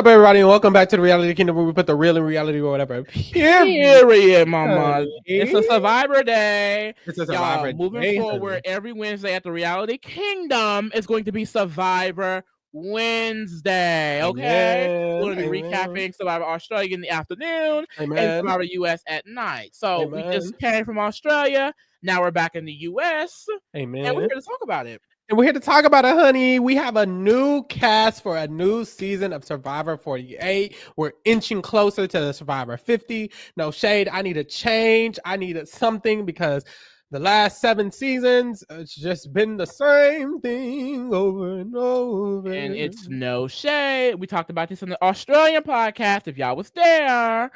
up, everybody, and welcome back to the Reality Kingdom, where we put the real in reality or whatever. Period, mama. It's a Survivor Day. It's a Survivor Y'all, moving Day, forward, honey. every Wednesday at the Reality Kingdom is going to be Survivor Wednesday. Okay, we're going to be recapping Survivor Australia in the afternoon and Survivor US at night. So we just came from Australia. Now we're back in the US. And we're here to talk about it. And we're here to talk about it, honey. We have a new cast for a new season of Survivor 48. We're inching closer to the Survivor 50. No shade. I need a change. I needed something because the last 7 seasons, it's just been the same thing over and over. And it's no shade. We talked about this on the Australian podcast. If y'all was there,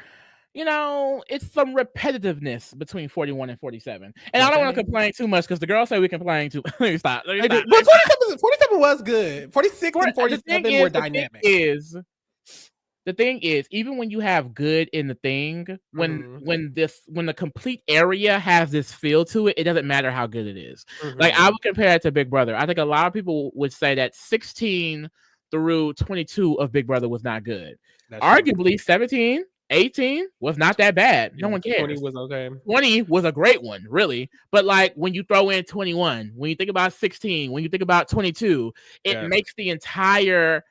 you know, it's some repetitiveness between 41 and 47. And I don't want to complain too much because the girls say we complain too. Let me stop. But 47 was good. 46 and 47 were dynamic. The thing is, even when you have good in the thing, when the complete area has this feel to it, it doesn't matter how good it is. Like, I would compare it to Big Brother. I think a lot of people would say that 16 through 22 of Big Brother was not good. Arguably, 17, 18 was not that bad. No one cares. 20 was okay. 20 was a great one, really. But like when you throw in 21, when you think about 16, when you think about 22, it makes the entire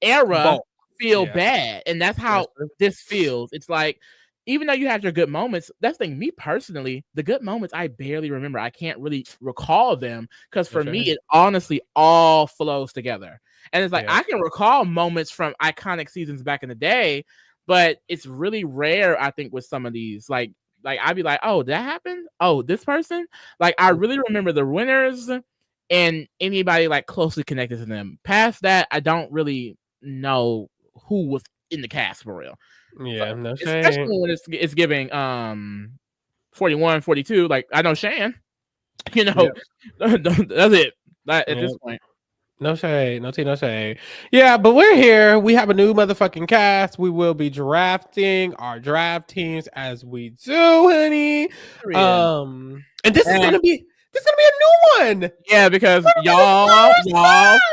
era feel bad. And that's how this feels. It's like, even though you had your good moments, that's the thing. Me personally, the good moments I barely remember. I can't really recall them because for me, it honestly all flows together. And it's like I can recall moments from iconic seasons back in the day, but it's really rare, I think, with some of these. Like I'd be like, oh, that happened? Oh, this person? Like, I really remember the winners and anybody like closely connected to them. Past that, I don't really know who was in the cast for real. Yeah, so, no shame. Especially when it's giving 41, 42. Like, I know Shan. You know, that's it. At this point. No shade, no tea, no shade. Yeah, but we're here. We have a new motherfucking cast. We will be drafting our draft teams as we do, honey. And this is gonna be a new one. Yeah, because y'all,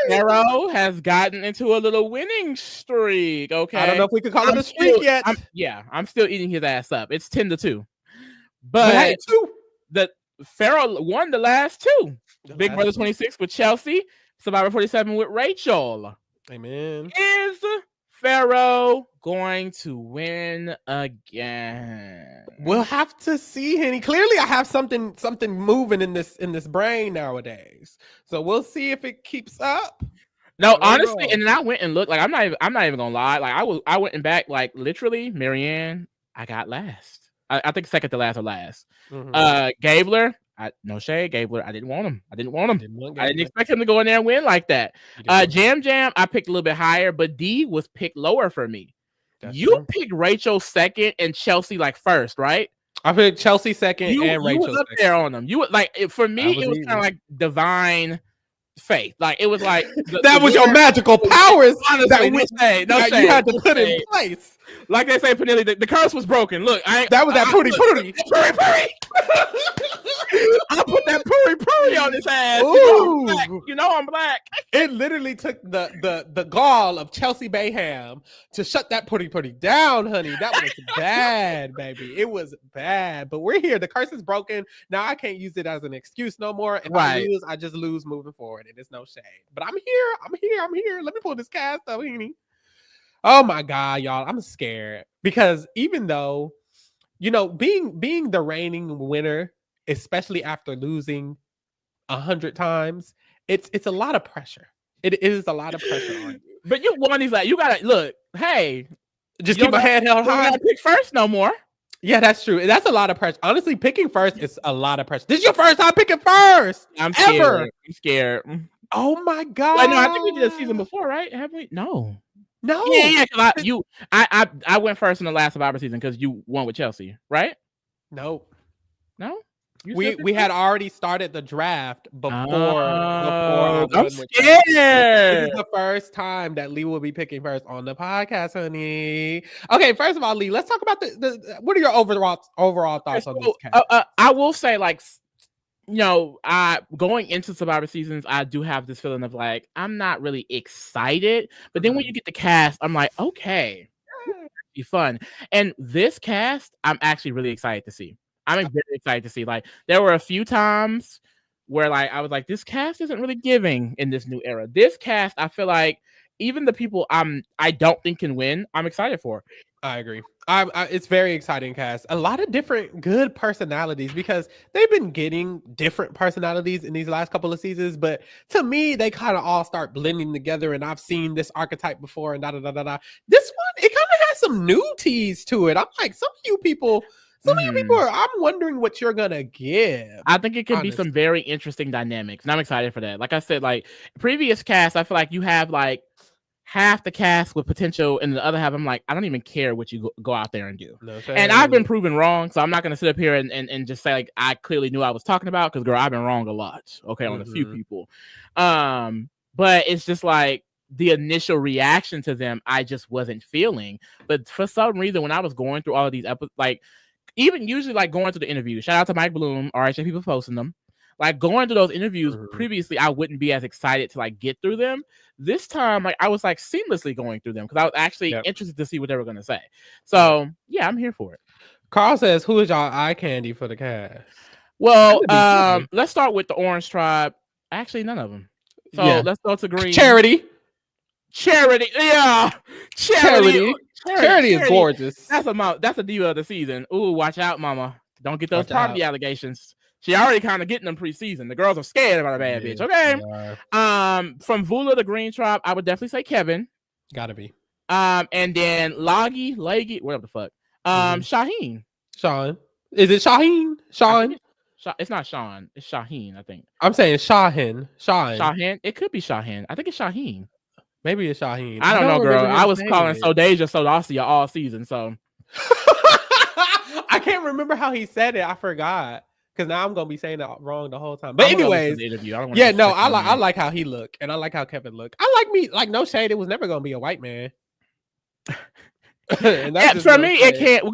Pharaoh has gotten into a little winning streak. Okay, I don't know if we could call it a streak yet. I'm still eating his ass up. It's 10-2, but the Pharaoh won the last 2. Big Brother 26 with Chelsea. Survivor 47 with Rachel. Amen. Is Pharaoh going to win again? We'll have to see, honey. Clearly, I have something moving in this brain nowadays. So we'll see if it keeps up. No, honestly, and then I went and looked. Like, I'm not even gonna lie. Like, I went and back. Like, literally, Marianne, I got last. I think second to last or last. Gabler. No shade, Gabler. I didn't want him. I didn't expect him to go in there and win like that. Jam, I picked a little bit higher, but D was picked lower for me. You picked Rachel second and Chelsea like first, right? I picked Chelsea second and Rachel. You was up there on them. You would like for me. It was kind of like divine faith. Like, it was like that was your magical powers. Honestly, that you had to put in place. Like they say, Penelope, the curse was broken. Look, that was that pooty. I put that puri on his ass. You know I'm black. It literally took the gall of Chelsea Bayham to shut that puri down, honey. That was bad, baby. It was bad. But we're here. The curse is broken. Now I can't use it as an excuse no more. If I lose, I just lose moving forward. And it's no shade. But I'm here. Let me pull this cast up, honey. Oh my God, y'all. I'm scared. Because even though, you know, being the reigning winner, especially after losing 100 times, it's a lot of pressure. It is a lot of pressure on you. But you won these, like, you gotta look. Hey, just keep my head held high. You gotta pick first no more. Yeah, that's true. That's a lot of pressure. Honestly, picking first is a lot of pressure. This is your first time picking first. I'm scared. Oh my God! Wait, no, I think we did a season before, right? Have we? No. Yeah. I went first in the last Survivor season because you won with Chelsea, right? No. We had already started the draft before. I'm scared. This is the first time that Lee will be picking first on the podcast, honey. Okay, first of all, Lee, let's talk about the what are your overall thoughts on this cast? I will say, like, I going into Survivor seasons, I do have this feeling of like I'm not really excited, but then when you get the cast, I'm like, okay, be fun. And this cast, I'm actually really excited to see. I'm very excited to see. Like, there were a few times where like I was like, this cast isn't really giving in this new era. This cast, I feel like even the people I don't think can win, I'm excited for. I agree. It's very exciting cast. A lot of different good personalities because they've been getting different personalities in these last couple of seasons. But to me, they kind of all start blending together. And I've seen this archetype before and da da da da da. This one, it kind of has some nudities to it. I'm like, some of you people, I'm wondering what you're gonna give. I think it can be some very interesting dynamics, and I'm excited for that. Like I said, like previous cast, I feel like you have like half the cast with potential, and the other half, I'm like, I don't even care what you go out there and do. And I've been proven wrong, so I'm not going to sit up here and just say like I clearly knew I was talking about, because girl, I've been wrong a lot. Okay, on a few people. But it's just like the initial reaction to them, I just wasn't feeling. But for some reason, when I was going through all of these episodes, like even usually like going through the interviews, shout out to Mike Bloom, RHA people posting them. Like going through those interviews previously, I wouldn't be as excited to like get through them. This time, like I was like seamlessly going through them because I was actually interested to see what they were going to say. So yeah, I'm here for it. Carl says, "Who is y'all eye candy for the cast?" Well, let's start with the Orange Tribe. Actually, none of them. So let's go to Green. Charity, yeah, Charity is gorgeous. That's a diva of the season. Ooh, watch out, mama! Don't get those poverty allegations. She already kind of getting them preseason. The girls are scared about a bad bitch. Okay. From Vula, the Green Tribe, I would definitely say Kevin. Gotta be. And then Leggy, whatever the fuck. Shaheen. Sean. Is it Shaheen? Sean? It's not Sean. It's Shaheen, I think. I'm saying Shaheen. Shaheen. It could be Shaheen. I think it's Shaheen. Maybe it's Shaheen. I don't know, girl. I was calling Sodasia Sodacia all season, so. I can't remember how he said it. I forgot. Because now I'm gonna be saying it wrong the whole time. But anyways, I like how he looked, and I like how Kevin looked. No shade. It was never gonna be a white man. And for me, it can't.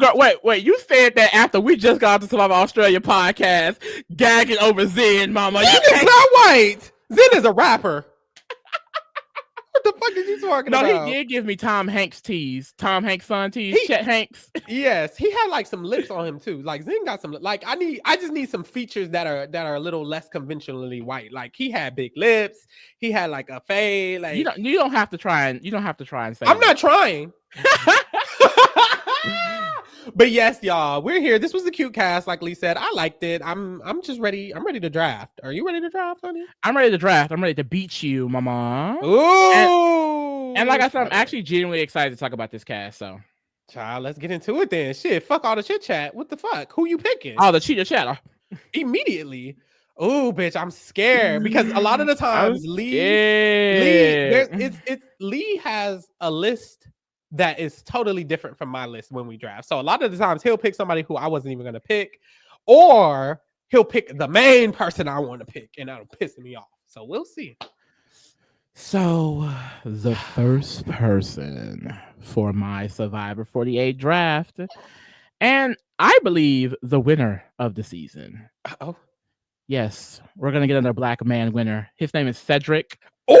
Wait. You said that after we just got to Survivor Australia podcast, gagging over Zen, mama. Zen is not white. Zen is a rapper. What the fuck is you talking about? No, he did give me Tom Hanks tease. Tom Hanks' son tease. Chet Hanks. Yes, he had like some lips on him too. Like Zen got some. Like I just need some features that are a little less conventionally white. Like he had big lips. He had like a fade. Like you don't have to try and say. I'm not trying. But yes, y'all, we're here. This was the cute cast, like Lee said. I liked it. I'm just ready. I'm ready to draft. Are you ready to draft, honey? I'm ready to draft. I'm ready to beat you, mama. Ooh. And like I said, I'm actually genuinely excited to talk about this cast. So, child, let's get into it then. Shit, fuck all the chit chat. What the fuck? Who you picking? Oh, the cheater chatter. Immediately. Oh, bitch, I'm scared because a lot of the times Lee has a list that is totally different from my list when we draft. So a lot of the times he'll pick somebody who I wasn't even going to pick, or he'll pick the main person I want to pick, and that'll piss me off. So we'll see. So the first person for my Survivor 48 draft, and I believe the winner of the season. Oh, yes, we're going to get another black man winner. His name is Cedric. Ooh!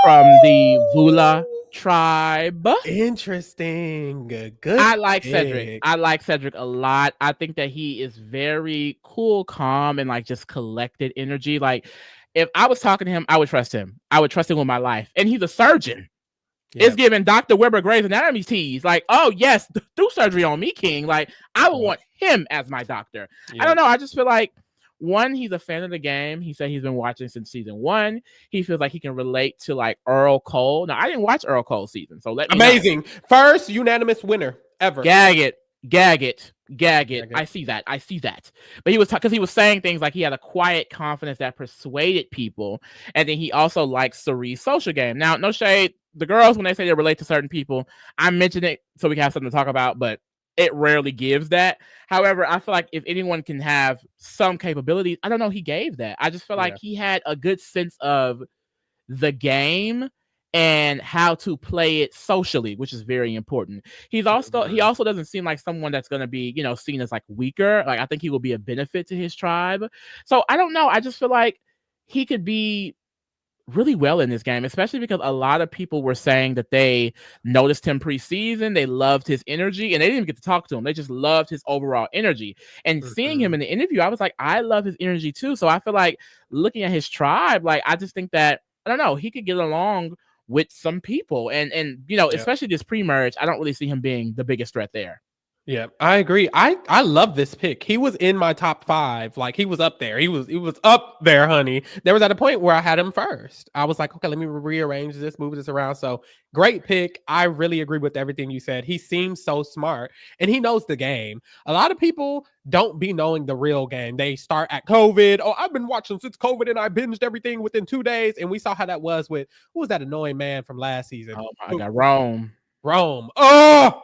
From the Vula tribe. Interesting. Good. I like Cedric. I like Cedric a lot. I think that he is very cool, calm, and like just collected energy. Like if I was talking to him, I would trust him. I would trust him with my life. And he's a surgeon. Yep. It's giving Dr. Weber Grey's Anatomy tease. Like, oh yes, do surgery on me, King. Like I would want him as my doctor. Yep. I don't know. I just feel like one, he's a fan of the game. He said he's been watching since season 1. He feels like he can relate to like Earl Cole. Now, I didn't watch Earl Cole's season, so let me know. First unanimous winner ever. Gag it. I see that. But he was because he was saying things like he had a quiet confidence that persuaded people, and then he also likes Survivor's social game. Now, no shade. The girls, when they say they relate to certain people, I mention it so we can have something to talk about, but it rarely gives that. However, I feel like if anyone can have some capabilities, I don't know, he gave that. I just feel like he had a good sense of the game and how to play it socially, which is very important. He also doesn't seem like someone that's going to be, seen as like weaker. Like I think he will be a benefit to his tribe. So I don't know. I just feel like he could be really well in this game, especially because a lot of people were saying that they noticed him preseason. They loved his energy, and they didn't even get to talk to him. They just loved his overall energy. And seeing him in the interview, I was like, I love his energy too. So I feel like looking at his tribe, like I just think that I don't know, he could get along with some people, and especially this pre-merge, I don't really see him being the biggest threat there. Yeah, I agree. I love this pick. He was in my top 5. Like he was up there. He was up there, honey. There was at a point where I had him first. I was like, okay, let me rearrange this, move this around. So great pick. I really agree with everything you said. He seems so smart and he knows the game. A lot of people don't be knowing the real game. They start at COVID. Oh, I've been watching since COVID and I binged everything within 2 days. And we saw how that was with who was that annoying man from last season? Oh my God, Rome. Oh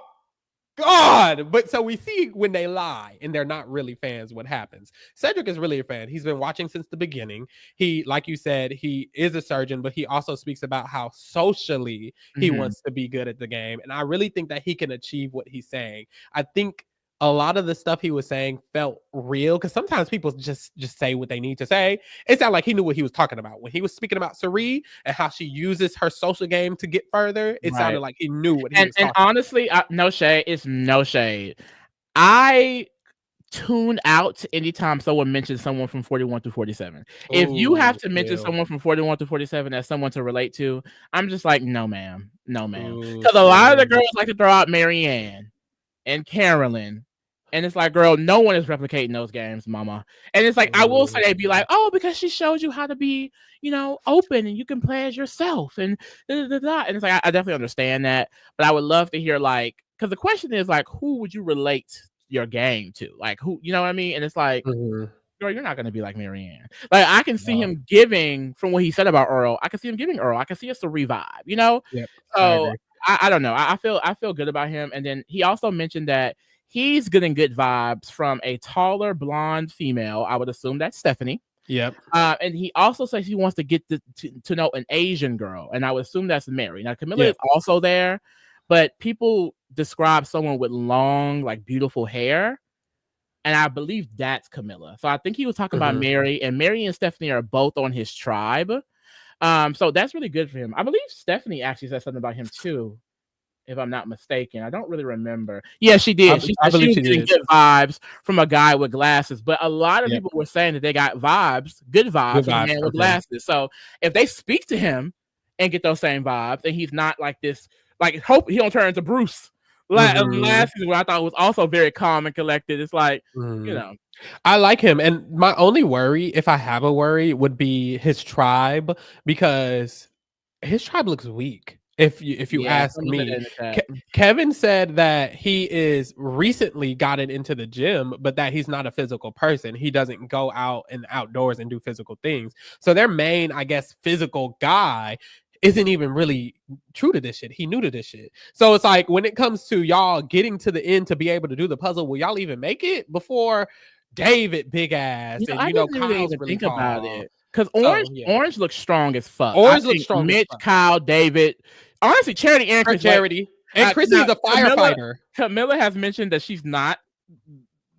God, but so we see when they lie and they're not really fans, what happens. Cedric is really a fan. He's been watching since the beginning. He, like you said, he is a surgeon, but he also speaks about how socially he wants to be good at the game. And I really think that he can achieve what he's saying. I think a lot of the stuff he was saying felt real because sometimes people just say what they need to say. It sounded like he knew what he was talking about. When he was speaking about Suri and how she uses her social game to get further, it sounded like he knew what he was talking about. And honestly, no shade. It's no shade. I tune out anytime someone mentions someone from 41 to 47. If you have to mention someone from 41 to 47 as someone to relate to, I'm just like, no, ma'am. No, ma'am. Because a lot of the girls like to throw out Marianne and Carolyn. And it's like, girl, no one is replicating those games, mama. And it's like, I will say they'd be like, oh, because she showed you how to be, open and you can play as yourself. And And it's like, I definitely understand that. But I would love to hear, like, because the question is, like, who would you relate your game to? Like, who, you know what I mean? And it's like, girl, you're not going to be like Marianne. Like, I can see him giving, from what he said about Earl, I can see him giving Earl. I can see us a revive, Yep, So I don't know. I feel good about him. And then he also mentioned that he's getting good vibes from a taller blonde female. I would assume that's Stephanie. Yep. And he also says he wants to get to know an Asian girl, and I would assume that's Mary. Now Camilla is also there, but people describe someone with long, like beautiful hair, and I believe that's Camilla. So I think he was talking about Mary, and Mary and Stephanie are both on his tribe. So that's really good for him. I believe Stephanie actually said something about him too, if I'm not mistaken. I don't really remember. Yeah, she did. She was getting good vibes from a guy with glasses, but a lot of people were saying that they got good vibes from a man with glasses. So if they speak to him and get those same vibes, and he's not like this, like, hope he don't turn into Bruce. Last season, where I thought was also very calm and collected. It's like, I like him. And my only worry, if I have a worry, would be his tribe, because his tribe looks weak. If you ask me, Kevin said that he is recently gotten into the gym, but that he's not a physical person. He doesn't go out and outdoors and do physical things. So their main, I guess, physical guy isn't even really true to this shit. He new to this shit. So it's like, when it comes to y'all getting to the end to be able to do the puzzle, will y'all even make it before David big ass? I didn't really even think about it. Because Orange looks strong as fuck. Orange looks strong. Mitch, Kyle, David, honestly, Charity and Chris. And Chrissy is a firefighter. Camilla has mentioned that she's not.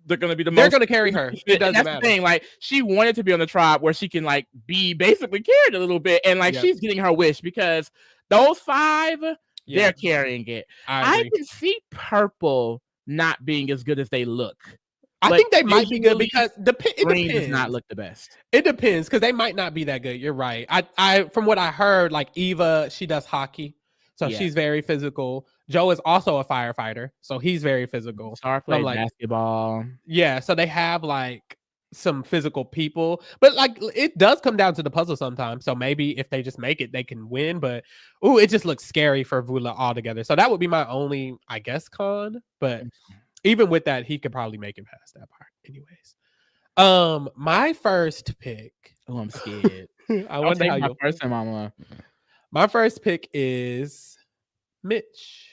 They're going to be They're going to carry her. It doesn't matter. The thing. Like, she wanted to be on the tribe where she can, like, be basically carried a little bit, and like she's getting her wish, because those 5, they're carrying it. I can see Purple not being as good as they look. I think they might be good, because it Green depends. Does not look the best. It depends, because they might not be that good. You're right. I from what I heard, like Eva, she does hockey, so she's very physical. Joe is also a firefighter, so he's very physical. Star plays basketball. Yeah, so they have like some physical people, but like it does come down to the puzzle sometimes. So maybe if they just make it, they can win. But it just looks scary for Vula altogether. So that would be my only, I guess, con. But even with that, he could probably make it past that part. Anyways, my first pick. Oh, I'm scared. I wonder how you. My first pick is Mitch.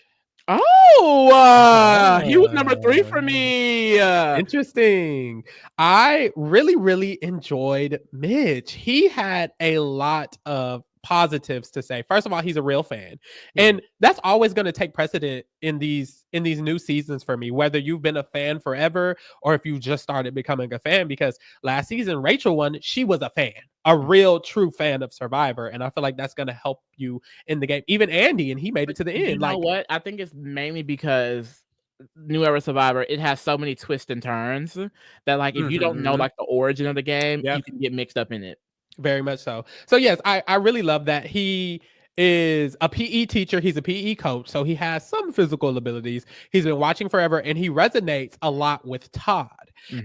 He was number 3 for me. Interesting. I really, really enjoyed Mitch. He had a lot of positives to say. First of all, he's a real fan. And that's always going to take precedent in these new seasons for me, whether you've been a fan forever or if you just started becoming a fan, because last season Rachel won, she was a fan, a real true fan of Survivor, and I feel like that's going to help you in the game. Even Andy, and he made it to the end. You know what? I think it's mainly because New Era Survivor, it has so many twists and turns that like if you don't know like the origin of the game, you can get mixed up in it. Very much so. So yes, I really love that. He is a PE teacher. He's a PE coach. So he has some physical abilities. He's been watching forever and he resonates a lot with Todd.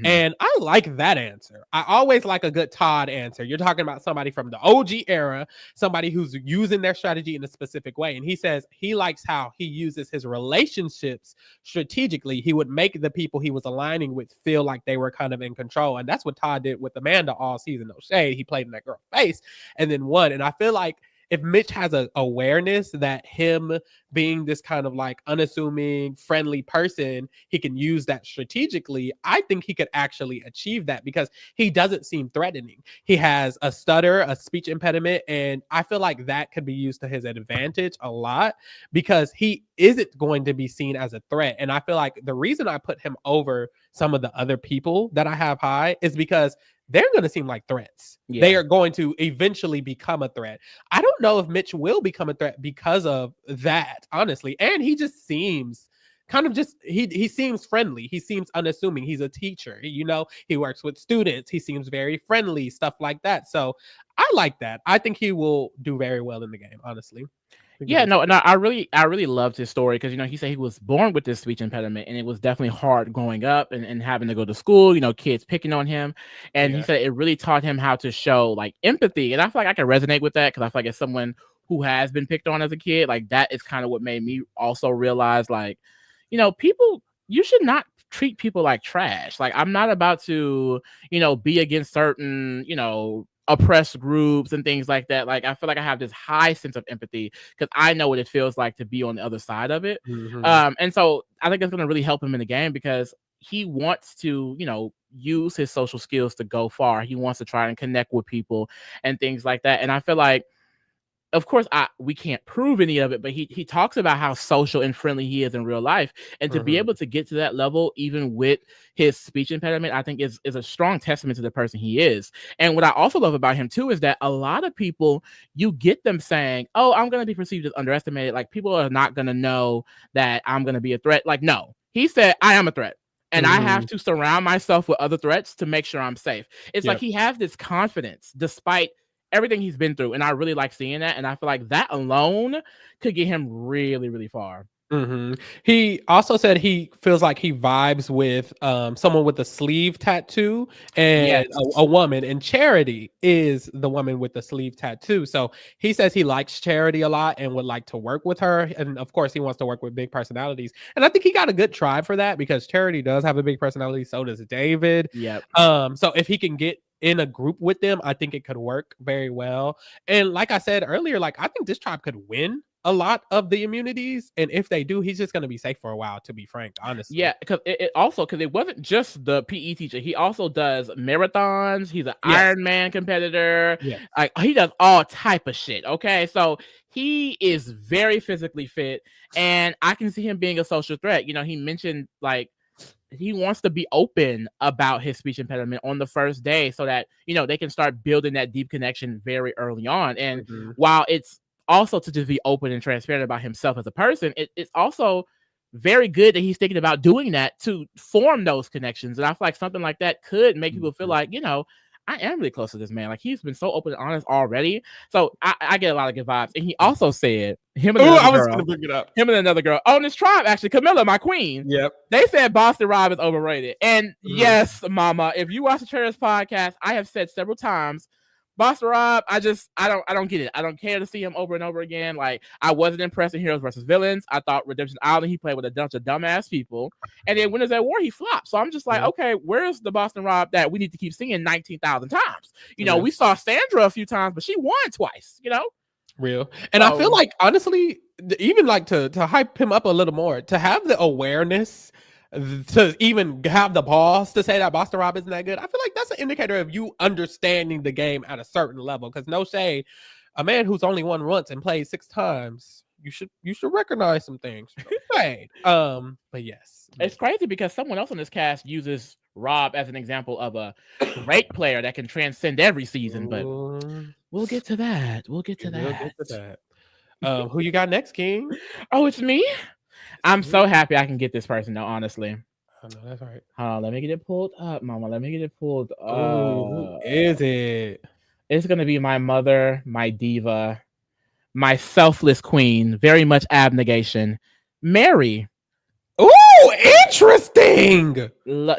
And I like that answer. I always like a good Todd answer. You're talking about somebody from the OG era, somebody who's using their strategy in a specific way. And he says he likes how he uses his relationships strategically. He would make the people he was aligning with feel like they were kind of in control. And that's what Todd did with Amanda all season. No shade. He played in that girl's face and then won. And I feel like if Mitch has an awareness that him being this kind of like unassuming, friendly person, he can use that strategically, I think he could actually achieve that because he doesn't seem threatening. He has a stutter, a speech impediment, and I feel like that could be used to his advantage a lot because he isn't going to be seen as a threat. And I feel like the reason I put him over some of the other people that I have high is because they're going to seem like threats. They are going to eventually become a threat. I don't know if Mitch will become a threat because of that, honestly. And he just seems kind of just, he seems friendly. He seems unassuming. He's a teacher. You know, he works with students. He seems very friendly, stuff like that. So I like that. I think he will do very well in the game, honestly. Yeah, no, I really loved his story because, you know, he said he was born with this speech impediment and it was definitely hard growing up and having to go to school, you know, kids picking on him. And he said it really taught him how to show like empathy. And I feel like I can resonate with that because I feel like as someone who has been picked on as a kid, like that is kind of what made me also realize, like, you know, people, you should not treat people like trash. Like, I'm not about to, you know, be against certain, you know, oppressed groups and things like that. Like, I feel like I have this high sense of empathy because I know what it feels like to be on the other side of it. And so I think that's going to really help him in the game because he wants to, you know, use his social skills to go far. He wants to try and connect with people and things like that. And I feel like, of course, we can't prove any of it, but he talks about how social and friendly he is in real life. And to be able to get to that level, even with his speech impediment, I think is a strong testament to the person he is. And what I also love about him too is that a lot of people, you get them saying, oh, I'm going to be perceived as underestimated. Like, people are not going to know that I'm going to be a threat. Like, no, he said, I am a threat. And I have to surround myself with other threats to make sure I'm safe. It's like he has this confidence despite everything he's been through, and I really like seeing that, and I feel like that alone could get him really, really far. He also said he feels like he vibes with someone with a sleeve tattoo and a woman, and Charity is the woman with the sleeve tattoo. So he says he likes Charity a lot and would like to work with her, and of course he wants to work with big personalities, and I think he got a good tribe for that because Charity does have a big personality, so does David. So if he can get in a group with them, I think it could work very well. And like I said earlier, like I think this tribe could win a lot of the immunities, and if they do, he's just going to be safe for a while, to be frank, honestly. Yeah, because it wasn't just the PE teacher. He also does marathons. He's an Ironman competitor. Like, he does all type of shit. Okay, so he is very physically fit, and I can see him being a social threat. You know, he mentioned like he wants to be open about his speech impediment on the first day so that, you know, they can start building that deep connection very early on. And while it's also to just be open and transparent about himself as a person, it's also very good that he's thinking about doing that to form those connections. And I feel like something like that could make people feel like, you know, I am really close to this man. Like, he's been so open and honest already. So I get a lot of good vibes. And he also said him and another girl on this tribe, actually, Camilla, my queen. They said Boston Rob is overrated. And yes, mama, if you watch the Trailers podcast, I have said several times, Boston Rob, I don't get it. I don't care to see him over and over again. Like, I wasn't impressed in Heroes versus Villains. I thought Redemption Island, he played with a bunch of dumbass people. And then Winners at War, he flopped. So I'm just like, okay, where's the Boston Rob that we need to keep seeing 19,000 times? You know, we saw Sandra a few times, but she won twice, you know? Real. And I feel like, honestly, even like to hype him up a little more, to have the awareness to even have the balls to say that Boston Rob isn't that good, I feel like that's an indicator of you understanding the game at a certain level. Because no shade, a man who's only won once and played 6 times, you should recognize some things. Right. But yes. It's crazy because someone else on this cast uses Rob as an example of a great player that can transcend every season, but we'll get to that. We'll get to that. Who you got next, King? Oh, it's me? I'm so happy I can get this person, though, honestly. Oh, no, that's right. Hold on, let me get it pulled up, Mama. Let me get it pulled up. Who is it? It's going to be my mother, my diva, my selfless queen, very much abnegation, Mary. Oh, interesting.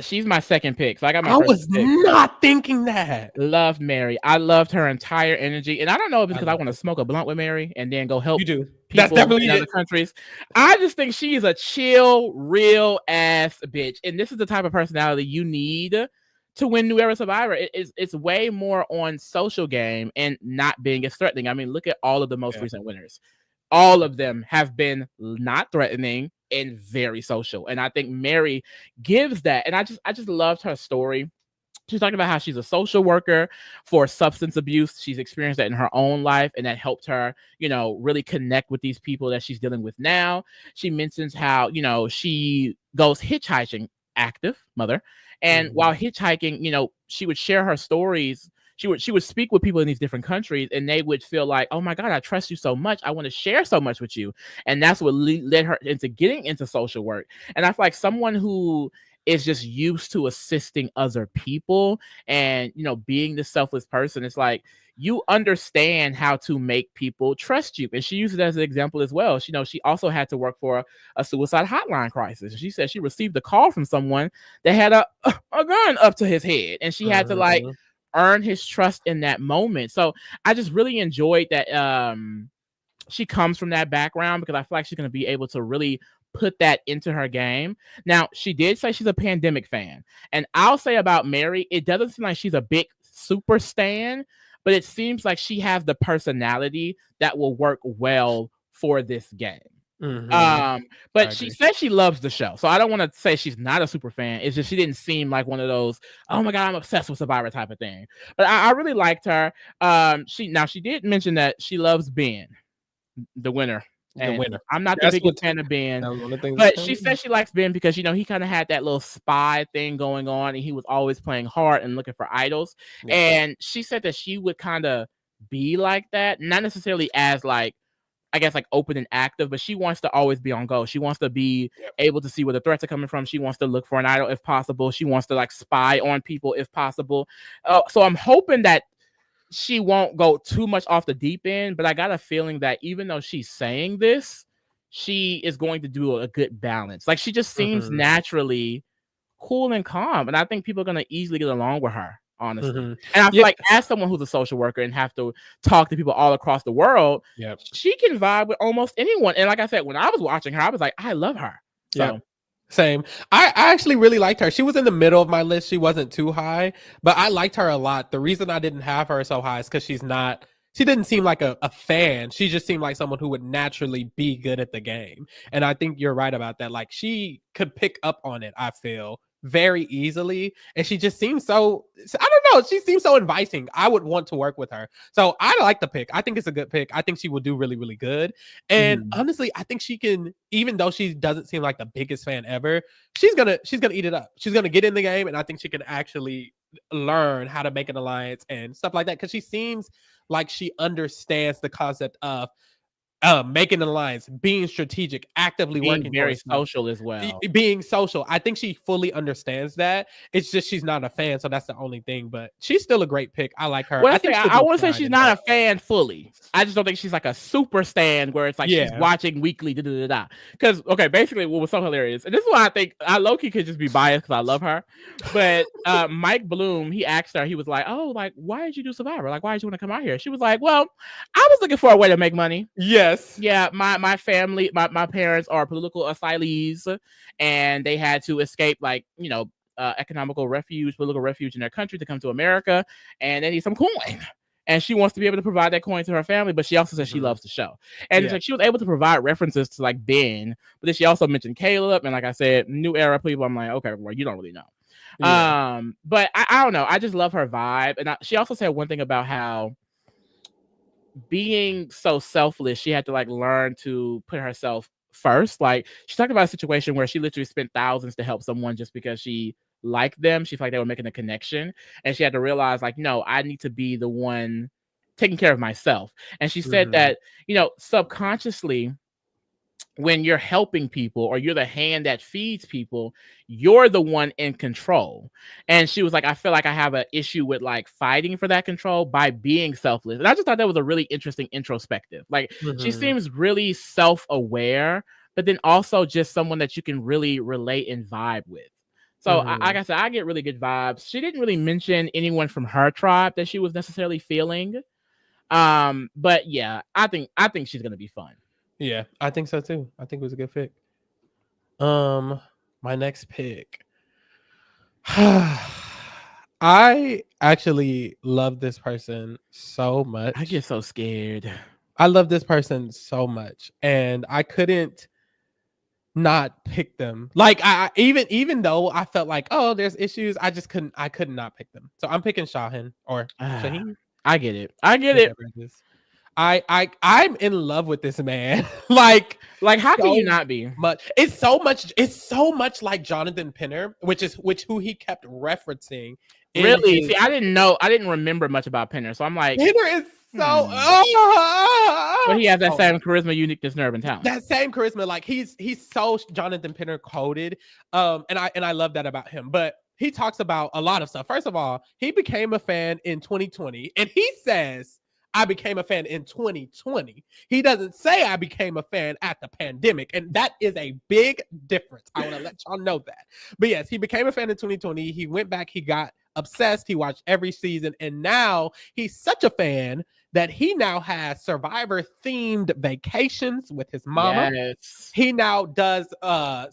She's my second pick. So I got my I first was pick. not thinking that. Love Mary. I loved her entire energy. And I don't know if it's because I want to smoke a blunt with Mary and then go help people That's definitely in other countries. I just think she is a chill, real ass bitch. And this is the type of personality you need to win New Era Survivor. It's way more on social game and not being as threatening. I mean, look at all of the most recent winners. All of them have been not threatening and very social. And I think Mary gives that. And I just loved her story. She's talking about how she's a social worker for substance abuse. She's experienced that in her own life, and that helped her, really connect with these people that she's dealing with now. She mentions how, she goes hitchhiking, active mother. And while hitchhiking, she would share her stories. She would speak with people in these different countries, and they would feel like, oh my God, I trust you so much. I want to share so much with you. And that's what led her into getting into social work. And I feel like someone who is just used to assisting other people and, being the selfless person, it's like, you understand how to make people trust you. And she used it as an example as well. She also had to work for a suicide hotline crisis. She said she received a call from someone that had a gun up to his head, and she had to earn his trust in that moment. So I just really enjoyed that she comes from that background, because I feel like she's going to be able to really put that into her game. Now, she did say she's a Pandemic fan. And I'll say about Mary, it doesn't seem like she's a big super stan, but it seems like she has the personality that will work well for this game. But she said she loves the show, so I don't want to say she's not a super fan. It's just she didn't seem like one of those, oh my God, I'm obsessed with Survivor type of thing. But I really liked her. She did mention that she loves Ben, the winner. I'm not the biggest fan of Ben, but she said she likes Ben because, he kind of had that little spy thing going on, and he was always playing hard and looking for idols. And she said that she would kind of be like that, not necessarily as open and active, but she wants to always be on go. She wants to be able to see where the threats are coming from. She wants to look for an idol if possible. She wants to spy on people if possible. So I'm hoping that she won't go too much off the deep end, but I got a feeling that even though she's saying this, she is going to do a good balance. She just seems naturally cool and calm, and I think people are going to easily get along with her, honestly. And I feel like, as someone who's a social worker and have to talk to people all across the world, she can vibe with almost anyone. And like I said, when I was watching her, I was like, I love her. So same. I actually really liked her. She was in the middle of my list. She wasn't too high, but I liked her a lot. The reason I didn't have her so high is because she didn't seem like a fan. She just seemed like someone who would naturally be good at the game. And I think you're right about that. She could pick up on it, I feel, very easily. And she just seems so, I don't know, she seems so inviting. I would want to work with her. So I like the pick. I think it's a good pick. I think she will do really, really good. And honestly, I think she can, even though she doesn't seem like the biggest fan ever, she's gonna eat it up. She's gonna get in the game, and I think she can actually learn how to make an alliance and stuff like that, because she seems like she understands the concept of making an alliance, being strategic, actively working, very social as well. Being social. I think she fully understands that. It's just she's not a fan, so that's the only thing. But she's still a great pick. I like her. Well, I wouldn't say she's not a fan fully. I just don't think she's like a super stan where it's like she's watching weekly. Because basically, what was so hilarious, and this is why I think I low-key could just be biased because I love her. But Mike Bloom, he asked her, he was like, "Oh, why did you do Survivor? Why did you want to come out here?" She was like, "Well, I was looking for a way to make money." Yes. Yeah, my family, my parents are political asylees, and they had to escape political refuge in their country to come to America, and they need some coin. And she wants to be able to provide that coin to her family, but she also says she loves the show. And she was able to provide references to Ben, but then she also mentioned Caleb, and like I said, New Era people. I'm like, okay, well, you don't really know. But I don't know. I just love her vibe. And she also said one thing about how being so selfless, she had to like learn to put herself first. Like she talked about a situation where she literally spent thousands to help someone just because she liked them. She felt like they were making a connection, and she had to realize like, no, I need to be the one taking care of myself. And she said that, subconsciously, when you're helping people or you're the hand that feeds people, you're the one in control. And she was like, I feel like I have an issue with like fighting for that control by being selfless. And I just thought that was a really interesting introspective. Like she seems really self-aware, but then also just someone that you can really relate and vibe with. So like I said, I get really good vibes. She didn't really mention anyone from her tribe that she was necessarily feeling. But yeah, I think she's gonna be fun. Yeah, I think so too. I think it was a good pick. My next pick. I actually love this person so much. I get so scared. I love this person so much, and I couldn't not pick them. Like I even though I felt like, oh, there's issues, I could not pick them. So I'm picking Shahin or Shaheen. I get it. I get it. I'm in love with this man. like how can you not be? It's so much like Jonathan Pinner, which who he kept referencing. Really? See, I didn't remember much about Pinner, so I'm like, Pinner is so but he has that same charisma, uniqueness, nerve, and talent. That same charisma, like he's so Jonathan Pinner coded. And I love that about him. But he talks about a lot of stuff. First of all, he became a fan in 2020, and he says I became a fan in 2020. He doesn't say I became a fan at the pandemic, and that is a big difference. I want to let y'all know that. But yes, he became a fan in 2020. He went back, he got obsessed, he watched every season, and now he's such a fan that he now has Survivor themed vacations with his mama. Yes. He now does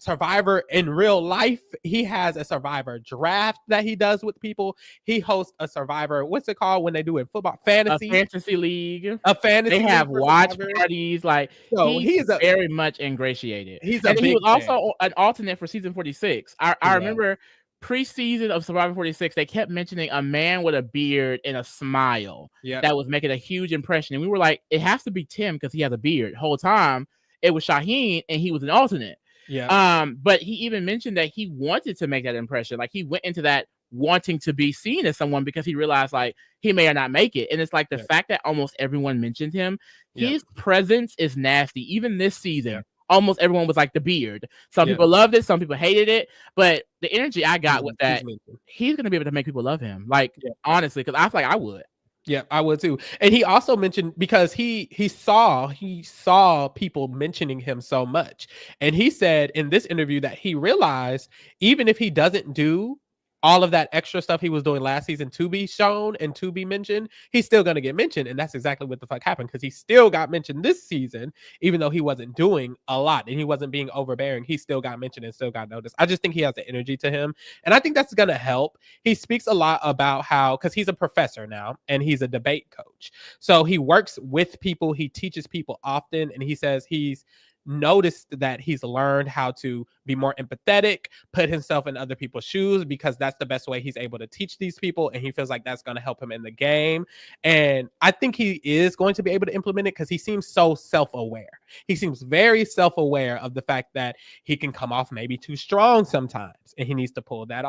Survivor in real life. He has a Survivor draft that he does with people. He hosts a Survivor, what's it called when they do it? Football fantasy. A fantasy league. A fantasy. They have watch parties. Like so he's very much ingratiated. He was also an alternate for season 46. I remember pre-season of Survivor 46, they kept mentioning a man with a beard and a smile that was making a huge impression. And we were like, it has to be Tim because he has a beard. The whole time it was Shaheen and he was an alternate. Yeah. But he even mentioned that he wanted to make that impression. Like he went into that wanting to be seen as someone because he realized like he may or not make it. And it's like the fact that almost everyone mentioned him, his presence is nasty. Even this season, almost everyone was like the beard. Some people loved it, some people hated it, but the energy I got with that, he's gonna be able to make people love him. Like honestly, because I feel like I would. Yeah, I would too. And he also mentioned because he saw people mentioning him so much. And he said in this interview that he realized even if he doesn't do all of that extra stuff he was doing last season to be shown and to be mentioned, he's still going to get mentioned. And that's exactly what the fuck happened because he still got mentioned this season, even though he wasn't doing a lot and he wasn't being overbearing. He still got mentioned and still got noticed. I just think he has the energy to him. And I think that's going to help. He speaks a lot about how, because he's a professor now and he's a debate coach. So he works with people. He teaches people often. And he says he's noticed that he's learned how to be more empathetic, put himself in other people's shoes, because that's the best way he's able to teach these people. And he feels like that's going to help him in the game. And I think he is going to be able to implement it because he seems so self-aware. He seems very self-aware of the fact that he can come off maybe too strong sometimes. And he needs to pull that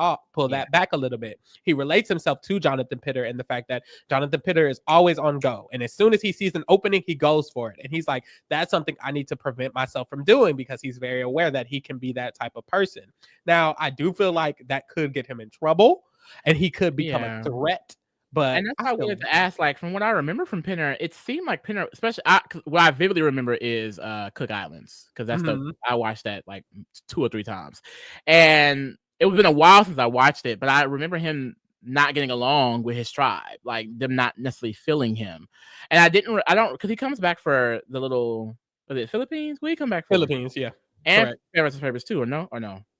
back a little bit. He relates himself to Jonathan Pinner and the fact that Jonathan Pinner is always on go. And as soon as he sees an opening, he goes for it. And he's like, that's something I need to prevent myself from doing because he's very aware that he can be that type of person. Now, I do feel like that could get him in trouble and he could become a threat. But and that's why I wanted to ask, like, from what I remember from Pinner, it seemed like Pinner, especially what I vividly remember is Cook Islands, because that's I watched that like 2 or 3 times. And it was been a while since I watched it, but I remember him not getting along with his tribe, like them not necessarily feeling him. And I don't, because he comes back for the little, was it Philippines? Where he come back for? Philippines, yeah. And Pharaoh's favorites too, or no?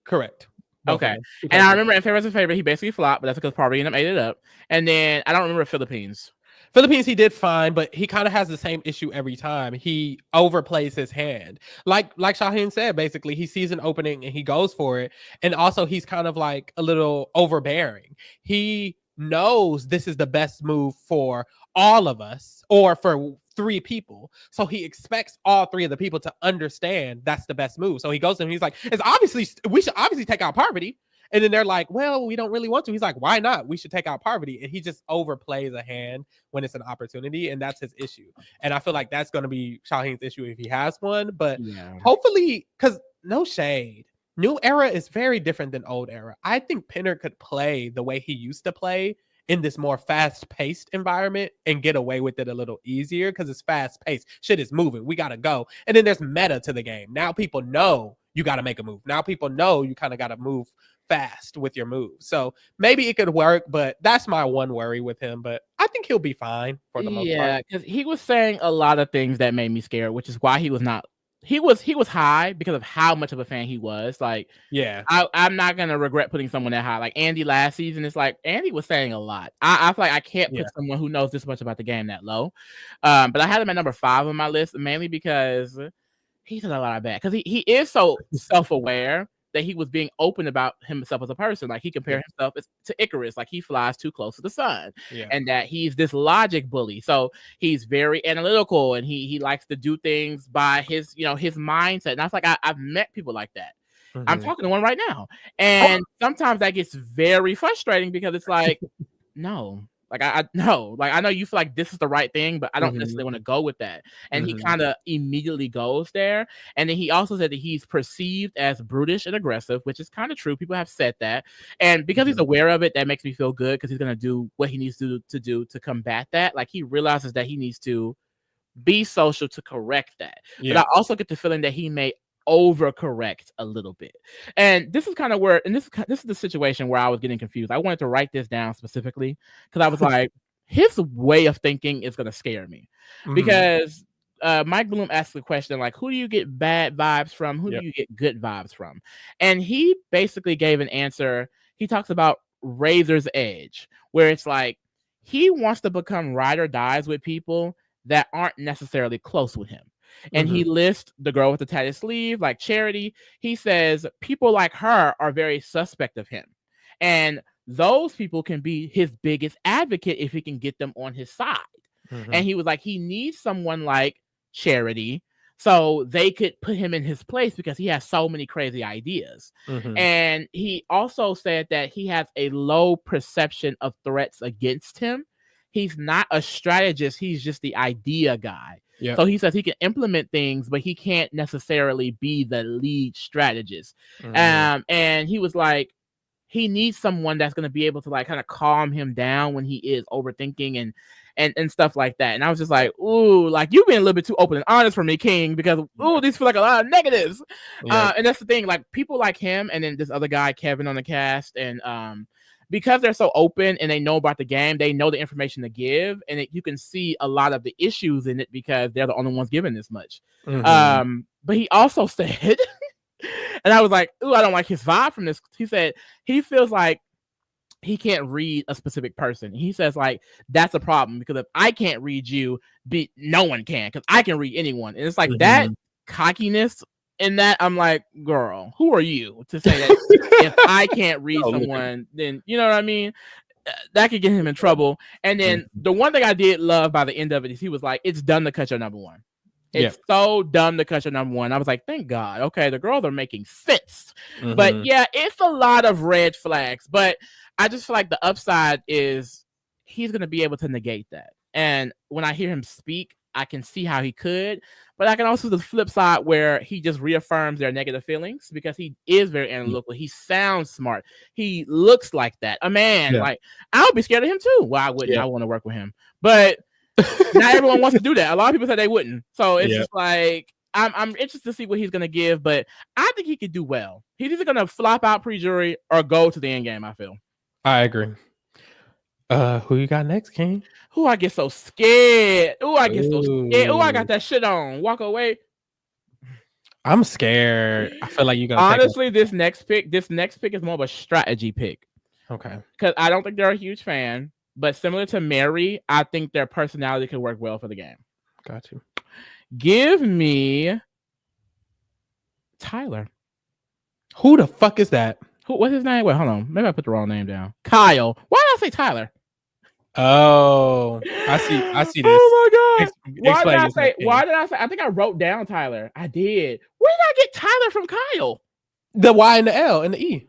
Correct. Okay. And I remember in Pharaoh's favorite, he basically flopped, but that's because Parvati and him ate it up. And then I don't remember Philippines. Philippines, he did fine, but he kind of has the same issue every time. He overplays his hand. Like Shaheen said, basically, he sees an opening and he goes for it. And also, he's kind of like a little overbearing. He knows this is the best move for all of us, or for 3 people. So he expects all 3 of the people to understand that's the best move. So he goes to him, he's like, we should obviously take out Parvati. And then they're like, well, we don't really want to. He's like, why not? We should take out Parvati. And he just overplays a hand when it's an opportunity. And that's his issue. And I feel like that's going to be Shaheen's issue if he has one. But hopefully, because no shade, new era is very different than old era. I think Pinner could play the way he used to play in this more fast-paced environment and get away with it a little easier because it's fast-paced. Shit is moving. We got to go. And then there's meta to the game. Now people know you got to make a move. Now people know you kind of got to move fast with your moves. So maybe it could work, but that's my one worry with him. But I think he'll be fine for the most part. Yeah, because he was saying a lot of things that made me scared, which is why he was not. He was high because of how much of a fan he was. Like, yeah, I'm not gonna regret putting someone that high. Like Andy last season, it's like Andy was saying a lot. I feel like I can't put someone who knows this much about the game that low. But I had him at number 5 on my list, mainly because he said a lot of bad. Because he is so self-aware that he was being open about himself as a person. Like he compared himself to Icarus, like he flies too close to the sun, and that he's this logic bully. So he's very analytical and he likes to do things by his mindset. And I was like, I've met people like that. Mm-hmm. I'm talking to one right now. And sometimes that gets very frustrating because it's like, no. Like I know you feel like this is the right thing, but I don't necessarily want to go with that. And he kind of immediately goes there. And then he also said that he's perceived as brutish and aggressive, which is kind of true. People have said that. And because he's aware of it, that makes me feel good because he's going to do what he needs to do to combat that. Like he realizes that he needs to be social to correct that. But I also get the feeling that he may overcorrect a little bit. And this is kind of where, and this is the situation where I was getting confused. I wanted to write this down specifically because I was like, his way of thinking is going to scare me. Because Mike Bloom asked the question, like, who do you get bad vibes from? Who do you get good vibes from? And he basically gave an answer. He talks about Razor's Edge, where it's like he wants to become ride or dies with people that aren't necessarily close with him. And he lists the girl with the tatted sleeve, like Charity. He says people like her are very suspect of him. And those people can be his biggest advocate if he can get them on his side. And he was like, he needs someone like Charity so they could put him in his place because he has so many crazy ideas. And he also said that he has a low perception of threats against him. He's not a strategist. He's just the idea guy. So he says he can implement things, but he can't necessarily be the lead strategist. And he was like, he needs someone that's going to be able to like kind of calm him down when he is overthinking and stuff like that. And I was just like, ooh, like you've been a little bit too open and honest for me, King, because these feel like a lot of negatives. And that's the thing, like people like him and then this other guy, Kevin, on the cast, and because they're so open and they know about the game, they know the information to give, and you can see a lot of the issues in it because they're the only ones giving this much. But he also said, and I was like, ooh, I don't like his vibe from this. He said he feels like he can't read a specific person. He says like that's a problem because if I can't read you, no one can, because I can read anyone. And it's like that cockiness in that. I'm like, girl, who are you to say that if I can't read someone, then you know what I mean? That could get him in trouble. And then the one thing I did love by the end of it is he was like, it's dumb to cut your number one. It's so dumb to cut your number one. I was like, thank God. Okay, the girls are making sense. But yeah, it's a lot of red flags. But I just feel like the upside is he's going to be able to negate that. And when I hear him speak, I can see how he could. But I can also see the flip side where he just reaffirms their negative feelings because he is very analytical. He sounds smart. He looks like that. A man, like, I would be scared of him too. Well, I wouldn't. I want to work with him. But not everyone wants to do that. A lot of people said they wouldn't. So it's just like, I'm interested to see what he's going to give. But I think he could do well. He's either going to flop out pre-jury or go to the end game, I feel. I agree. Who you got next, King? Who I get so scared. Oh, I get so scared. Oh, I got that shit on. Walk away. I'm scared. I feel like you're gonna honestly this next pick is more of a strategy pick. Okay. Because I don't think they're a huge fan, but similar to Mary, I think their personality could work well for the game. Got you. Give me Tyler. Who the fuck is that? What's his name? Wait, hold on. Maybe I put the wrong name down. Kyle. Why did I say Tyler? Oh, I see this. Oh Explain yourself, King. Why did I say? I think I wrote down Tyler. I did. Where did I get Tyler from Kyle? The Y and the L and the E.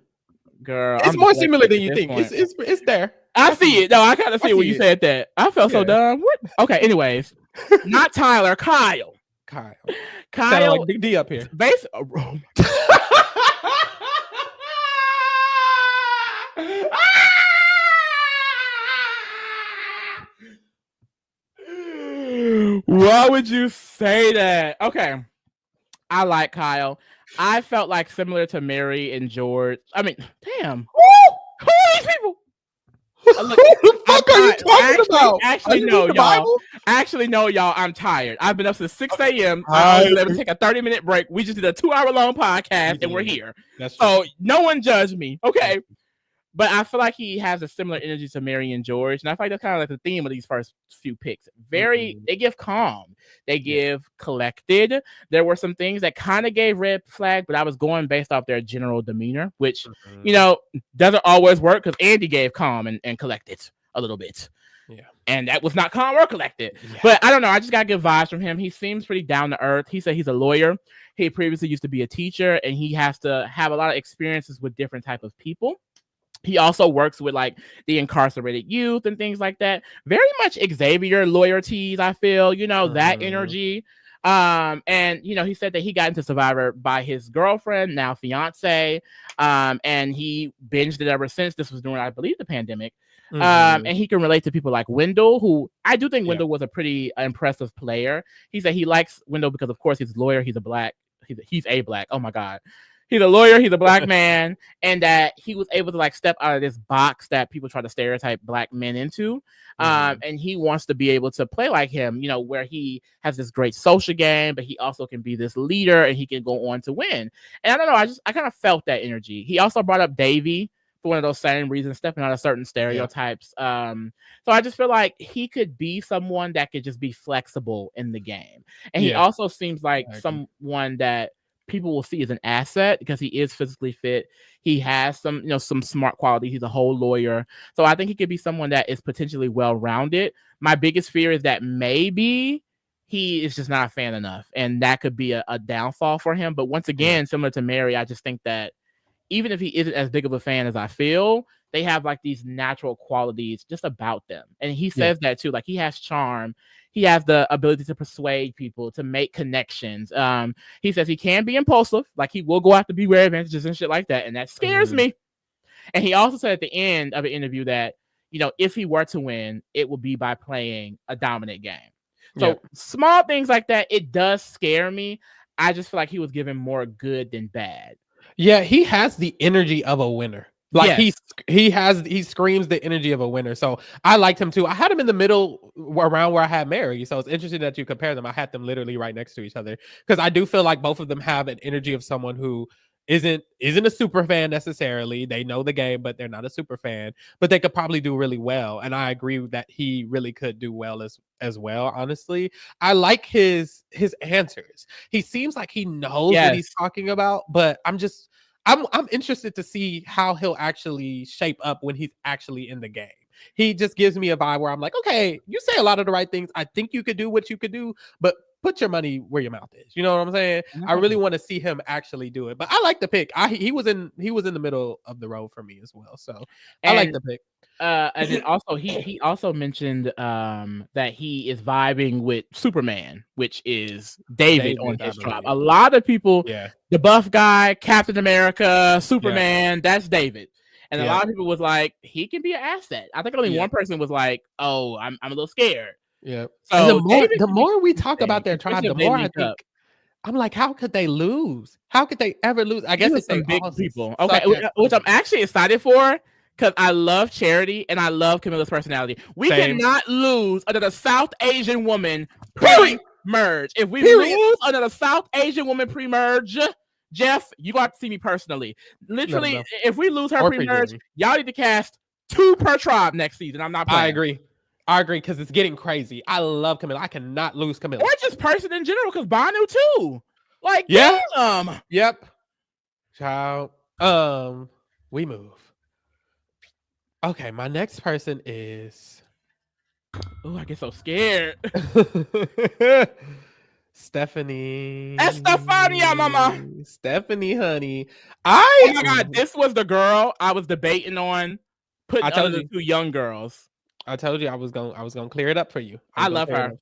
Girl, It's more similar than you think. It's there. I see it. No, I kind of see it when you said that. I felt so dumb. What? Okay. Anyways, not Tyler. Kyle. Kyle. Like Big D up here. Why would you say that? Okay. I like Kyle. I felt like similar to Mary and George. I mean, damn. Who are these people? Look, who the fuck are you talking about? Actually, no, y'all. I'm tired. I've been up since 6 a.m. I was able to take a 30-minute break. We just did a 2-hour-long podcast, and we're here. So no one judge me. Okay. But I feel like he has a similar energy to Mary and George. And I feel like that's kind of like the theme of these first few picks. They give calm. They give collected. There were some things that kind of gave red flag, but I was going based off their general demeanor, which, doesn't always work because Andy gave calm and collected a little bit. Yeah. And that was not calm or collected. Yeah. But I don't know. I just got good vibes from him. He seems pretty down to earth. He said he's a lawyer. He previously used to be a teacher, and he has to have a lot of experiences with different type of people. He also works with like the incarcerated youth and things like that. Very much Xavier loyalties, I feel, that energy. And he said that he got into Survivor by his girlfriend, now fiance. And he binged it ever since. This was during, I believe, the pandemic. And he can relate to people like Wendell, who I do think Wendell was a pretty impressive player. He said he likes Wendell because, of course, he's a lawyer. He's a black. Oh my God. He's a lawyer, he's a black man, and that he was able to like step out of this box that people try to stereotype black men into. And he wants to be able to play like him, where he has this great social game, but he also can be this leader and he can go on to win. And I don't know, I kind of felt that energy. He also brought up Davey for one of those same reasons, stepping out of certain stereotypes. So I just feel like he could be someone that could just be flexible in the game. And he also seems like someone that people will see as an asset because he is physically fit. He has some smart qualities. He's a whole lawyer. So I think he could be someone that is potentially well-rounded. My biggest fear is that maybe he is just not a fan enough, and that could be a downfall for him. But once again, similar to Mary, I just think that even if he isn't as big of a fan as I feel, they have like these natural qualities just about them. And he says that too, like he has charm. He has the ability to persuade people, to make connections. He says he can be impulsive, like he will go out to beware advantages and shit like that. And that scares me. And he also said at the end of an interview that, if he were to win, it would be by playing a dominant game. So small things like that, it does scare me. I just feel like he was given more good than bad. Yeah, he has the energy of a winner. Like he screams the energy of a winner. So I liked him too. I had him in the middle around where I had Mary. So it's interesting that you compare them. I had them literally right next to each other because I do feel like both of them have an energy of someone who isn't a super fan necessarily. They know the game, but they're not a super fan. But they could probably do really well. And I agree that he really could do well as well. Honestly, I like his answers. He seems like he knows what he's talking about. But I'm interested to see how he'll actually shape up when he's actually in the game. He just gives me a vibe where I'm like, okay, you say a lot of the right things. I think you could do what you could do, but put your money where your mouth is. You know what I'm saying? I really want to see him actually do it. But I like the pick. He was in the middle of the road for me as well. So I like the pick. And then also he also mentioned that he is vibing with Superman, which is David on his tribe. A lot of people, the buff guy, Captain America, Superman, that's David. And a lot of people was like, he can be an asset. I think only one person was like, oh, I'm a little scared. Yeah. So the more we talk about their tribe, the more I think I'm like, how could they lose? How could they ever lose? I guess it's some big people. Okay, which I'm actually excited for because I love Charity and I love Camilla's personality. We cannot lose another South Asian woman pre-merge. If we lose another South Asian woman pre-merge, Jeff, you got to see me personally. Literally, if we lose her pre-merge, y'all need to cast 2 per tribe next season. I'm not playing. I agree because it's getting crazy. I love Camilla. I cannot lose Camilla. Or just person in general because Banu too. Like, damn. Yep. Child. We move. Okay, my next person is Oh, I get so scared. Stephanie. Estefania, mama. Stephanie, honey. Oh my God, this was the girl I was debating on putting under the two young girls. I told you I was gonna clear it up for you. I love her.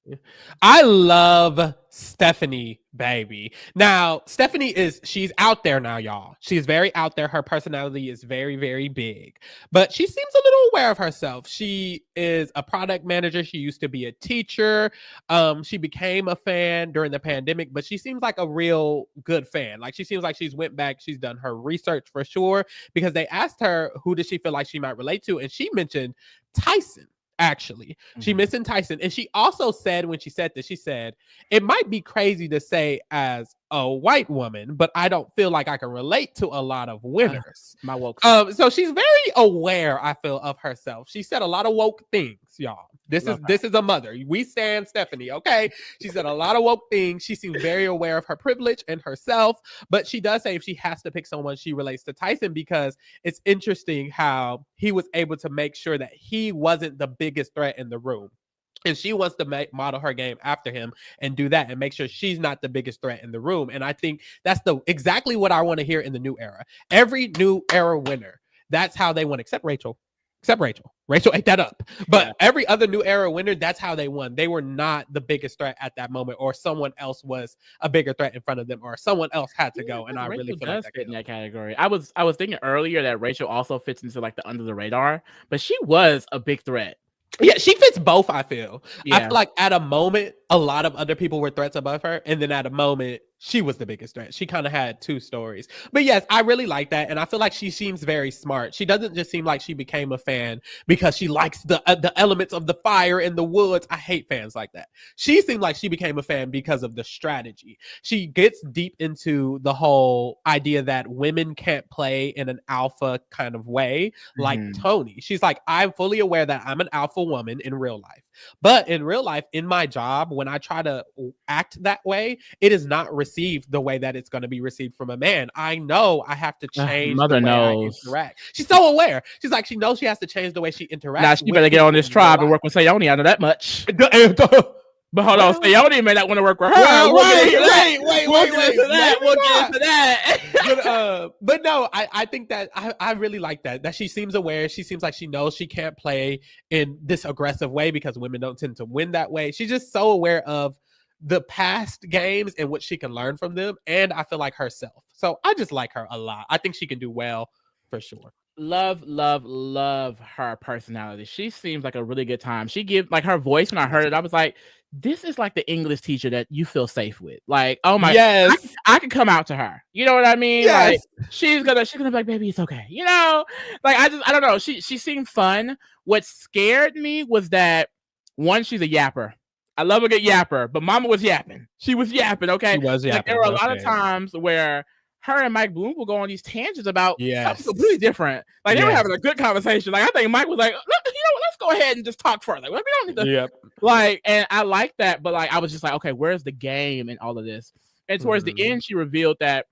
I love Stephanie, baby. Now, she's out there now, y'all. She's very out there. Her personality is very, very big, but she seems a little aware of herself. She is a product manager. She used to be a teacher. She became a fan during the pandemic, but she seems like a real good fan. Like she seems like she's went back. She's done her research for sure, because they asked her who does she feel like she might relate to, and she mentioned Tyson. Actually, she mentioned Tyson, and she also said, when she said this, she said, it might be crazy to say as a white woman, but I don't feel like I can relate to a lot of winners. My woke. So she's very aware, I feel, of herself. She said a lot of woke things, y'all. This is a mother. We stand Stephanie, okay? She said a lot of woke things. She seems very aware of her privilege and herself, but she does say if she has to pick someone, she relates to Tyson, because it's interesting how he was able to make sure that he wasn't the biggest threat in the room. And she wants to model her game after him and do that and make sure she's not the biggest threat in the room. And I think that's exactly what I want to hear in the new era. Every new era winner, that's how they won, except Rachel. Rachel ate that up. But every other new era winner, that's how they won. They were not the biggest threat at that moment, or someone else was a bigger threat in front of them, or someone else had to go. And I really feel like that fit in that category. I was thinking earlier that Rachel also fits into like the under the radar, but she was a big threat. Yeah, she fits both, I feel. I feel like at a moment, a lot of other people were threats above her. And then at a moment, she was the biggest threat. She kind of had two stories. But yes, I really like that. And I feel like she seems very smart. She doesn't just seem like she became a fan because she likes the elements of the fire in the woods. I hate fans like that. She seemed like she became a fan because of the strategy. She gets deep into the whole idea that women can't play in an alpha kind of way like Tony. She's like, I'm fully aware that I'm an alpha woman in real life. But in real life, in my job, when I try to act that way, it is not received the way that it's going to be received from a man. I know I have to change the way I interact. She's so aware. She's like, she knows she has to change the way she interacts. Now she better get on this tribe and work with Sayoni. I know that much. But hold on, Sayoni may not want to work with her. Well, wait. We'll get into that. But no, I think that I really like that she seems aware. She seems like she knows she can't play in this aggressive way because women don't tend to win that way. She's just so aware of the past games and what she can learn from them. And I feel like herself. So I just like her a lot. I think she can do well for sure. Love her personality. She seems like a really good time. She gives like her voice. When I heard it, I was like, this is like the English teacher that you feel safe with. Like, oh my, yes, I could come out to her. You know what I mean? Yes. Like, she's gonna be like, baby, it's okay. You know, like I don't know. She seemed fun. What scared me was that one, she's a yapper. I love a good yapper, but Mama was yapping. She was yapping. Okay, she was yapping. Like, there were a lot of times where her and Mike Bloom will go on these tangents about something completely different. Like they were having a good conversation. Like I think Mike was like, let's go ahead and just talk further. Like, we don't need to like, and I like that, but like I was just like, okay, where's the game in all of this? And towards the end, she revealed that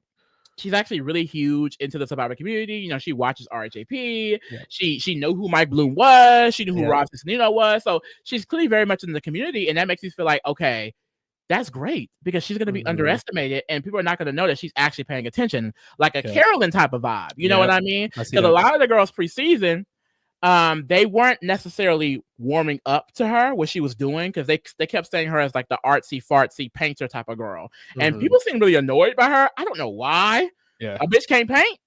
she's actually really huge into the Survivor community. You know, she watches RHAP. She knew who Mike Bloom was. She knew who Rob Ciccinino was. So she's clearly very much in the community, and that makes me feel like, okay, that's great, because she's going to be underestimated and people are not going to know that she's actually paying attention, like a Carolyn type of vibe. You know what I mean? Because a lot of the girls preseason, they weren't necessarily warming up to her, what she was doing, because they kept saying her as like the artsy fartsy painter type of girl. And people seem really annoyed by her. I don't know why. A bitch can't paint.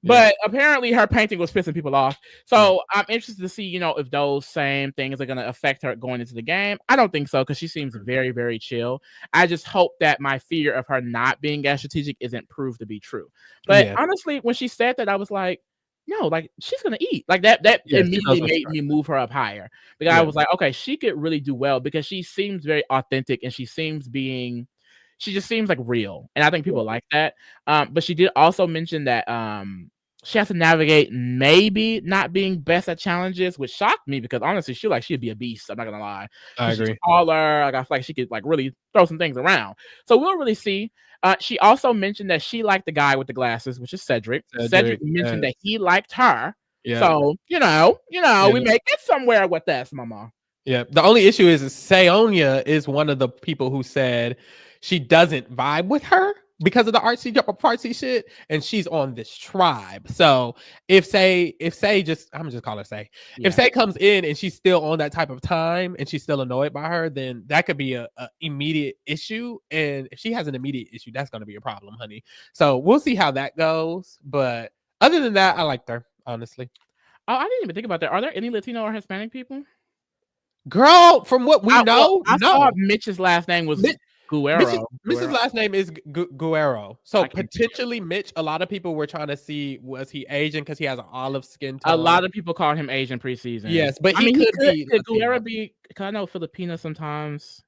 But apparently her painting was pissing people off. So I'm interested to see, you know, if those same things are going to affect her going into the game. I don't think so, because she seems very, very chill. I just hope that my fear of her not being as strategic isn't proved to be true. But honestly, when she said that, I was like, no, like she's going to eat. Like that immediately made me move her up higher. Because I was like, okay, she could really do well, because she seems very authentic and she just seems like real. And I think people like that. But she did also mention that she has to navigate maybe not being best at challenges, which shocked me, because honestly, she'd be a beast. I'm not gonna lie. I agree. She's taller. Like I feel like she could like really throw some things around. So we'll really see. She also mentioned that she liked the guy with the glasses, which is Cedric. Cedric mentioned that he liked her. So you know, we may get somewhere with this, Mama. Yeah. The only issue is Saonya is one of the people who said she doesn't vibe with her because of the artsy shit, and she's on this tribe. So if Say just I'm just call her Say. Yeah. If Say comes in and she's still on that type of time and she's still annoyed by her, then that could be a immediate issue. And if she has an immediate issue, that's gonna be a problem, honey. So we'll see how that goes. But other than that, I liked her, honestly. Oh, I didn't even think about that. Are there any Latino or Hispanic people? Girl, from what we know, I no. saw Mitch's last name was Guerrero. Mitch's last name is Guerrero. So potentially Mitch, a lot of people were trying to see, was he Asian because he has an olive skin tone. A lot of people called him Asian preseason. Yes, but he could be. Could Guerrero be, because I know Filipino sometimes.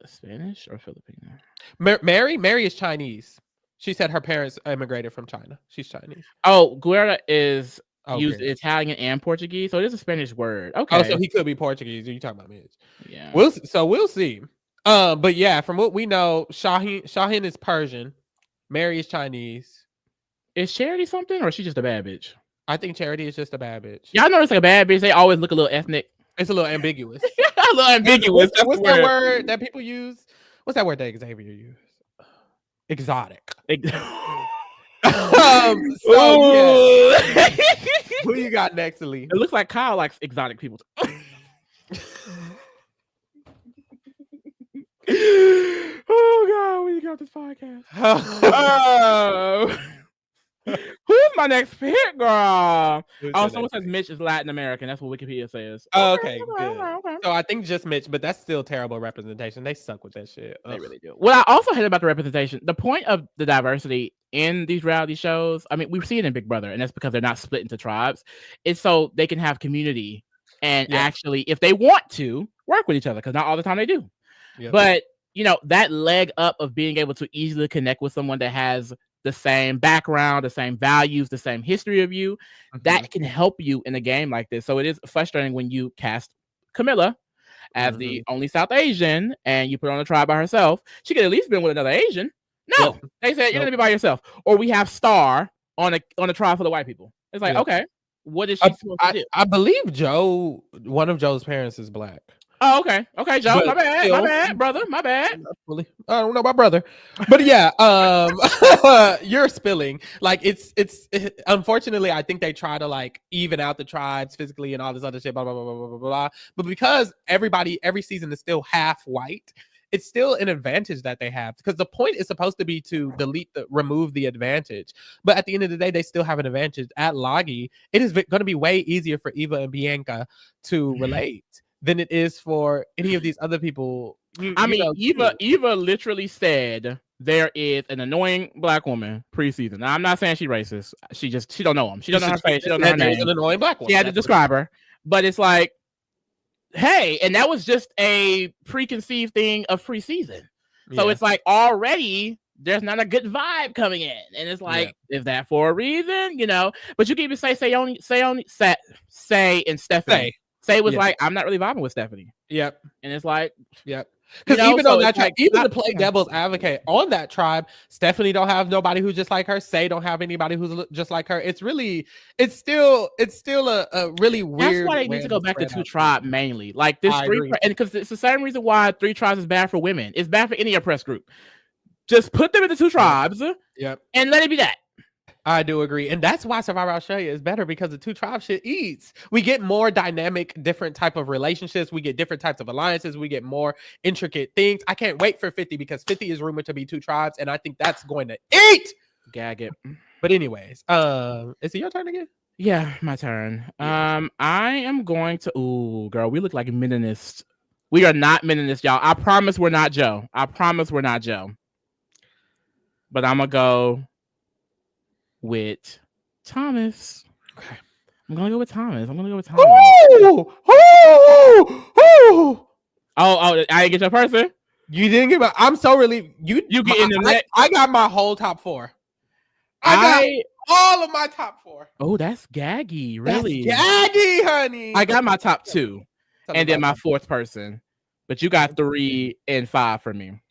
Spanish or Filipino? Mary is Chinese. She said her parents immigrated from China. She's Chinese. Oh, Guerrero is used Italian and Portuguese, so it is a Spanish word. Okay. Oh, so he could be Portuguese. You talking about Mitch? Yeah. We'll see. But yeah, from what we know, Shaheen is Persian. Mary is Chinese. Is Charity something, or is she just a bad bitch? I think Charity is just a bad bitch. Y'all know it's like a bad bitch. They always look a little ethnic. It's a little ambiguous. A little ambiguous. What's that word that people use? What's that word that Xavier used? Exotic. So yeah. Who you got next, Ali? It looks like Kyle likes exotic people. Oh God, we got this podcast. Who's my next pick, girl? Someone says Mitch is Latin American. That's what Wikipedia says. Okay, good. So I think just Mitch, but that's still terrible representation. They suck with that shit. They really do. What I also hate about the representation, the point of the diversity in these reality shows, I mean, we see it in Big Brother, and that's because they're not split into tribes. It's so they can have community and actually, if they want to, work with each other, because not all the time they do. Yep. But, that leg up of being able to easily connect with someone that has the same background, the same values, the same history of you, that can help you in a game like this. So it is frustrating when you cast Camilla as the only South Asian and you put on a tribe by herself. She could at least been with another Asian. No, they said you're gonna be by yourself. Or we have Star on a tribe full of white people. It's like, okay, what is she supposed to do? I believe Joe, one of Joe's parents is black. Oh, okay. Okay, Joe. My bad, brother. My bad. I don't know my brother. But yeah, you're spilling. Like it's unfortunately, I think they try to like even out the tribes physically and all this other shit, blah, blah, blah, blah, blah, blah. But because every season is still half white, it's still an advantage that they have, because the point is supposed to be to remove the advantage. But at the end of the day, they still have an advantage. At Loggy, it is going to be way easier for Eva and Bianca to relate than it is for any of these other people. Eva literally said there is an annoying black woman preseason. Now, I'm not saying she's racist. She don't know him. She don't know her face. She don't know her name. An annoying black woman. She had to describe her. But it's like, hey, and that was just a preconceived thing of preseason. So it's like already there's not a good vibe coming in. And it's like, is that for a reason? But you can even say and Stephanie. Say was like, I'm not really vibing with Stephanie. Yep. And it's like, yep. Because even on that tribe, even to play devil's advocate on that tribe, Stephanie don't have nobody who's just like her. Say don't have anybody who's just like her. It's still a really weird. That's why they need to go back to two tribe mainly. Like this and because it's the same reason why three tribes is bad for women. It's bad for any oppressed group. Just put them into two tribes. Yep. And let it be that. I do agree. And that's why Survivor Australia is better, because the two tribe shit eats. We get more dynamic, different type of relationships. We get different types of alliances. We get more intricate things. I can't wait for 50, because 50 is rumored to be two tribes. And I think that's going to eat. Gag it. But anyways, is it your turn again? Yeah, my turn. I am going to, ooh, girl, we look like Menonists. We are not Menonists, y'all. I promise we're not Joe. But I'm going to go with Thomas. Okay. I'm gonna go with Thomas. Oh, I didn't get your person. You didn't get my. I'm so relieved. You get in the next. I got my whole top four. I got all of my top four. Oh, that's gaggy, really. That's gaggy, honey. I got my top two, and then my fourth person. But you got 3 and 5 for me.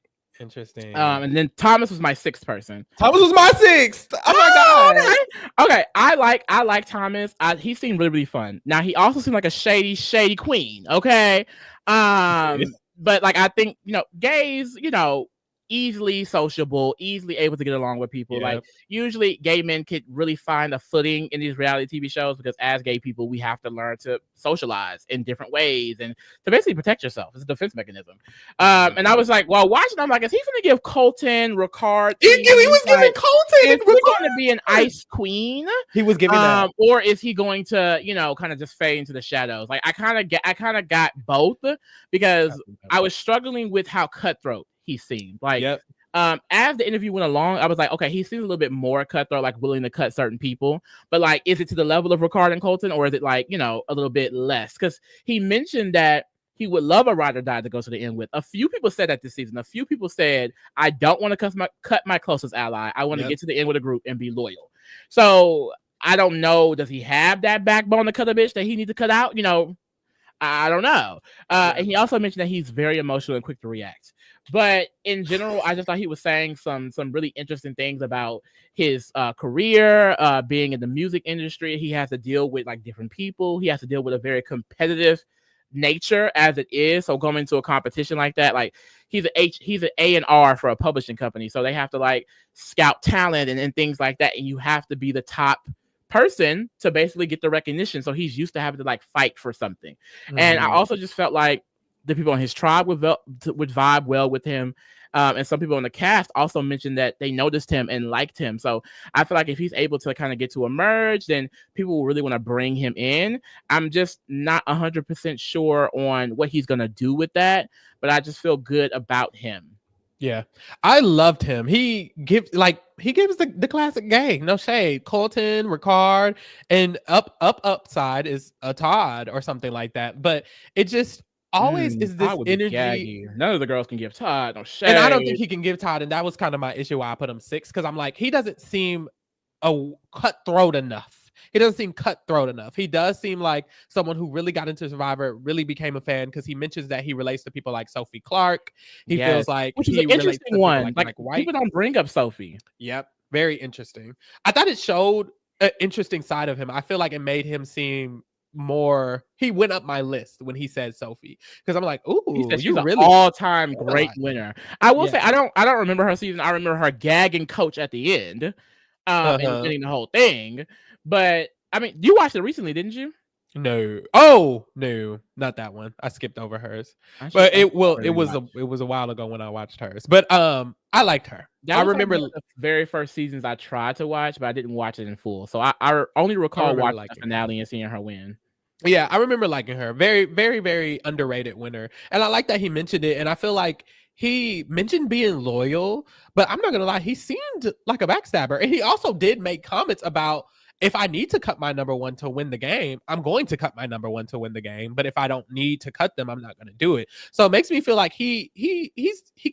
Interesting. And then Thomas was my sixth person. Thomas was my sixth. Oh my god. Okay. I like Thomas. He seemed really, really fun. Now he also seemed like a shady queen. Okay. But like I think, gays, easily sociable, easily able to get along with people. Like usually gay men could really find a footing in these reality TV shows because as gay people, we have to learn to socialize in different ways and to basically protect yourself. It's a defense mechanism. And I was like, well, watching, I'm like, is he going to give Colton, Ricard? He was giving Colton. Is he going to be an ice queen? He was giving that. Or is he going to, kind of just fade into the shadows? Like I kind of got both because I was struggling with how cutthroat he seemed like. As the interview went along, I was like, okay, he seems a little bit more cutthroat, like willing to cut certain people. But like, is it to the level of Ricard and Colton, or is it like, a little bit less? Because he mentioned that he would love a ride or die to go to the end with. A few people said that this season. A few people said, I don't want to cut my closest ally. I want to get to the end with a group and be loyal. So I don't know. Does he have that backbone to cut a bitch that he needs to cut out? I don't know. And he also mentioned that he's very emotional and quick to react. But in general, I just thought he was saying some really interesting things about his career, being in the music industry. He has to deal with like different people. He has to deal with a very competitive nature as it is. So going into a competition like that, like he's an A&R for a publishing company. So they have to like scout talent and things like that. And you have to be the top person to basically get the recognition. So he's used to having to like fight for something. And I also just felt like the people on his tribe would vibe well with him. And some people on the cast also mentioned that they noticed him and liked him. So I feel like if he's able to kind of get to emerge, then people will really want to bring him in. I'm just not 100% sure on what he's going to do with that, but I just feel good about him. Yeah, I loved him. He gives the classic gang, no shade. Colton, Ricard, and upside is a Todd or something like that. But it just always is this energy. None of the girls can give Todd no shade. And I don't think he can give Todd. And that was kind of my issue why I put him 6, because I'm like, he doesn't seem cutthroat enough. He doesn't seem cutthroat enough. He does seem like someone who really got into Survivor, really became a fan, because he mentions that he relates to people like Sophie Clark. He feels like which is an interesting one. Like people don't bring up Sophie. Yep, very interesting. I thought it showed an interesting side of him. I feel like it made him seem more. He went up my list when he said Sophie, because I'm like, ooh, she's an all-time great winner. I will say I don't remember her season. I remember her gagging Coach at the end, and winning the whole thing. But I mean, you watched it recently, didn't you? No. Oh no, not that one. I skipped over hers. But it was a while ago when I watched hers. But I liked her. I remember the very first seasons I tried to watch, but I didn't watch it in full. So I only recall watching the finale and seeing her win. Yeah, I remember liking her. Very, very, very underrated winner. And I like that he mentioned it. And I feel like he mentioned being loyal, but I'm not gonna lie, he seemed like a backstabber. And he also did make comments about, if I need to cut my number one to win the game, I'm going to cut my number one to win the game. But if I don't need to cut them, I'm not going to do it. So it makes me feel like he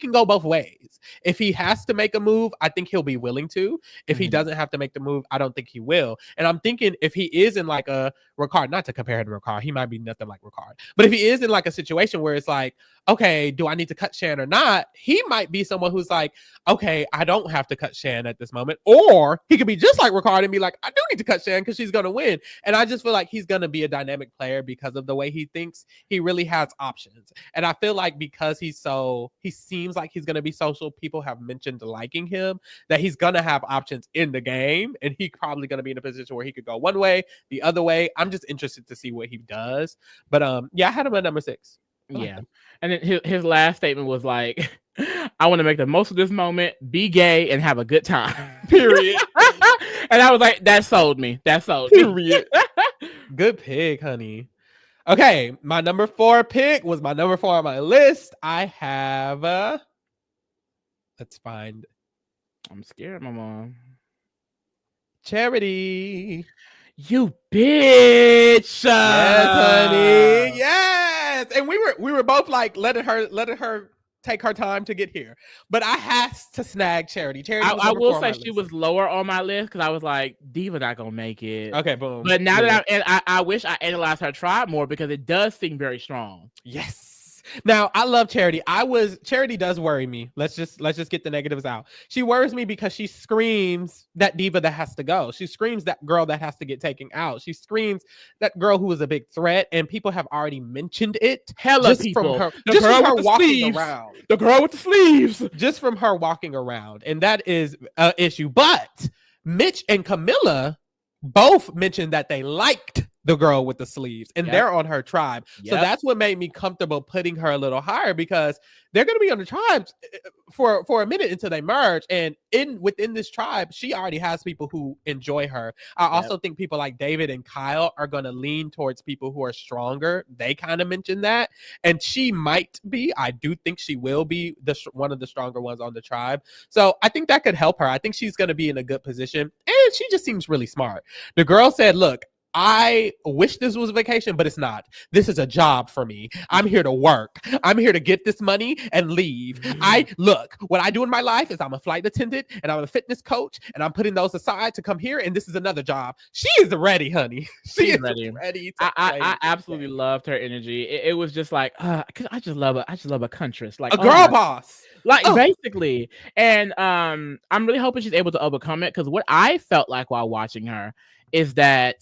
can go both ways. If he has to make a move, I think he'll be willing to. If he doesn't have to make the move, I don't think he will. And I'm thinking if he is in like a Ricard, not to compare him to Ricard, he might be nothing like Ricard. But if he is in like a situation where it's like, okay, do I need to cut Shan or not? He might be someone who's like, okay, I don't have to cut Shan at this moment. Or he could be just like Ricard and be like, I do need to cut Shan because she's going to win. And I just feel like he's going to be a dynamic player because of the way he thinks. He really has options. And I feel like because he seems like he's going to be social, people have mentioned liking him, that he's going to have options in the game. And he's probably going to be in a position where he could go one way, the other way. I'm just interested to see what he does. But yeah, I had him at number 6. Yeah. And then his last statement was like, I want to make the most of this moment, be gay, and have a good time. Period. And I was like, that sold me. Period. Good pick, honey. Okay, my number 4 pick was my number 4 on my list. I have let's find. I'm scared, my mom. Charity. You bitch. Yes, honey. Yes. And we were both like letting her take her time to get here. But I had to snag Charity. I will say she was lower on my list because I was like, Diva not gonna make it. Okay, boom. But now that I wish I analyzed her tribe more because it does seem very strong. Yes. Now, I love Charity. Charity does worry me. Let's just get the negatives out. She worries me because she screams that diva that has to go. She screams that girl that has to get taken out. She screams that girl who is a big threat, and people have already mentioned it. Hella just people. From her, the just girl from her with the walking sleeves. around. The girl with the sleeves. Just from her walking around, and that is an issue. But Mitch and Camilla both mentioned that they liked the girl with the sleeves, and they're on her tribe. So that's what made me comfortable putting her a little higher, because they're going to be on the tribes for a minute until they merge. And within this tribe, she already has people who enjoy her. I also think people like David and Kyle are going to lean towards people who are stronger. They kind of mentioned that, and she might be. I do think she will be one of the stronger ones on the tribe. So I think that could help her. I think she's going to be in a good position, and she just seems really smart. The girl said, "Look, I wish this was a vacation, but it's not. This is a job for me. I'm here to work. I'm here to get this money and leave. What I do in my life is I'm a flight attendant and I'm a fitness coach, and I'm putting those aside to come here, and this is another job." She is ready, honey. She is ready. I absolutely loved her energy. It was just like, I just love a contress, like a girl boss. Like basically. And I'm really hoping she's able to overcome it, because what I felt like while watching her is that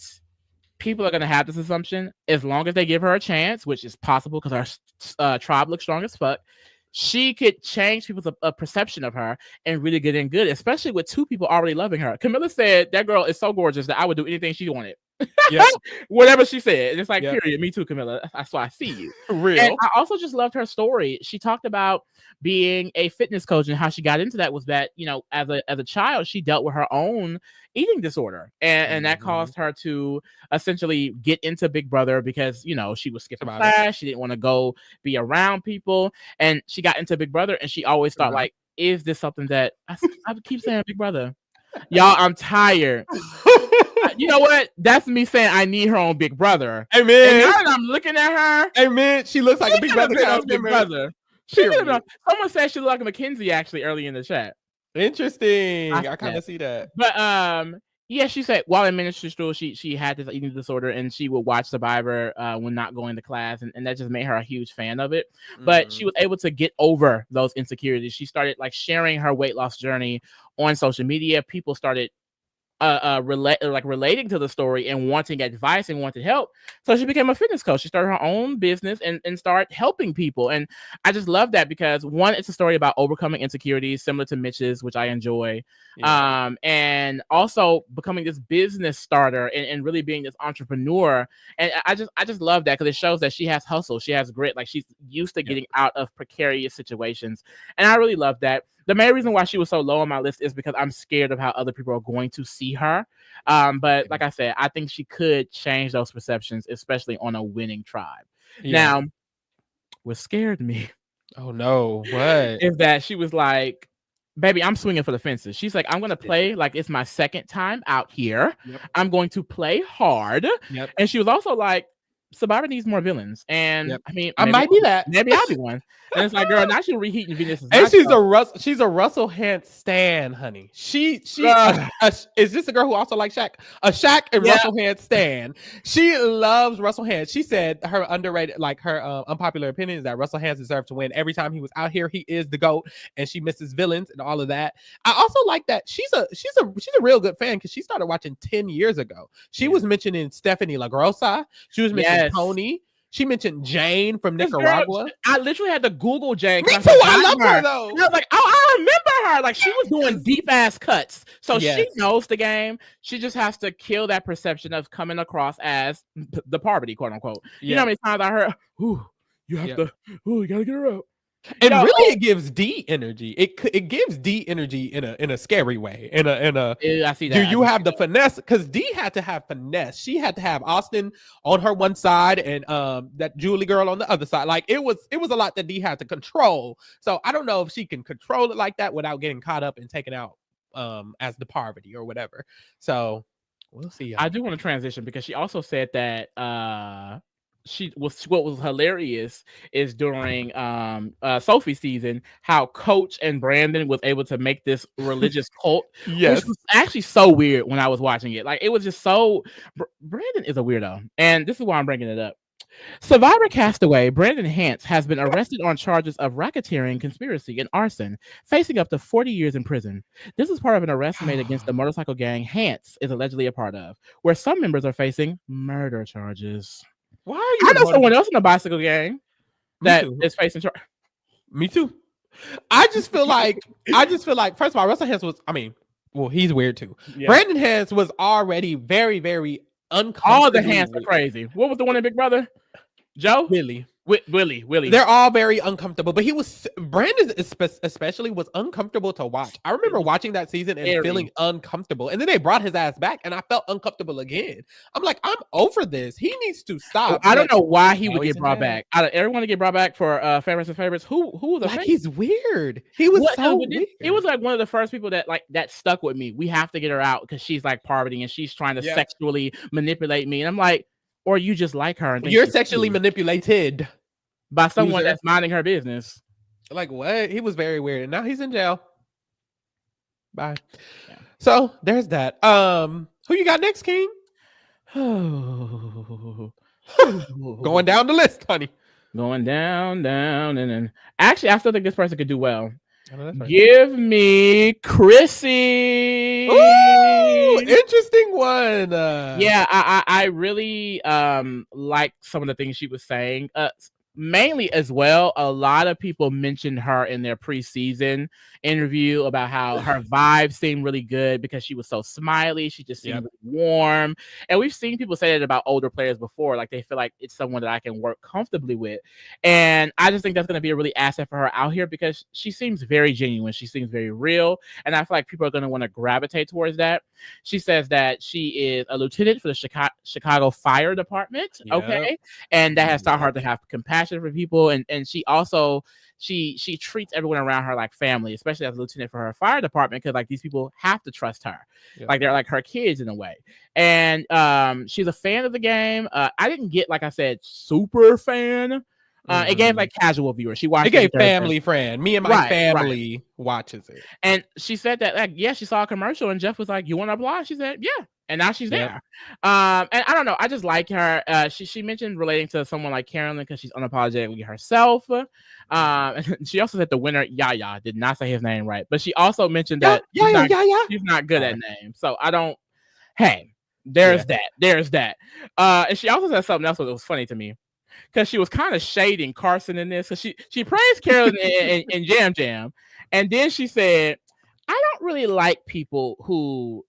people are going to have this assumption, as long as they give her a chance, which is possible because our tribe looks strong as fuck, she could change people's perception of her and really get in good, especially with two people already loving her. Camilla said that girl is so gorgeous that I would do anything she wanted. Whatever she said. And it's like, period. Me too, Camilla. That's why I see you. Real. And I also just loved her story. She talked about being a fitness coach, and how she got into that was that, as a child, she dealt with her own eating disorder, and that caused her to essentially get into Big Brother because she was skipping class. She didn't want to go be around people, and she got into Big Brother, and she always thought like, is this something that I keep saying Big Brother? Y'all, I'm tired. You know what? That's me saying I need her on Big Brother. Amen. And now that I'm looking at her, amen. She looks like a Big Brother cast member. Someone said she looked like a Mackenzie actually early in the chat. Interesting. I kind of see that. But she said while in ministry school, she had this eating disorder, and she would watch Survivor when not going to class, and that just made her a huge fan of it. But she was able to get over those insecurities. She started like sharing her weight loss journey on social media. People started relating to the story and wanting advice and wanted help. So she became a fitness coach. She started her own business and started helping people. And I just love that because, one, it's a story about overcoming insecurities similar to Mitch's, which I enjoy. And also becoming this business starter and really being this entrepreneur. And I just love that because it shows that she has hustle. She has grit. Like, she's used to getting out of precarious situations. And I really love that. The main reason why she was so low on my list is because I'm scared of how other people are going to see her. But like I said, I think she could change those perceptions, especially on a winning tribe. Now, what scared me, oh no, what? is that she was like, baby, I'm swinging for the fences. She's like, I'm going to play like it's my second time out here. I'm going to play hard. And she was also like, Survivor needs more villains, and I mean, I might be that. Maybe I'll be one. And it's like, girl, now she's reheating Venus. And she's a Russell Hand stan, honey. She is this a girl who also likes Shaq? A Shaq and Russell Hand stan. She loves Russell Hand. She said her underrated, like her unpopular opinion is that Russell Hand deserved to win. Every time he was out here, he is the GOAT, and she misses villains and all of that. I also like that she's a real good fan because she started watching 10 years ago. She was mentioning Stephanie LaGrossa. She was mentioning Tony. She mentioned Jane from Nicaragua. Girl, I literally had to Google Jane. Me too. I love her though. I was like, oh, I remember her. Like, she was doing deep ass cuts. So she knows the game. She just has to kill that perception of coming across as the poverty, quote unquote. You know how many times I heard, you gotta get her out. And really, it gives D energy. It gives D energy in a scary way. I see that. Do you have the finesse? Because D had to have finesse. She had to have Austin on her one side and that Julie girl on the other side. Like, it was a lot that D had to control. So I don't know if she can control it like that without getting caught up and taken out as the poverty or whatever. So we'll see. I do want to transition because she also said that what was hilarious is during Sophie's season, how Coach and Brandon was able to make this religious cult. Which was actually so weird when I was watching it. Like, it was just so Brandon is a weirdo, and this is why I'm bringing it up. Survivor castaway Brandon Hance has been arrested on charges of racketeering, conspiracy, and arson, facing up to 40 years in prison. This is part of an arrest made against the motorcycle gang Hance is allegedly a part of, where some members are facing murder charges. Why are you? I know someone else in the bicycle gang that is facing charge. Me too. I just feel like, first of all, Russell Hance was, he's weird too. Yeah. Brandon Hance was already very, very uncomfortable. All the Hance are crazy. What was the one in Big Brother? Joe? Willie. Willie. They're all very uncomfortable, but Brandon especially was uncomfortable to watch. I remember watching that season and feeling uncomfortable, and then they brought his ass back, and I felt uncomfortable again. I'm like, I'm over this. He needs to stop. I don't know why he would get brought back. Out of everyone to get brought back for favorites and favorites, who was the like? He's weird. He was weird. He was like one of the first people that stuck with me. We have to get her out because she's like Parvati and she's trying to sexually manipulate me, and I'm like, or you just like her and you're sexually manipulated by someone that's minding her business. Like what? He was very weird, and now he's in jail. Bye. Yeah. So there's that. Who you got next, King? Going down the list, honey. Going down, and then actually, I still think this person could do well. Give me Chrissy. Ooh, interesting one. Yeah, I really like some of the things she was saying. Mainly as well, a lot of people mentioned her in their preseason interview about how her vibe seemed really good because she was so smiley. She just seemed warm. And we've seen people say that about older players before. Like they feel like it's someone that I can work comfortably with. And I just think that's going to be a really asset for her out here because she seems very genuine. She seems very real. And I feel like people are going to want to gravitate towards that. She says that she is a lieutenant for the Chicago Fire Department. Yep. Okay. And that has taught her to have compassion for people, and she also she treats everyone around her like family, especially as a lieutenant for her fire department, because like these people have to trust her. Like they're like her kids in a way. And she's a fan of the game. I didn't get, like I said, super fan. It gave like casual viewers. She watched it. Gave family friend. Me and my family watches it. And she said that like she saw a commercial and Jeff was like, "You want to apply?" She said, "Yeah." And now she's there. And I don't know. I just like her. She mentioned relating to someone like Carolyn because she's unapologetically herself. And she also said the winner, Yaya, did not say his name right. But she also mentioned that she's not good at names. So I don't. Hey, there's that. And she also said something else that was funny to me because she was kind of shading Carson in this. So she praised Carolyn in Jam Jam. And then she said, I don't really like people who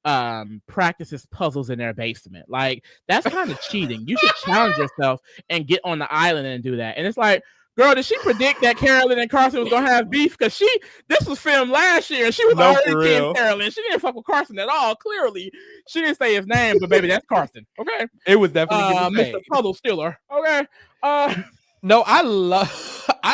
practices puzzles in their basement. Like, that's kind of cheating. You should challenge yourself and get on the island and do that. And it's like, girl, did she predict that Carolyn and Carson was going to have beef? Because this was filmed last year, and she was already seeing Carolyn. She didn't fuck with Carson at all. Clearly, she didn't say his name, but baby, that's Carson. Okay? It was definitely Mr. Puzzle Stealer. Okay? No, I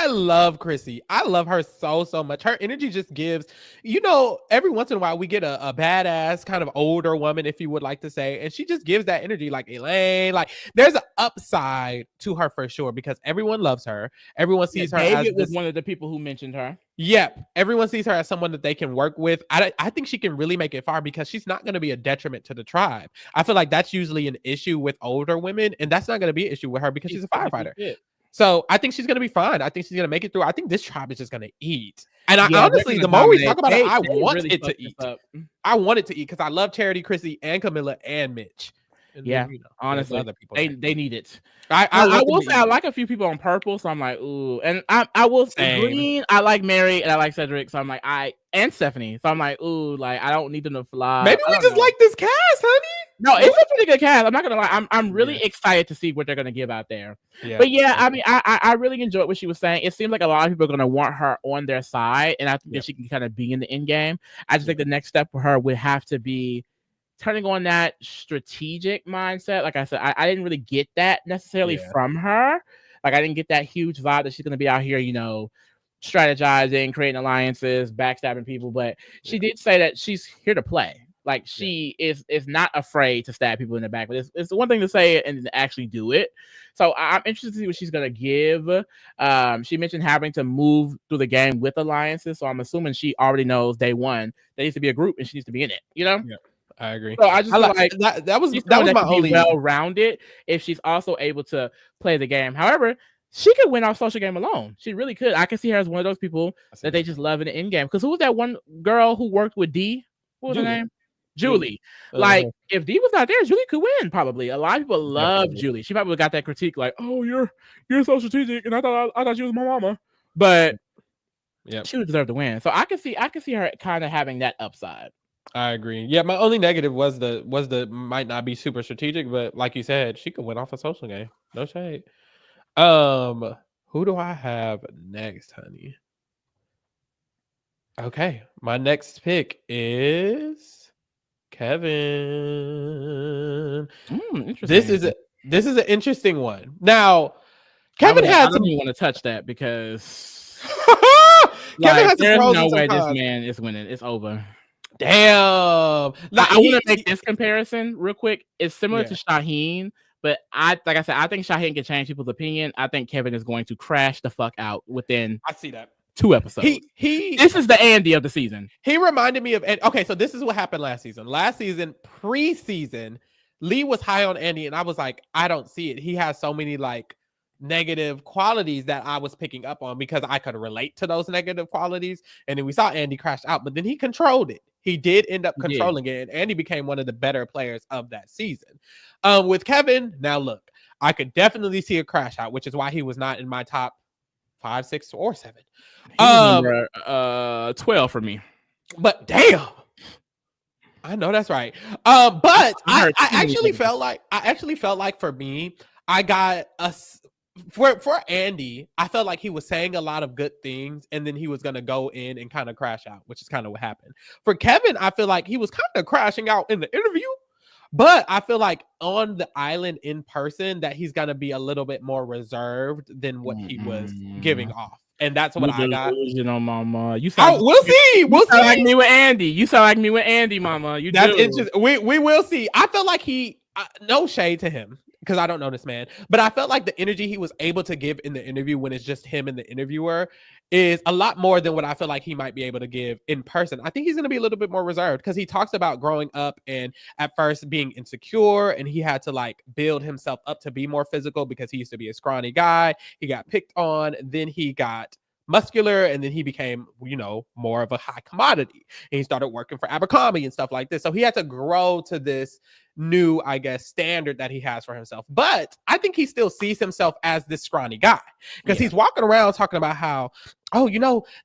love Chrissy. I love her so much. Her energy just gives, every once in a while we get a badass kind of older woman, if you would like to say, and she just gives that energy like Elaine. Like there's an upside to her for sure because everyone loves her. Everyone sees her David was one of the people who mentioned her. Yep. Everyone sees her as someone that they can work with. I think she can really make it far because she's not going to be a detriment to the tribe. I feel like that's usually an issue with older women, and that's not going to be an issue with her because she's a firefighter. So I think she's going to be fine. I think she's going to make it through. I think this tribe is just going to eat. And honestly, the more we talk about it, I want it to eat. I want it to eat because I love Charity, Chrissy, and Camilla, and Mitch. And then, honestly, other people they need it. I will say I like a few people on purple, so I'm like, ooh. And I will say green. I like Mary and I like Cedric, so I'm like, and Stephanie, so I'm like, ooh, like I don't need them to fly. Maybe we just like this cast, honey. No, it's a pretty good cast. I'm not gonna lie. I'm really excited to see what they're gonna give out there. Yeah. But I mean, I really enjoyed what she was saying. It seems like a lot of people are gonna want her on their side, and I think that she can kind of be in the end game. I just think the next step for her would have to be turning on that strategic mindset. Like I said, I didn't really get that necessarily from her. Like I didn't get that huge vibe that she's gonna be out here, strategizing, creating alliances, backstabbing people. But she did say that she's here to play. Like she is not afraid to stab people in the back, but it's one thing to say it and to actually do it. So I'm interested to see what she's gonna give. She mentioned having to move through the game with alliances, so I'm assuming she already knows day one there needs to be a group and she needs to be in it. Yeah. I agree. So I just feel like that was my only well-rounded if she's also able to play the game. However, she could win off social game alone. She really could. I can see her as one of those people that they just love in the end game. Because who was that one girl who worked with D? What was her name? Julie. Like, if D was not there, Julie could win probably. A lot of people love Julie. She probably got that critique like, "Oh, you're so strategic," and I thought she was my mama. But she would deserve to win. So I can see her kind of having that upside. I agree. Yeah, my only negative was the might not be super strategic, but like you said, she could win off a social game. No shade. Who do I have next, honey? Okay, my next pick is Kevin. Interesting. This is an interesting one. Now, Kevin I don't even want to touch that because Kevin has there's no way this man is winning. It's over. Damn. Like, I want to make this comparison real quick. It's similar to Shaheen, but like I said, I think Shaheen can change people's opinion. I think Kevin is going to crash the fuck out within. I see that. 2 episodes. This is the Andy of the season. He reminded me of okay. So this is what happened last season. Last season, preseason, Lee was high on Andy, and I was like, I don't see it. He has so many like negative qualities that I was picking up on because I could relate to those negative qualities. And then we saw Andy crash out, but then he controlled it. He did end up controlling it, and Andy became one of the better players of that season. With Kevin, now look, I could definitely see a crash out, which is why he was not in my top 5, 6, or 7. Number 12 for me. But damn, I know that's right. But I actually felt like for me, I got a for Andy, I felt like he was saying a lot of good things, and then he was gonna go in and kind of crash out, which is kind of what happened. For Kevin, I feel like he was kind of crashing out in the interview, but I feel like on the island in person that he's gonna be a little bit more reserved than what he was giving off. And that's what I got. You know, mama. We'll see. We'll see. Like me with Andy. You sound like me with Andy, mama. That's interesting. We will see. I felt like no shade to him because I don't know this man, but I felt like the energy he was able to give in the interview when it's just him and the interviewer is a lot more than what I feel like he might be able to give in person. I think he's going to be a little bit more reserved because he talks about growing up and at first being insecure, and he had to like build himself up to be more physical because he used to be a scrawny guy. He got picked on, then he got muscular, and then he became, more of a high commodity, and he started working for Abercrombie and stuff like this. So he had to grow to this new, I guess, standard that he has for himself. But I think he still sees himself as this scrawny guy because he's walking around talking about how,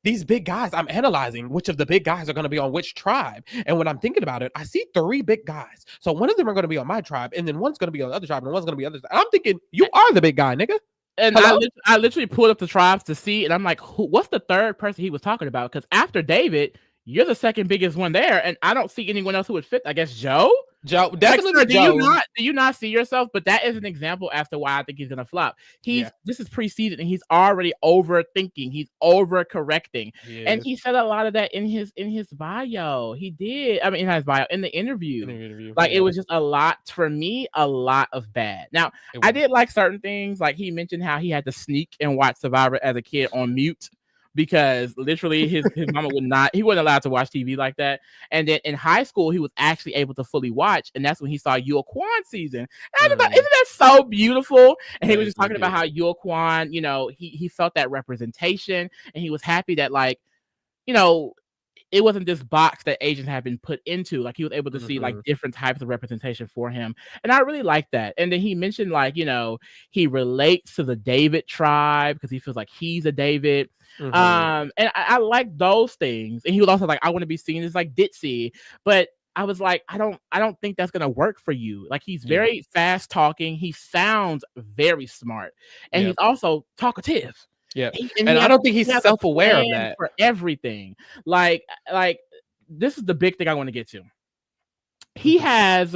these big guys, I'm analyzing which of the big guys are going to be on which tribe. And when I'm thinking about it, I see 3 big guys. So one of them are going to be on my tribe, and then one's going to be on the other tribe, and one's going to be on the other. I'm thinking, you are the big guy, nigga. And I literally pulled up the tribes to see, and I'm like, what's the third person he was talking about? Because after David, you're the second biggest one there, and I don't see anyone else who would fit. I guess Joe, definitely. Like, Joe. Do you not see yourself? But that is an example as to why I think he's gonna flop. This is preceded, and he's already overthinking. He's overcorrecting, and he said a lot of that in his bio. He did. I mean, in his bio, in the interview. It was just a lot for me. A lot of bad. Now, I did like certain things. Like he mentioned how he had to sneak and watch Survivor as a kid on mute, because literally his mama he wasn't allowed to watch TV like that. And then in high school, he was actually able to fully watch. And that's when he saw Yul Kwan season. And I thought, isn't that so beautiful? And he was just talking about how Yul Kwan, he felt that representation, and he was happy that it wasn't this box that Asians have been put into. Like he was able to see like different types of representation for him. And I really like that. And then he mentioned he relates to the David tribe because he feels like he's a David. And I like those things. And he was also like, I want to be seen as like ditzy. But I was like, I don't think that's gonna work for you. Like he's very fast talking. He sounds very smart. And he's also talkative. Yeah, and I don't think he's self-aware of that for everything. Like this is the big thing I want to get to. He has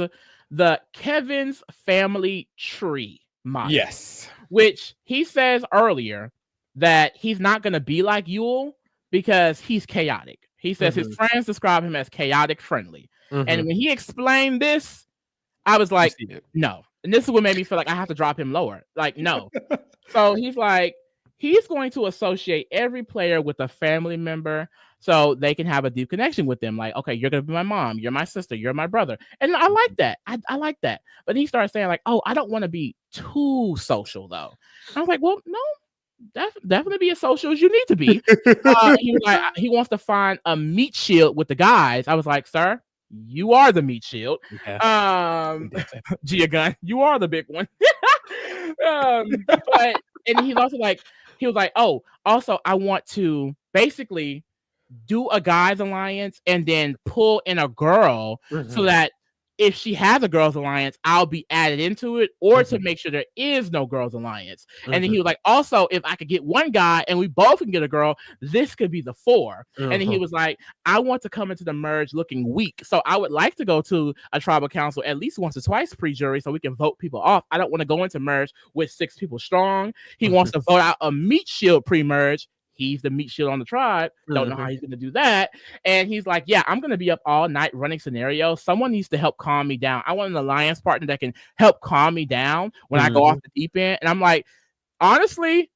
the Kevin's family tree model. Yes, which he says earlier that he's not going to be like Yul because he's chaotic. He says his friends describe him as chaotic friendly. And when he explained this, I was like, no. And this is what made me feel like I have to drop him lower. Like, no. So he's like, he's going to associate every player with a family member, so they can have a deep connection with them. Like, okay, you're gonna be my mom, you're my sister, you're my brother, and I like that. I like that. But then he started saying like, oh, I don't want to be too social though. I was like, well, no, definitely be as social as you need to be. He was like, he wants to find a meat shield with the guys. I was like, sir, you are the meat shield. Gia Gunn, you are the big one. But and he's also like, he was like, oh, also I want to basically do a guys alliance and then pull in a girl so that if she has a girls alliance, I'll be added into it, or to make sure there is no girls alliance. And then he was like, also, if I could get one guy and we both can get a girl, this could be the 4. And then he was like, I want to come into the merge looking weak. So I would like to go to a tribal council at least once or twice pre-jury so we can vote people off. I don't want to go into merge with 6 people strong. He wants to vote out a meat shield pre-merge. He's the meat shield on the tribe. Don't know how he's going to do that. And he's like, yeah, I'm going to be up all night running scenarios. Someone needs to help calm me down. I want an alliance partner that can help calm me down when I go off the deep end. And I'm like, honestly,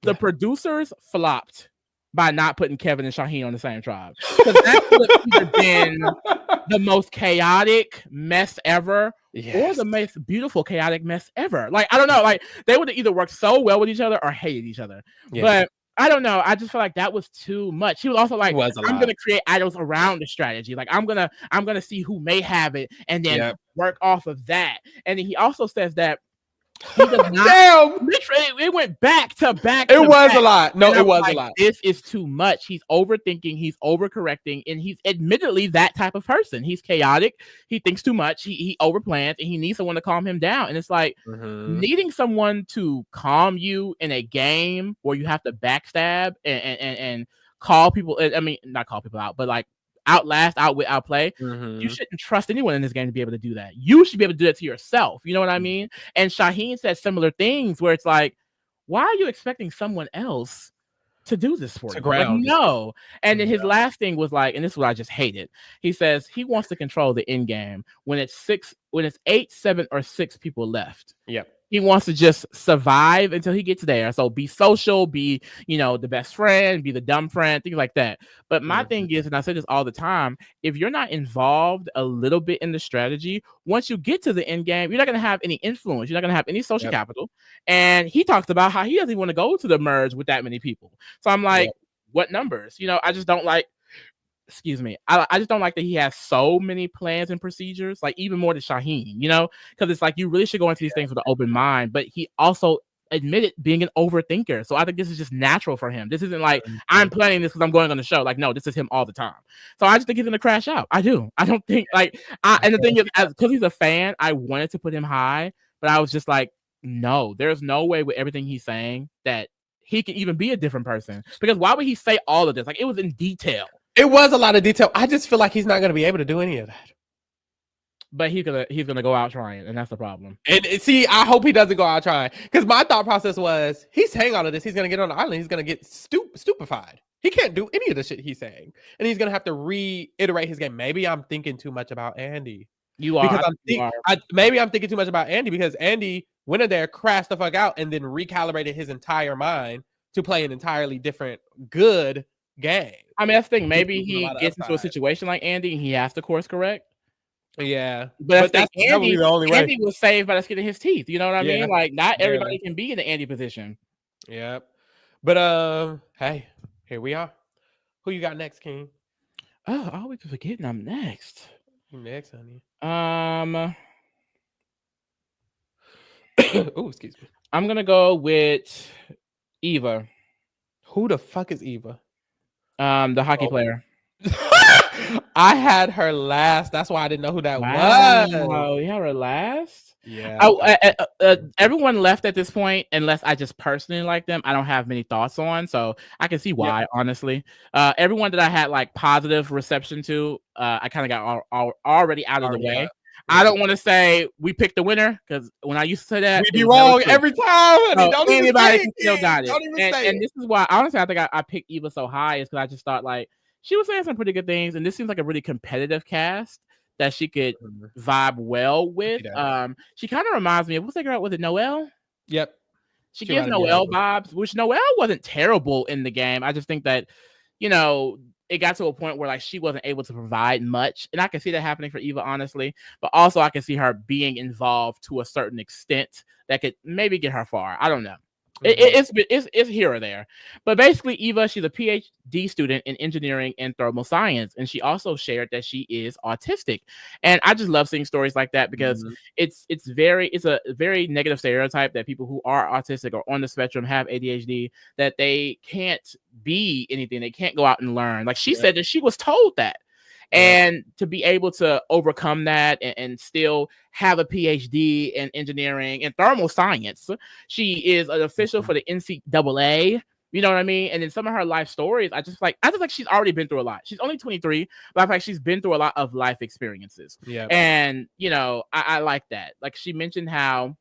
the producers flopped by not putting Kevin and Shaheen on the same tribe. Because that would have either been the most chaotic mess ever, or the most beautiful chaotic mess ever. Like, I don't know. Like, they would have either worked so well with each other or hated each other. But I don't know. I just feel like that was too much. He was also like, I'm gonna create idols around the strategy. Like, I'm gonna see who may have it and then work off of that. And then he also says that he does not. Damn! It went back to back. It was a lot. No, it was a lot. This is too much. He's overthinking. He's overcorrecting, and he's admittedly that type of person. He's chaotic. He thinks too much. He overplans, and he needs someone to calm him down. And it's like needing someone to calm you in a game where you have to backstab and call people. I mean, not call people out, but like outlast, outwit, outplay. You shouldn't trust anyone in this game to be able to do that. You should be able to do that to yourself. You know what I mean? And Shaheen said similar things where it's like, why are you expecting someone else to do this for you? Like, no. And then his last thing was like, and this is what I just hated. He says he wants to control the end game when it's 8, 7, or 6 people left. He wants to just survive until he gets there. So be social, be, the best friend, be the dumb friend, things like that. But my thing is, and I say this all the time, if you're not involved a little bit in the strategy, once you get to the end game, you're not going to have any influence. You're not going to have any social capital. And he talks about how he doesn't even want to go to the merge with that many people. So I'm like, what numbers? I just don't like, I just don't like that he has so many plans and procedures, like even more than Shaheen, because it's like you really should go into these things with an open mind. But he also admitted being an overthinker. So I think this is just natural for him. This isn't like I'm planning this because I'm going on the show. Like, no, this is him all the time. So I just think he's gonna crash out. I do. I don't think and the thing is, because he's a fan, I wanted to put him high, but I was just like, no, there's no way with everything he's saying that he can even be a different person. Because why would he say all of this? Like, it was in detail. It was a lot of detail. I just feel like he's not going to be able to do any of that. But he's gonna go out trying, and that's the problem. And see, I hope he doesn't go out trying, because my thought process was he's saying all of this. He's going to get on the island. He's going to get stupefied. He can't do any of the shit he's saying, and he's going to have to reiterate his game. Maybe I'm thinking too much about Andy. You are. Maybe I'm thinking too much about Andy, because Andy went in there, crashed the fuck out, and then recalibrated his entire mind to play an entirely different good game. I mean, that's the thing. Maybe he gets into a situation like Andy and he has to course correct. Yeah. But that's Andy, the only way. Andy was saved by the skin of his teeth. You know what I mean? Like, not everybody can be in the Andy position. Yeah. But hey, here we are. Who you got next, King? Oh, I always forgetting I'm next. You next, honey. Oh, excuse me. I'm gonna go with Eva. Who the fuck is Eva? The hockey player. I had her last. That's why I didn't know who that was. Oh, you had her last? Yeah. Everyone left at this point, unless I just personally like them. I don't have many thoughts on, so I can see why. Honestly, everyone that I had like positive reception to, I kind of got already out of the way. Yeah. I don't want to say we picked the winner, because when I used to say that, we'd be wrong every time. Don't anybody can still got it. And this is why, honestly, I think I picked Eva so high, is because I just thought like she was saying some pretty good things, and this seems like a really competitive cast that she could vibe well with. She kind of reminds me of, what's that girl? Was it Noelle? Yep. She gives Noelle vibes, which Noelle wasn't terrible in the game. I just think that, it got to a point where like she wasn't able to provide much, and I can see that happening for Eva, honestly. But also, I can see her being involved to a certain extent that could maybe get her far. I don't know. It's here or there, but basically Eva, she's a PhD student in engineering and thermal science, and she also shared that she is autistic. And I just love seeing stories like that because it's a very negative stereotype that people who are autistic or on the spectrum have ADHD, that they can't be anything, they can't go out and learn. Like she said that she was told that. And to be able to overcome that and still have a PhD in engineering and thermal science. She is an official for the NCAA. You know what I mean? And in some of her life stories, I just like she's already been through a lot. She's only 23, but I feel like she's been through a lot of life experiences. Yeah. And you know, I like that. Like she mentioned how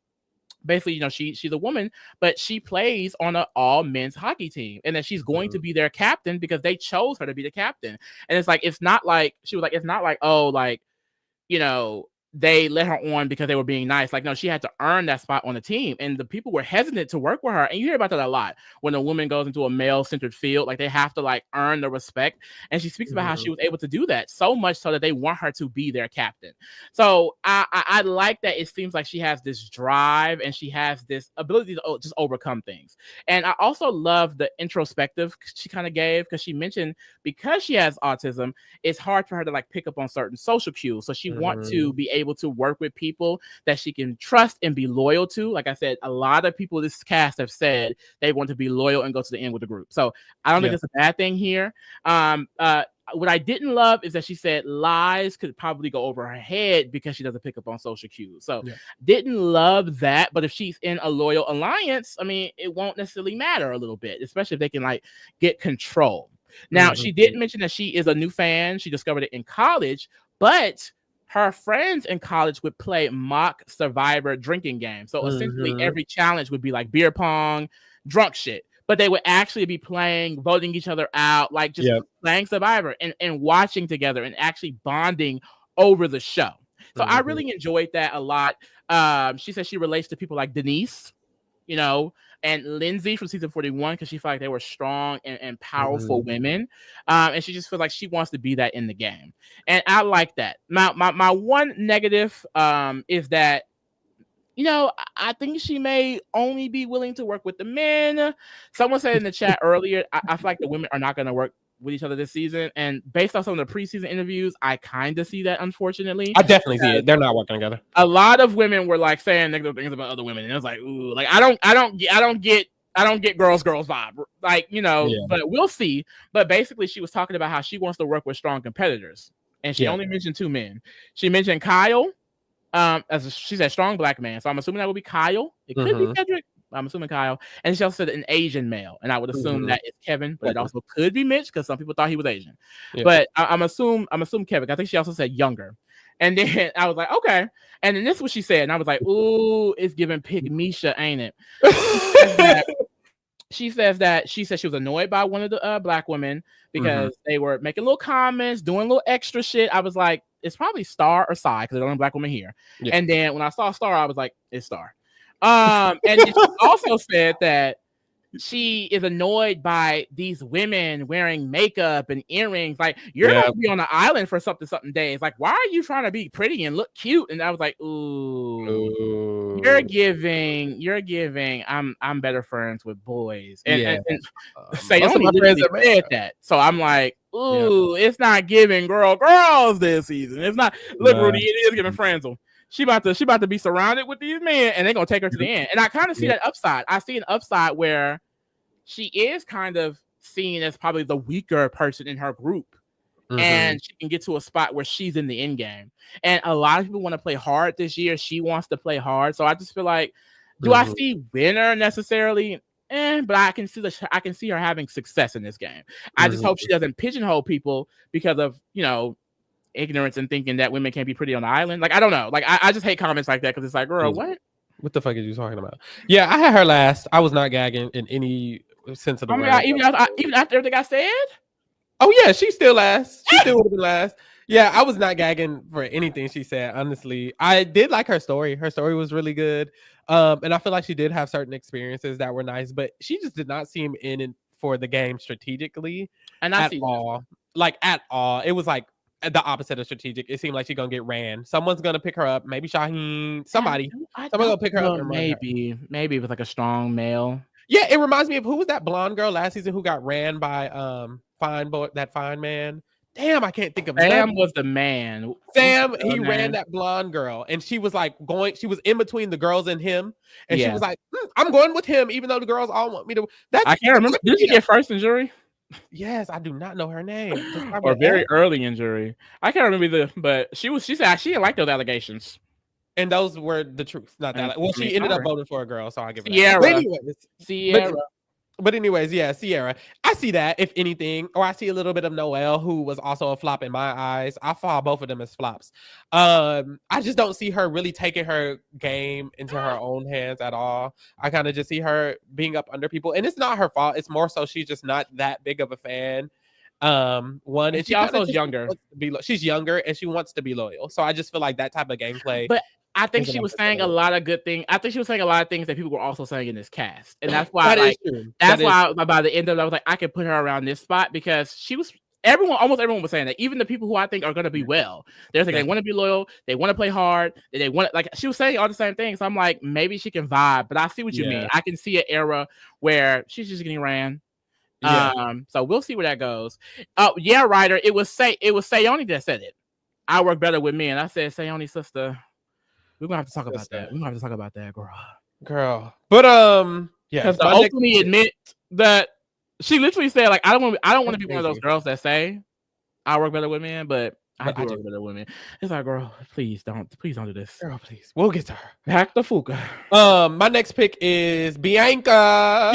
basically, you know, she's a woman, but she plays on an all men's hockey team, and that she's going to be their captain because they chose her to be the captain. And it's like, it's not like she was like, it's not like, oh, like, you know, they let her on because they were being nice. Like, no, she had to earn that spot on the team, and the people were hesitant to work with her. And you hear about that a lot when a woman goes into a male-centered field. Like, they have to like earn the respect. And she speaks about how she was able to do that, so much so that they want her to be their captain. So I like that. It seems like she has this drive and she has this ability to just overcome things. And I also love the introspective she kind of gave, because she mentioned because she has autism, it's hard for her to like pick up on certain social cues. So she wants to be able to work with people that she can trust and be loyal to. Like I said, a lot of people this cast have said they want to be loyal and go to the end with the group. So I don't think it's a bad thing here. What I didn't love is that she said lies could probably go over her head because she doesn't pick up on social cues. So didn't love that. But if she's in a loyal alliance, I mean, it won't necessarily matter a little bit, especially if they can like get control. Now, she did mention that she is a new fan. She discovered it in college, but her friends in college would play mock Survivor drinking games. So essentially every challenge would be like beer pong, drunk shit. But they would actually be playing, voting each other out, like just playing Survivor and watching together and actually bonding over the show. So I really enjoyed that a lot. She said she relates to people like Denise, you know, and Lindsay from season 41, because she felt like they were strong and powerful women. And she just feels like she wants to be that in the game. And I like that. My one negative is that, you know, I think she may only be willing to work with the men. Someone said in the chat earlier, I feel like the women are not going to work with each other this season. And based on some of the preseason interviews, I kind of see that, unfortunately. I definitely see it. They're not working together. A lot of women were like saying negative things about other women. And it was like, ooh, like I don't get girls vibe. Like, you know, but we'll see. But basically she was talking about how she wants to work with strong competitors. And she only mentioned 2 men. She mentioned Kyle. She said strong black man, so I'm assuming that would be Kyle. It could be Cedric. I'm assuming Kyle. And she also said an Asian male, and I would assume that it's Kevin, but it also could be Mitch because some people thought he was Asian. But I'm assuming Kevin. I think she also said younger. And then I was like, okay. And then this is what she said, and I was like, ooh, it's giving Pygmisha, ain't it? She says that she was annoyed by one of the black women because they were making little comments, doing little extra shit. I was like, it's probably Star or Sai because there's only black woman here. And then when I saw Star, I was like, it's Star. And she also said that she is annoyed by these women wearing makeup and earrings. Like, you're going to be on the island for something days. Like, why are you trying to be pretty and look cute? And I was like, ooh. You're giving. I'm better friends with boys. And Sayoni literally said that. So I'm like, ooh, it's not giving girls this season. It's not. Look, Rudy, it is giving friendsel. She about to be surrounded with these men, and they're gonna take her to the end. And I kind of see that upside. I see an upside where she is kind of seen as probably the weaker person in her group. And she can get to a spot where she's in the end game. And a lot of people want to play hard this year. She wants to play hard. So I just feel like, do I see winner necessarily? But I can see her having success in this game. I just hope she doesn't pigeonhole people because of, you know, ignorance and thinking that women can't be pretty on the island. Like, I don't know. Like, I just hate comments like that because it's like, girl, what the fuck are you talking about? Yeah, I had her last. I was not gagging in any sense of the word. Even after everything I said. Oh yeah, she still last. She still would have been last. Yeah, I was not gagging for anything she said. Honestly, I did like her story. Her story was really good, and I feel like she did have certain experiences that were nice, but she just did not seem in for the game strategically and at all. like at all. It was like the opposite of strategic. It seemed like she's gonna get ran. Someone's gonna pick her up. Maybe Shaheen. Somebody. Somebody gonna pick her up and run her. Maybe it was like a strong male. Yeah, it reminds me of who was that blonde girl last season who got ran by that fine man. Damn, I can't think of Sam was the man. Sam, he ran that blonde girl, and she was like she was in between the girls and him, and she was like, I'm going with him, even though the girls all want me to. I can't remember. Did she get first in jury? Yes, I do not know her name. Or very early in jury. I can't remember but she said she didn't like those allegations. And those were the truth, not that. Well, she ended up voting for a girl, so I give it Sierra. Sierra. But anyways, yeah, Sierra. I see that, if anything, or I see a little bit of Noelle, who was also a flop in my eyes. I saw both of them as flops. I just don't see her really taking her game into her own hands at all. I kind of just see her being up under people, and it's not her fault. It's more so she's just not that big of a fan. And she also is younger. She's younger, and she wants to be loyal. So I just feel like that type of gameplay. But I think she was saying a lot of good things. I think she was saying a lot of things that people were also saying in this cast, and that's why by the end of it, I was like, I could put her around this spot because she was. Almost everyone was saying that. Even the people who I think are going to be well, they're like they want to be loyal, they want to play hard, they want like she was saying all the same things. So I'm like, maybe she can vibe, but I see what you mean. I can see an era where she's just getting ran. So we'll see where that goes. Ryder, it was Sayoni that said it. I work better with men. I said, Sayoni, sister. We're gonna have to talk about that. We're gonna have to talk about that, girl. But because to openly admit that she literally said, like, I don't want to be one of those girls that say I work better with men, but I do work better with women. It's like, girl, please don't do this. Girl, please. We'll get to her. Back to Fuka. My next pick is Bianca.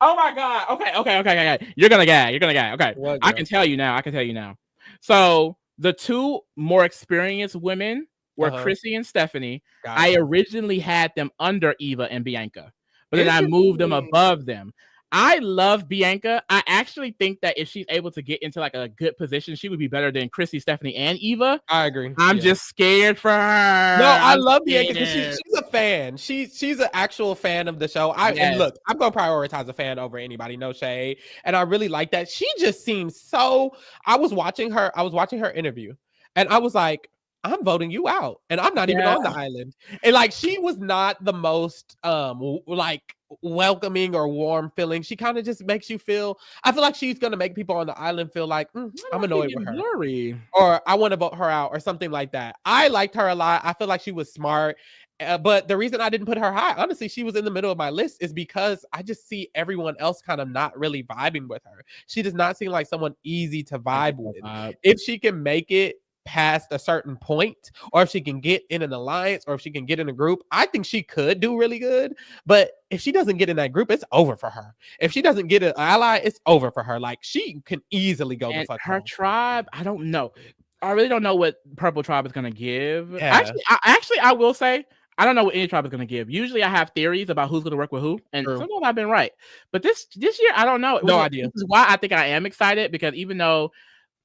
Oh my god. Okay. You're gonna gag. Okay. What, I can tell you now. So the two more experienced women were Chrissy and Stephanie. I originally had them under Eva and Bianca, but then I moved them above them. I love Bianca. I actually think that if she's able to get into like a good position, she would be better than Chrissy, Stephanie, and Eva. I agree. I'm just scared for her. No, I love Bianca because she's a fan. She's an actual fan of the show. And look, I'm gonna prioritize a fan over anybody, no shade. And I really like that. She just seems so. I was watching her interview, and I was like, I'm voting you out, and I'm not even on the island. And like, she was not the most like welcoming or warm feeling. She kind of just makes you feel. I feel like she's gonna make people on the island feel like I'm annoyed with her, blurry, or I want to vote her out, or something like that. I liked her a lot. I feel like she was smart. But the reason I didn't put her high, honestly, she was in the middle of my list, is because I just see everyone else kind of not really vibing with her. She does not seem like someone easy to vibe with. If she can make it past a certain point, or if she can get in an alliance, or if she can get in a group, I think she could do really good. But if she doesn't get in that group, it's over for her. If she doesn't get an ally, it's over for her. Like, she can easily go the fuck her home. Tribe, I don't know. I really don't know what Purple Tribe is going to give. Actually, I will say, I don't know what any tribe is going to give. Usually I have theories about who's going to work with who, and sometimes I've been right. But this year, I don't know. No idea. This is why I think I am excited, because even though,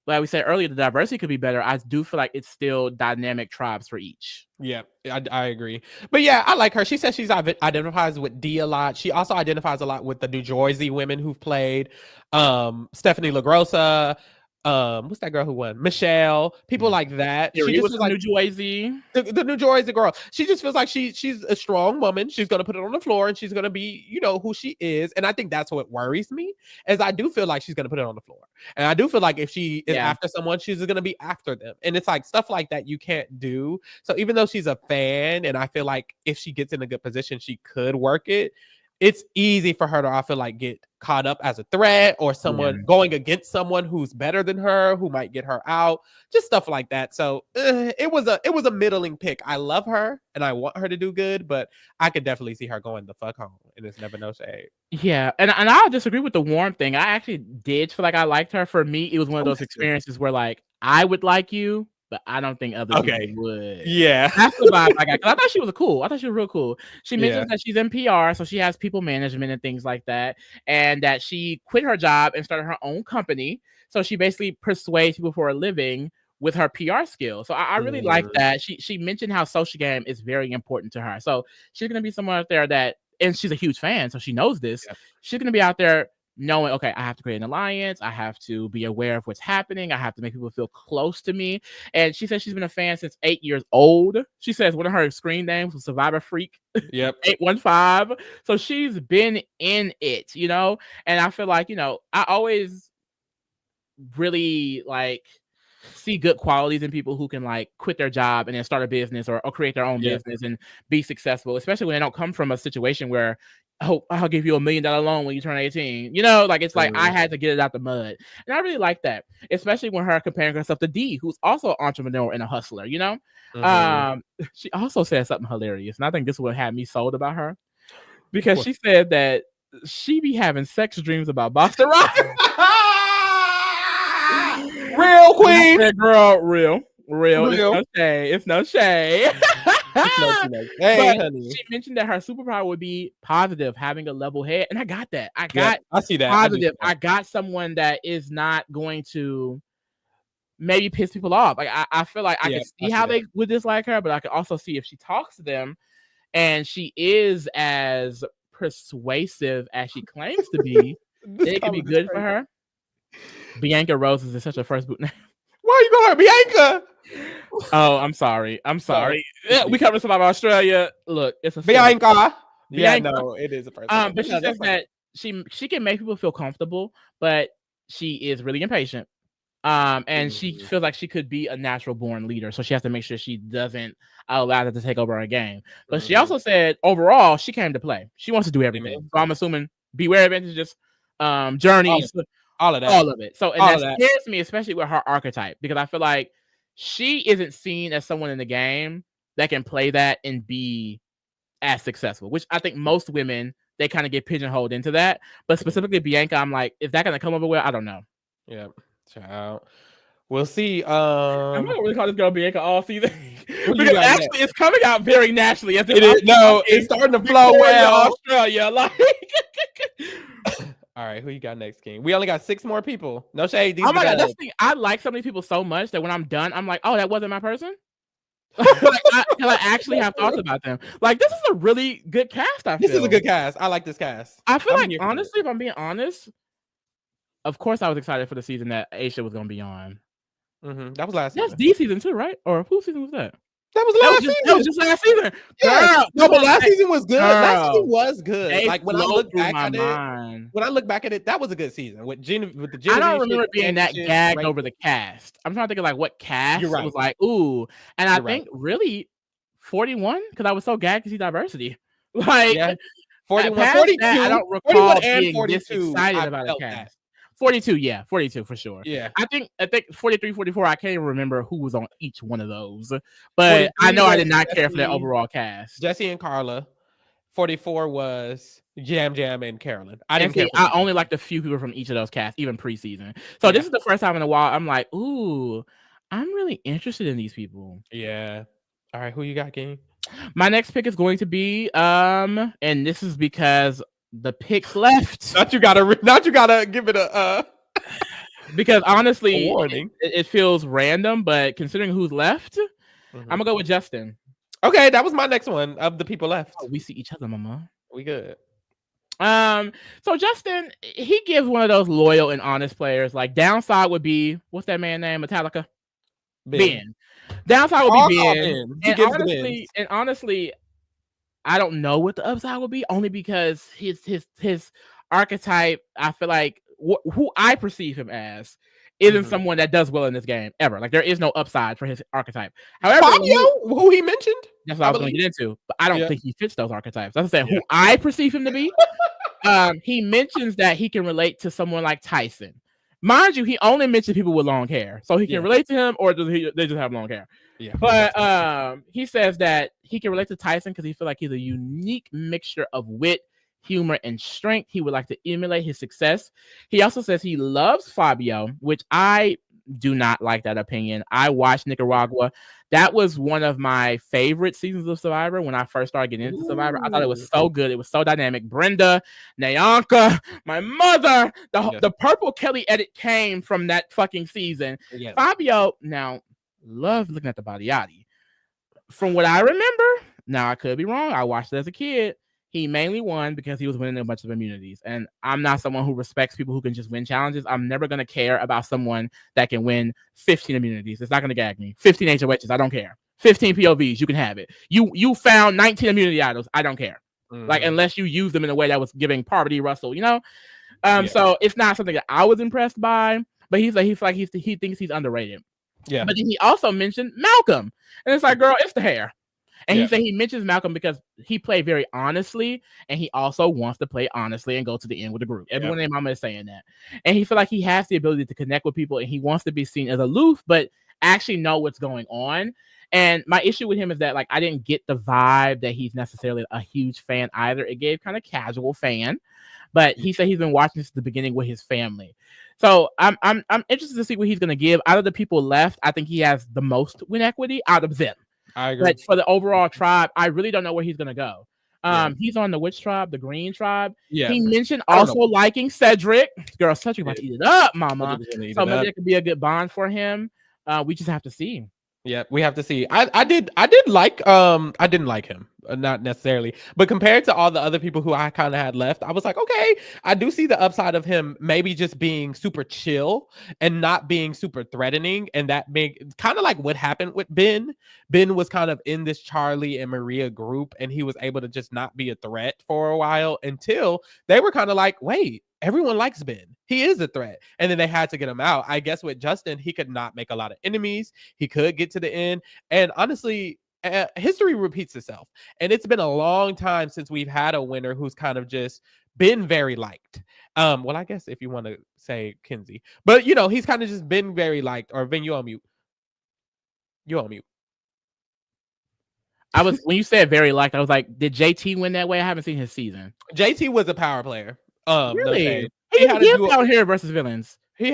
like we said earlier, the diversity could be better, I do feel like it's still dynamic tribes for each. Yeah, I agree. But yeah, I like her. She says she's identifies with D a lot. She also identifies a lot with the New Jersey women who've played. Stephanie LaGrossa. What's that girl who won? Michelle. People like that. She just was like New Jersey. The New Jersey girl. She just feels like she's a strong woman. She's gonna put it on the floor, and she's gonna be, who she is. And I think that's what worries me, is I do feel like she's gonna put it on the floor. And I do feel like if she is after someone, she's gonna be after them. And it's like stuff like that you can't do. So even though she's a fan, and I feel like if she gets in a good position, she could work it. It's easy for her to, I feel like, get caught up as a threat, or someone going against someone who's better than her, who might get her out, just stuff like that. So it was a middling pick. I love her and I want her to do good, but I could definitely see her going the fuck home, and it's never no shade. Yeah, and I'll disagree with the warm thing. I actually did feel like I liked her. For me, it was one of those experiences where, like, I would like you, but I don't think other people would. Yeah. That's the vibe I got. I thought she was cool. I thought she was real cool. She mentions that she's in PR, so she has people management and things like that, and that she quit her job and started her own company. So she basically persuades people for a living with her PR skills. So I really like that. She mentioned how social game is very important to her. So she's going to be someone out there that, and she's a huge fan, so she knows this. Yeah. She's going to be out there knowing, okay, I have to create an alliance. I have to be aware of what's happening. I have to make people feel close to me. And she says she's been a fan since 8 years old. She says one of her screen names was Survivor Freak. Yep. 815. So she's been in it, you know? And I feel like, you know, I always really like see good qualities in people who can like quit their job and then start a business or create their own business and be successful, especially when they don't come from a situation where, oh, I'll give you $1 million loan when you turn 18. You know, like it's like I had to get it out the mud. And I really like that, especially when her comparing herself to Dee, who's also an entrepreneur and a hustler, you know? She also said something hilarious. And I think this would have me sold about her because she said that she be having sex dreams about Boston Rock. Real queen. Said, girl, real. It's no shade. Hey, honey. She mentioned that her superpower would be positive, having a level head, and I got that. I see that. Positive. I got someone that is not going to maybe piss people off. Like I feel like I can see how they would dislike her, but I can also see if she talks to them and she is as persuasive as she claims to be, it could be good for her. Bianca Roses is such a first boot name. Why are you calling her Bianca? Oh, I'm sorry. Yeah, we covered some of Australia. Look, it's a Bianca. Yeah, no, it is a first. But she says that she can make people feel comfortable, but she is really impatient. And she feels like she could be a natural born leader, so she has to make sure she doesn't allow that to take over her game. But she also said overall she came to play. She wants to do everything. So I'm assuming beware advantages, journeys, all of it. So and that scares me, especially with her archetype, because I feel like she isn't seen as someone in the game that can play that and be as successful, which I think most women, they kind of get pigeonholed into that. But specifically Bianca, I'm like, is that gonna come over well? I don't know. Yeah. Child. We'll see. I'm not really call this girl Bianca all season. Because actually it's coming out very naturally. As it is, no, it's starting to flow well. Australia, like all right, who you got next, King? We only got 6 more people. No shade. Oh my god, that's the thing. I like so many people so much that when I'm done, I'm like, oh, that wasn't my person. I actually have thoughts about them. Like, this is a really good cast. This is a good cast. I like this cast. I feel like, honestly, if I'm being honest, of course I was excited for the season that Aisha was going to be on. That was last season. That's D season too, right? Or whose season was that? That was last season. That was just last season. Yeah. Girl, no, but last season was good. Last season was good. Like when I look back at it, that was a good season with the Genevieve. I don't remember being that gagged over the cast. I'm trying to think of like what cast was like, ooh. And I think really 41, because I was so gagged to see diversity. Like 41, 42. I don't recall being 42, this excited about a cast. 42, yeah, 42 for sure. Yeah, I think 43, 44. I can't even remember who was on each one of those, but I know I did not care for that overall cast. Jesse and Carla. 44 was Jam and Carolyn. I didn't care. I only liked a few people from each of those casts, even preseason. So this is the first time in a while I'm like, ooh, I'm really interested in these people. Yeah. All right, who you got, King? My next pick is going to be and this is because the picks left. Not you gotta give it a because honestly warning. It feels random, but considering who's left, I'm gonna go with Justin. Okay, that was my next one of the people left. Oh, we see each other, mama. We good. So Justin, he gives one of those loyal and honest players. Like downside would be, what's that man name? Metallica? Ben. Downside would be Ben. And honestly, I don't know what the upside would be, only because his archetype, I feel like who I perceive him as isn't someone that does well in this game ever. Like there is no upside for his archetype. However, Fabio, who he mentioned, that's what I was going to get into, but I don't think he fits those archetypes. That's who I perceive him to be. He mentions that he can relate to someone like Tyson. Mind you, he only mentioned people with long hair, so he can relate to him, or they just have long hair. Yeah. But he says that he can relate to Tyson because he feels like he's a unique mixture of wit, humor, and strength. He would like to emulate his success. He also says he loves Fabio, which I do not like that opinion. I watched Nicaragua. That was one of my favorite seasons of Survivor when I first started getting into Survivor. I thought it was so good. It was so dynamic. Brenda, Nyanka, my mother, the Purple Kelly edit came from that fucking season. Yes. Fabio, now, love looking at the body. From what I remember, now I could be wrong. I watched it as a kid. He mainly won because he was winning a bunch of immunities. And I'm not someone who respects people who can just win challenges. I'm never going to care about someone that can win 15 immunities. It's not going to gag me. 15 HOHs, I don't care. 15 POVs, you can have it. You found 19 immunity items, I don't care. Like, unless you use them in a way that was giving Parvati Russell, you know? So it's not something that I was impressed by, but he thinks he's underrated. Yeah. But then he also mentioned Malcolm. And it's like, girl, it's the hair. And he said he mentions Malcolm because he played very honestly, and he also wants to play honestly and go to the end with the group. Everyone in Mama is saying that. And he feel like he has the ability to connect with people, and he wants to be seen as aloof, but actually know what's going on. And my issue with him is that, like, I didn't get the vibe that he's necessarily a huge fan either. It gave kind of casual fan, but he said he's been watching since the beginning with his family. So I'm interested to see what he's going to give. Out of the people left, I think he has the most win equity out of them. I agree. But for the overall tribe, I really don't know where he's going to go. He's on the which tribe? The Green tribe. Yeah. He mentioned also liking Cedric. Girl, Cedric about to eat it up, mama. So maybe it could be a good bond for him. We just have to see. Yeah, we have to see. I didn't like him, not necessarily, but compared to all the other people who I kind of had left, I was like, okay, I do see the upside of him maybe just being super chill and not being super threatening, and that being kind of like what happened with Ben. Ben was kind of in this Charlie and Maria group, and he was able to just not be a threat for a while until they were kind of like, wait, everyone likes Ben. He is a threat. And then they had to get him out. I guess with Justin, he could not make a lot of enemies. He could get to the end. And honestly, history repeats itself. And it's been a long time since we've had a winner who's kind of just been very liked. Well, I guess if you want to say Kinsey. But, you know, he's kind of just been very liked. Or Vin, you on mute. You on mute. When you said very liked, I was like, did JT win that way? I haven't seen his season. JT was a power player. Really? He had a duo on Hero versus Villains. He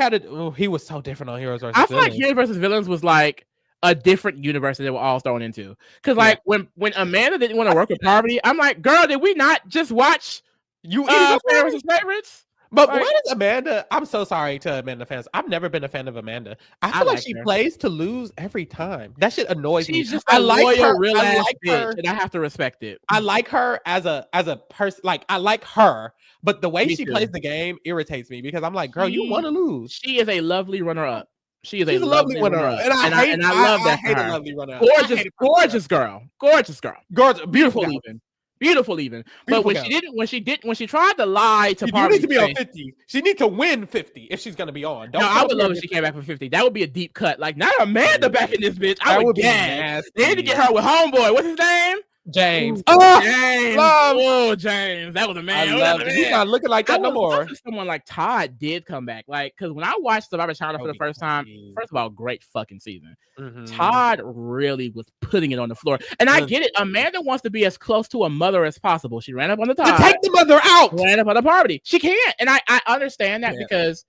was so different on Heroes versus Villains. I feel like Hero versus Villains was like a different universe that they were all thrown into. Because like when Amanda didn't want to work with Parvati, I'm like, girl, did we not just watch Favorite versus Favorites? But why does Amanda? I'm so sorry to Amanda fans. I've never been a fan of Amanda. I feel like she plays to lose every time. That shit annoys me. She's just a loyal, real ass bitch, and I have to respect it. I like her as a person. Like I like her, but the way she plays the game irritates me because I'm like, girl, you want to lose. She is a lovely runner-up. She's a lovely runner-up, and I love that. I hate a lovely runner-up. Gorgeous girl, beautiful even. But when she tried to lie to Parvati, you need to be on 50. She needs to win 50 if she's gonna be on. I would love if she came back for 50. That would be a deep cut. Like not Amanda back in this bitch. I would gag. They need to get her with homeboy. What's his name? James. James. That was a man. I love it. He's not looking like that no more. Someone like Todd did come back. Like, because when I watched Survivor China for the first time, first of all, great fucking season. Todd really was putting it on the floor. And I get it. Amanda wants to be as close to a mother as possible. She ran up on the Todd. Take the mother out. Ran up on the Parvati. She can't. And I understand that because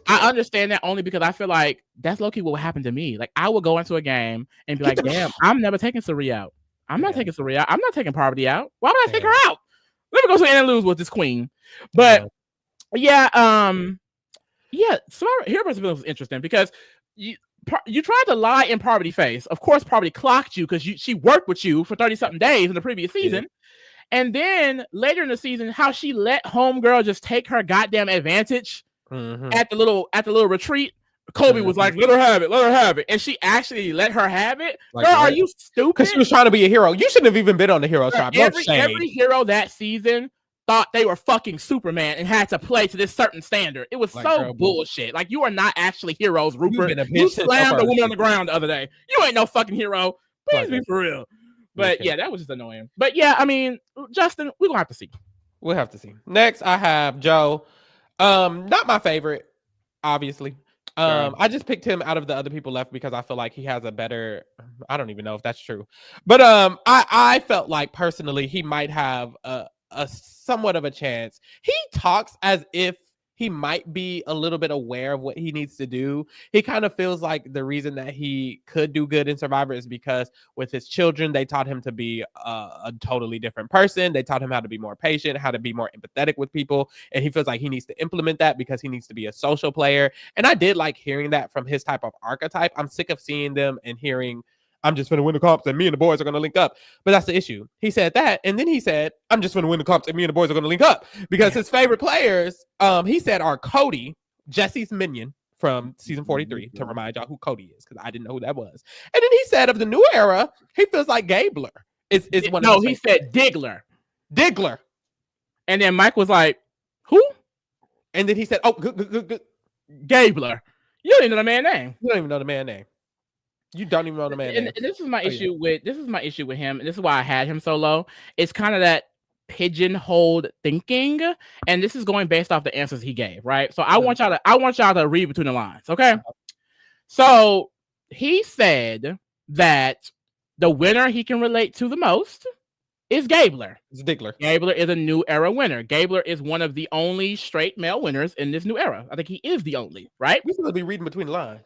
I understand that only because I feel like that's low-key what would happen to me. Like, I would go into a game and be like, damn, I'm never taking Suri out. I'm not taking Surya. I'm not taking Parvati out. Why would I take her out? Let me go to the end and lose with this queen. But Hero versus Villains was interesting because you tried to lie in Parvati's face. Of course, Parvati clocked you because she worked with you for 30-something days in the previous season. And then later in the season, how she let homegirl just take her goddamn advantage at the little retreat. Kobe was like, let her have it. And she actually let her have it. Like, girl, are you stupid? Because she was trying to be a hero. You shouldn't have even been on the hero tribe. Every hero that season thought they were fucking Superman and had to play to this certain standard. It was so bullshit. Like, you are not actually heroes, Rupert. You slammed a woman on the ground the other day. You ain't no fucking hero. Please be for real. But that was just annoying. But yeah, I mean, Justin, we're gonna have to see. We'll have to see. Next, I have Joe. Not my favorite, obviously. I just picked him out of the other people left because I feel like he has a better, I don't even know if that's true, but I felt like personally he might have a somewhat of a chance. He talks as if he might be a little bit aware of what he needs to do. He kind of feels like the reason that he could do good in Survivor is because with his children, they taught him to be a totally different person. They taught him how to be more patient, how to be more empathetic with people. And he feels like he needs to implement that because he needs to be a social player. And I did like hearing that from his type of archetype. I'm sick of seeing them and hearing I'm just gonna win the comps and me and the boys are gonna link up. But that's the issue. He said that, and then he said, I'm just gonna win the comps and me and the boys are gonna link up. Because his favorite players, he said, are Cody, Jesse's minion from season 43, to remind y'all who Cody is, because I didn't know who that was. And then he said of the new era, he feels like Gabler is one of he said Diggler. Diggler. And then Mike was like, who? And then he said, oh, good. Gabler. You don't even know the man's name. You don't even know the man's name. You don't even know the man's name. And this is my issue with him, and this is why I had him so low. It's kind of that pigeonholed thinking, and this is going based off the answers he gave, right? So I want y'all to read between the lines, okay? So he said that the winner he can relate to the most is Gabler. It's Diggler. Gabler is a new era winner. Gabler is one of the only straight male winners in this new era. I think he is the only, right? We should be reading between the lines.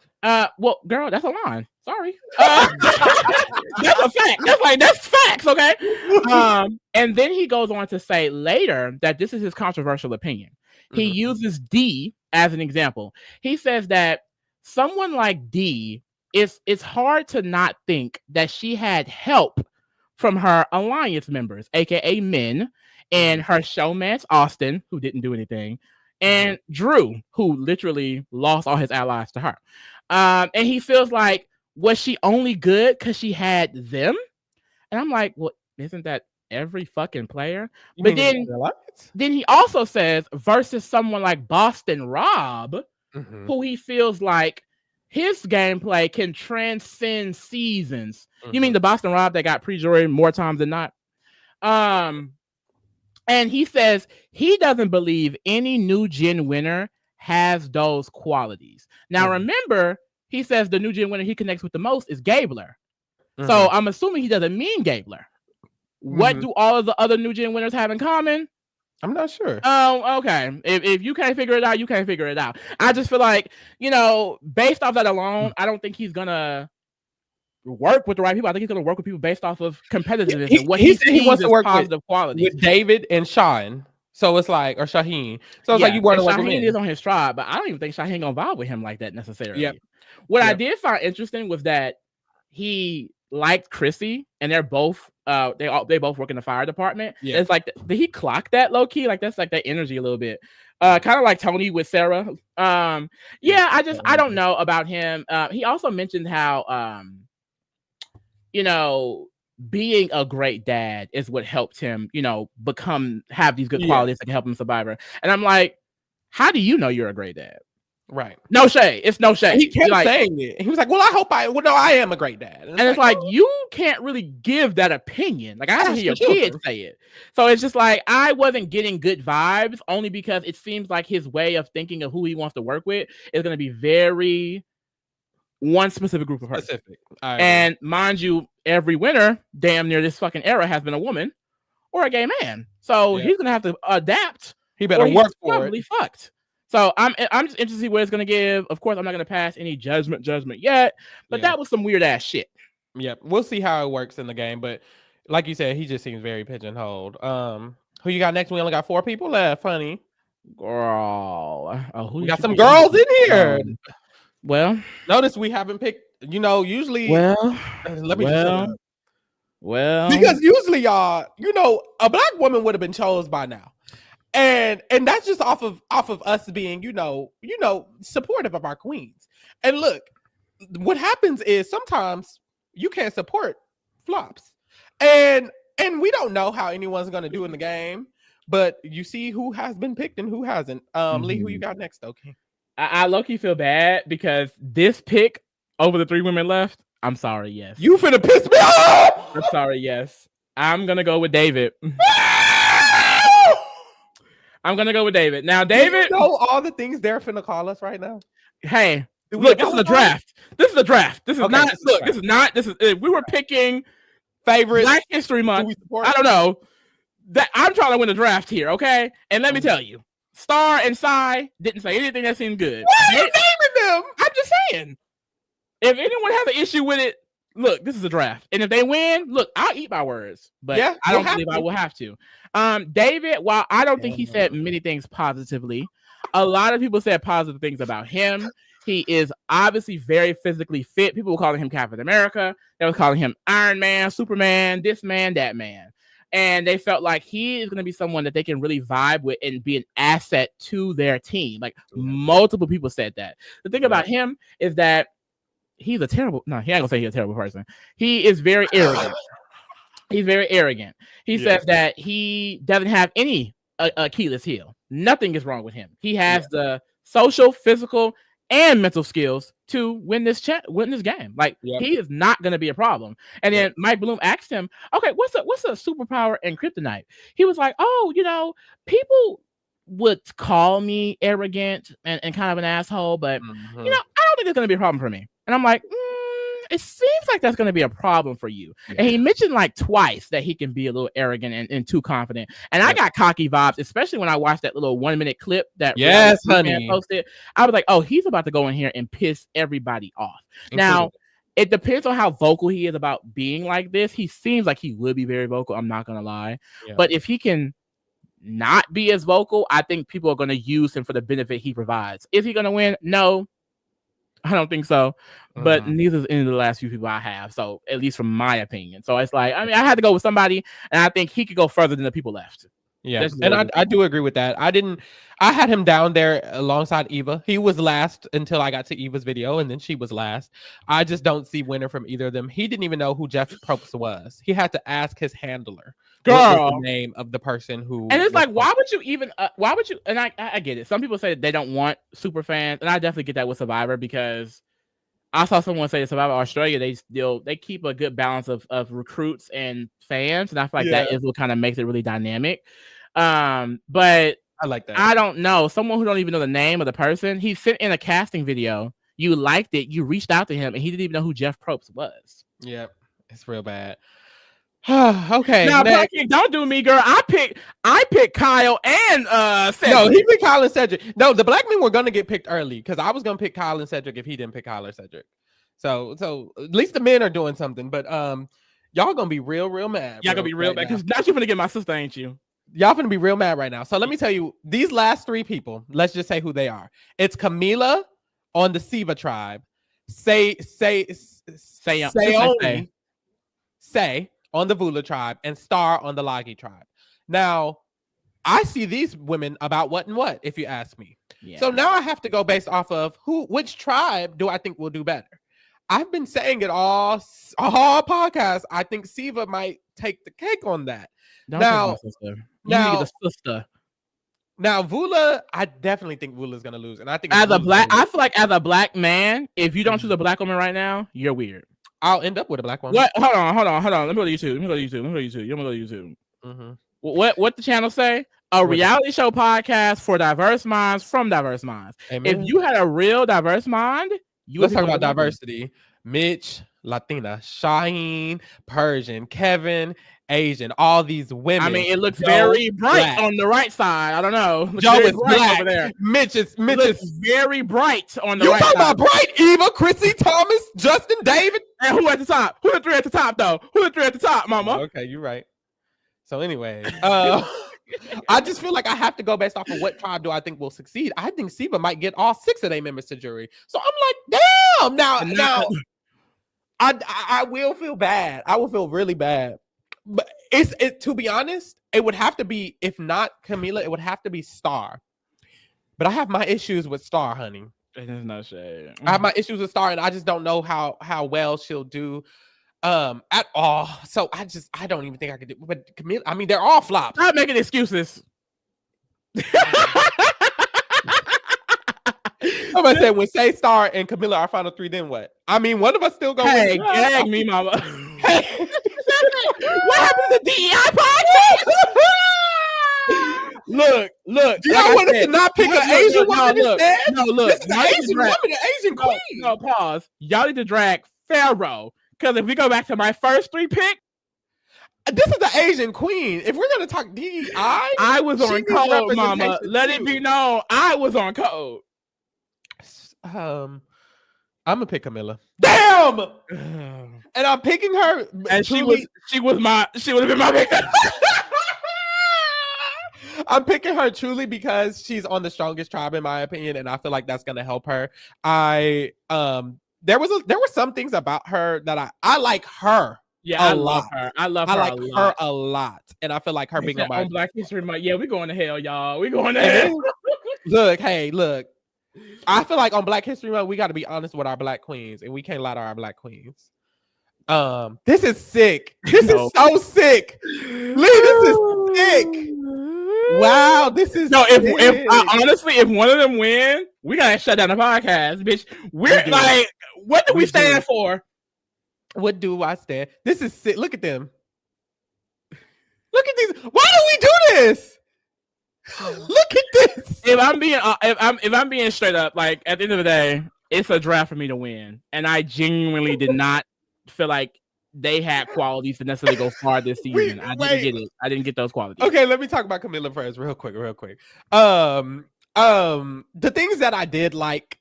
Well, girl, that's a line. Sorry. That's a fact. That's facts, okay? And then he goes on to say later that this is his controversial opinion. He uses D as an example. He says that someone like D, it's hard to not think that she had help from her alliance members, aka men, and her showmance Austin, who didn't do anything, and Drew, who literally lost all his allies to her. And he feels like, was she only good because she had them? And I'm like, well, isn't that every fucking player? But then he also says versus someone like Boston Rob, who he feels like his gameplay can transcend seasons. You mean the Boston Rob that got pre-jury more times than not? And he says he doesn't believe any new gen winner has those qualities. Now, remember, he says the new gen winner he connects with the most is Gabler. So I'm assuming he doesn't mean Gabler. What do all of the other new gen winners have in common? I'm not sure. Oh, okay. If you can't figure it out, you can't figure it out. I just feel like, based off that alone, I don't think he's gonna work with the right people. I think he's gonna work with people based off of competitiveness and what he said he wants to work positive qualities with David and Sean. So it's like, or Shaheen. So it's like you want to work with him. Shaheen is on his tribe, but I don't even think Shaheen gonna vibe with him like that necessarily. What I did find interesting was that he liked Chrissy, and they're both they both work in the fire department. It's like, did he clock that low key? Like that's like that energy a little bit. Kind of like Tony with Sarah. I don't know about him. He also mentioned how being a great dad is what helped him, have these good qualities that can help him survive. And I'm like, how do you know you're a great dad? Right. No shade. It's no shade. He kept saying it. He was like, well, I am a great dad. And it's like, you can't really give that opinion. Like, I have to hear your kids say it. So it's just like, I wasn't getting good vibes only because it seems like his way of thinking of who he wants to work with is going to be very one specific group of person. And mind you, every winner damn near this fucking era has been a woman or a gay man. So he's going to have to adapt. He better work for it. Probably fucked. So I'm just interested to see what it's gonna give. Of course, I'm not gonna pass any judgment yet, but that was some weird ass shit. Yep, we'll see how it works in the game. But like you said, he just seems very pigeonholed. Who you got next? We only got 4 people left. Funny, girl. We got some girls in here. Well, notice we haven't picked. Usually. Well, because usually, y'all, a black woman would have been chose by now. And that's just off of us being, supportive of our queens. And look, what happens is sometimes you can't support flops. And we don't know how anyone's gonna do in the game, but you see who has been picked and who hasn't. Lee, who you got next, okay? I low-key feel bad because this pick over the 3 women left, I'm sorry, yes. You finna piss me off! I'm sorry, yes. I'm gonna go with David. I'm gonna go with David. Now, David, do you know all the things they're finna call us right now. Hey, look, this is a draft. This is a draft. This is not. Look, this is not. This is. We were picking favorite Black History Month. I don't know. That I'm trying to win a draft here, okay? And let me tell you, Star and Sai didn't say anything that seemed good. Why are you naming them? I'm just saying. If anyone has an issue with it, look, this is a draft, and if they win, look, I'll eat my words. But I don't believe I will have to. David, while I don't think he said many things positively, a lot of people said positive things about him. He is obviously very physically fit. People were calling him Captain America. They were calling him Iron Man, Superman, this man, that man. And they felt like he is going to be someone that they can really vibe with and be an asset to their team. Like multiple people said that. The thing about him is that he's a terrible, no, he ain't gonna say he's a terrible person. He is very arrogant. He's very arrogant. He says that he doesn't have any Achilles heel. Nothing is wrong with him. He has the social, physical, and mental skills to win this game. Like he is not going to be a problem. And then Mike Bloom asked him, "Okay, what's a superpower in kryptonite?" He was like, "Oh, people would call me arrogant and kind of an asshole, but I don't think it's going to be a problem for me." And I'm like, it seems like that's going to be a problem for you. Yeah. And he mentioned like twice that he can be a little arrogant and too confident. And I got cocky vibes, especially when I watched that little 1-minute clip that honey posted. I was like, oh, he's about to go in here and piss everybody off. Now, it depends on how vocal he is about being like this. He seems like he would be very vocal. I'm not going to lie. Yeah. But if he can not be as vocal, I think people are going to use him for the benefit he provides. Is he going to win? No. I don't think so, but neither is any of the last few people I have. So at least from my opinion. So it's like, I mean, I had to go with somebody, and I think he could go further than the people left. Yeah, and I do agree with that. I had him down there alongside Eva. He was last until I got to Eva's video, and then she was last. I just don't see winner from either of them. He didn't even know who Jeff Probst was. He had to ask his handler. What was the name of the person who. And it's like, why would you even? Why would you? And I get it. Some people say they don't want super fans, and I definitely get that with Survivor because I saw someone say Survivor Australia. They keep a good balance of recruits and fans, and I feel like that is what kind of makes it really dynamic. But I like that. I don't know. Someone who don't even know the name of the person. He sent in a casting video. You liked it. You reached out to him, and he didn't even know who Jeff Probst was. Yep, it's real bad. Okay. Now, don't do me, girl. I picked Kyle and Cedric. No, he picked Kyle and Cedric. No, the black men were gonna get picked early because I was gonna pick Kyle and Cedric if he didn't pick Kyle or Cedric. So at least the men are doing something, but y'all gonna be real mad. Y'all gonna be real mad because now you're gonna get my sister, ain't you? Y'all gonna be real mad right now. So let me tell you, these last 3 people. Let's just say who they are. It's Camila on the Siva tribe. Say on the Vula tribe, and Star on the Lagi tribe. Now, I see these women about what and what, if you ask me. Yeah. So now I have to go based off of which tribe do I think will do better. I've been saying it all podcast. I think Siva might take the cake on that. Now, Vula, I definitely think Vula is gonna lose, and I think I feel like as a black man, if you don't choose a black woman right now, you're weird. I'll end up with a black woman. What? Hold on. Let me go to YouTube. I'm gonna go to YouTube. What the channel say? A reality show podcast for diverse minds from diverse minds. Amen. If you had a real diverse mind, let's talk about diversity. Mitch, Latina, Shaheen, Persian, Kevin, Asian, all these women. I mean, it looks very bright on the right side. I don't know. Joe is black over there. Mitch is very bright on the right side. You talking about bright? Eva, Chrissy, Thomas, Justin, David. And who at the top? Who the 3 at the top, though? Who the 3 at the top, mama? Okay, you're right. So anyway, I just feel like I have to go based off of what tribe do I think will succeed. I think Siva might get all 6 of their members to jury. So I'm like, damn. Now, I will feel bad. I will feel really bad. But to be honest, it would have to be, if not Camila, it would have to be Star. But I have my issues with Star, honey. There's no shade. I have my issues with Star, and I just don't know how well she'll do at all. So I don't even think I could do. But Camila, I mean, they're all flops. Stop making excuses. I'm about to say, when Say, Star, and Camila are final 3, then what? I mean, one of us still going. Hey, gag me, mama. Hey. What happened to the DEI podcast? Look. Do y'all want to not pick an Asian woman instead? No, look. This is an Asian woman, an Asian queen. No, pause. Y'all need to drag Pharaoh. Because if we go back to my first 3 pick, this is the Asian queen. If we're going to talk DEI, I was on code, mama. Let it be known. I was on code. I'm gonna pick Camila. Damn! And I'm picking her. And she would have been my pick. I'm picking her truly because she's on the strongest tribe in my opinion, and I feel like that's gonna help her. There were some things about her that I like her. Yeah, I love her. I love her like a lot. her a lot, and I feel like her being on Black History Month. Yeah, we going to hell, y'all. We going to hell. Look. I feel like on Black History Month we got to be honest with our Black queens, and we can't lie to our Black queens. This is sick. This is so sick. Lee, this is sick. Wow, this is if one of them win, we gotta shut down the podcast, bitch. We're like, what do we stand for? What do I stand? This is sick. Look at them. Look at these. Why do we do this? Look at this. If I'm being straight up, like at the end of the day, it's a draft for me to win, and I genuinely did not feel like they had qualities to necessarily go far this season. I didn't get it. I didn't get those qualities. Okay, let me talk about Camilla first, real quick. The things that I did like.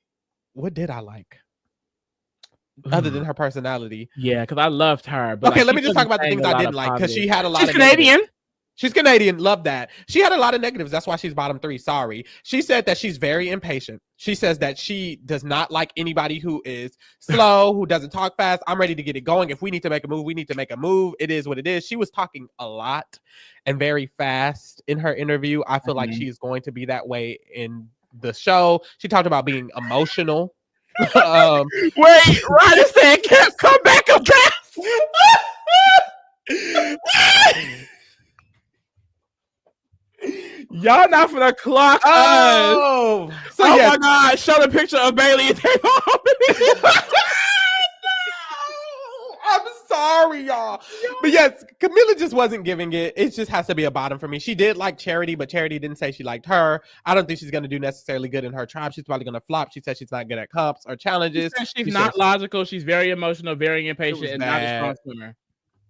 What did I like? Other than her personality. Yeah, because I loved her. But okay, let me just talk about the things I didn't like, because she had a lot of Canadian. She's Canadian. Love that. She had a lot of negatives. That's why she's bottom 3. Sorry. She said that she's very impatient. She says that she does not like anybody who is slow, who doesn't talk fast. I'm ready to get it going. If we need to make a move, we need to make a move. It is what it is. She was talking a lot and very fast in her interview. I feel like she's going to be that way in the show. She talked about being emotional. Wait, Ryder said, come back up draft. Y'all not for the clock. Oh my God! Show the picture of Bailey. I'm sorry, y'all. But yes, Camilla just wasn't giving it. It just has to be a bottom for me. She did like Charity, but Charity didn't say she liked her. I don't think she's going to do necessarily good in her tribe. She's probably going to flop. She said she's not good at comps or challenges. She's not logical. She's very emotional, very impatient, and not a strong swimmer.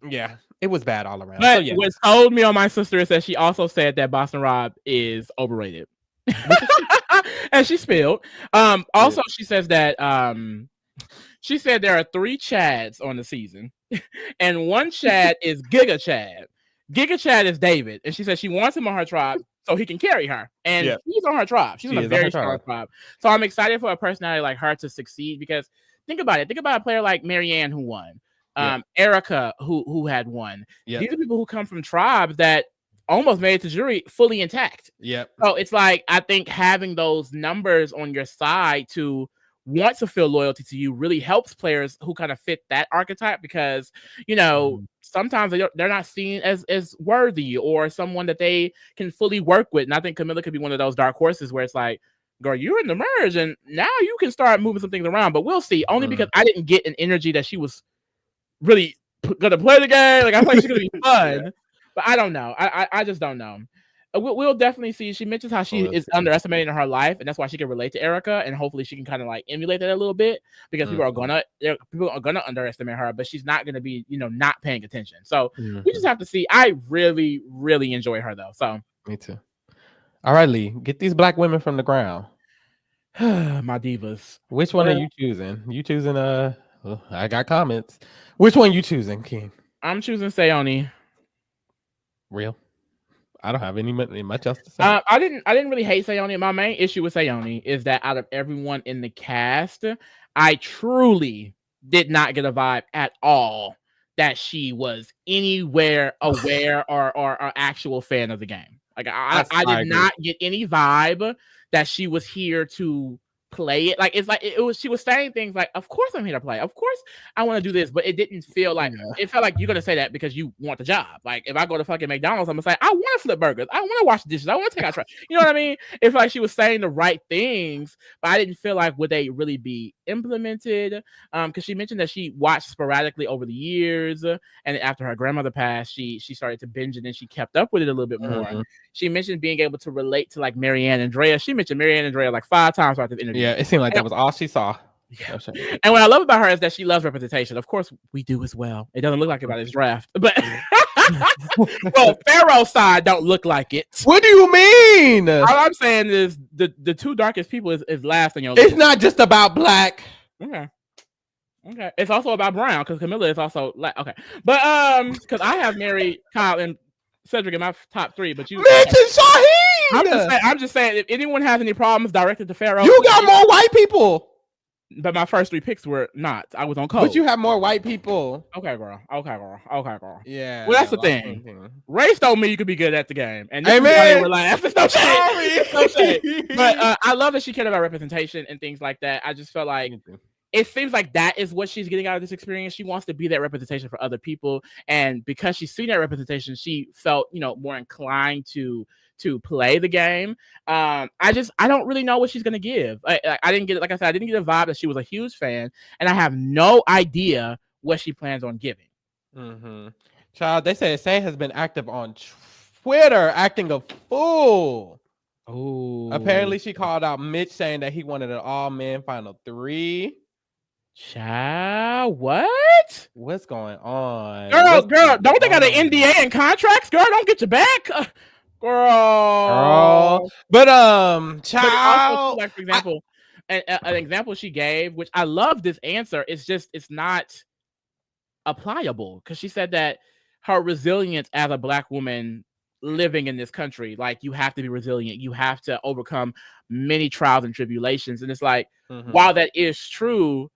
Yeah, it was bad all around. But what told me on my sister is that she also said that Boston Rob is overrated. And she spilled. Also, she says that she said there are 3 Chads on the season, and one Chad is Giga Chad. Giga Chad is David, and she said she wants him on her tribe so he can carry her. And he's on her tribe. She's on a very strong tribe. So I'm excited for a personality like her to succeed, because think about it. Think about a player like Marianne who won. Erica who had won. These are people who come from tribes that almost made it to jury fully intact. So it's like, I think having those numbers on your side to want to feel loyalty to you really helps players who kind of fit that archetype, because sometimes they're not seen as worthy or someone that they can fully work with. And I think Camilla could be one of those dark horses where it's like, girl, you're in the merge and now you can start moving some things around. But we'll see. Only because I didn't get an energy that she was really gonna play the game. Like, I thought she's gonna be fun, but I don't know. I just don't know. We'll definitely see. She mentions how she is underestimating her life, and that's why she can relate to Erica, and hopefully she can kind of like emulate that a little bit, because people are gonna underestimate her, but she's not gonna be not paying attention. So we just have to see. I really, really enjoy her though. So me too. All right, Lee, get these Black women from the ground. My divas. Which one are you choosing? You choosing I got comments. Which one you choosing, King? I'm choosing Sayoni. Real? I don't have any much else to say. I didn't really hate Sayoni. My main issue with Sayoni is that out of everyone in the cast, I truly did not get a vibe at all that she was anywhere aware or actual fan of the game. Like I did not get any vibe that she was here to play it. Like, it's like she was saying things like, of course I'm here to play, of course I want to do this, but it didn't feel like it felt like you're gonna say that because you want the job. Like, if I go to fucking McDonald's, I'm gonna say I want to flip burgers, I want to wash dishes, I want to take out trash. You know what I mean? It felt like she was saying the right things, but I didn't feel like would they really be implemented. Because she mentioned that she watched sporadically over the years, and after her grandmother passed, she started to binge it and she kept up with it a little bit more. She mentioned being able to relate to like Marianne and Andrea. She mentioned Marianne and Andrea like 5 times throughout the interview. Yeah, it seemed like that was all she saw. Yeah. And what I love about her is that she loves representation. Of course, we do as well. It doesn't look like it by this draft, but well, Pharaoh's side don't look like it. What do you mean? All I'm saying is the 2 darkest people is last on your list. It's not just about black. Okay. It's also about brown, because Camilla is also like, okay, but because I have married Kyle and Cedric in my top 3, but you mention Shaheen. I'm just saying, if anyone has any problems directed to Pharaoh, you got more white people. But my first 3 picks were not. I was on code. But you have more white people. Okay, girl. Yeah. Well, that's the thing. Race don't mean you could be good at the game. And this Amen. That's no shade. But I love that she cared about representation and things like that. I just felt like it seems like that is what she's getting out of this experience. She wants to be that representation for other people. And because she's seen that representation, she felt, more inclined to play the game. I don't really know what she's gonna give. I didn't get, like I said, I didn't get a vibe that she was a huge fan, and I have no idea what she plans on giving. Child, they say Say has been active on Twitter, acting a fool. Oh, apparently she called out Mitch, saying that he wanted an all-man final 3. Child, what? What's going on? Girl, don't they got an NDA and contracts? Girl, don't get your back. Girl. But child. But also, like, for example, an example she gave, which I love this answer, it's not applicable, because she said that her resilience as a Black woman living in this country, like, you have to be resilient, you have to overcome many trials and tribulations. And it's like, while that is true,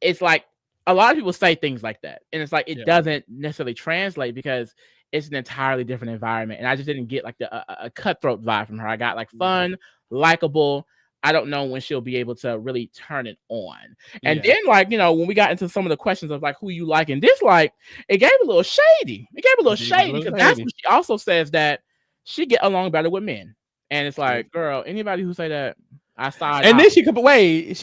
it's like a lot of people say things like that, and it's like it doesn't necessarily translate because it's an entirely different environment. And I just didn't get like a cutthroat vibe from her. I got like fun, likable. I don't know when she'll be able to really turn it on. And then, like, when we got into some of the questions of like who you like and dislike, it gave a little shady. Because that's what she also says, that she get along better with men. And it's like, girl, anybody who say that, I saw it. And then she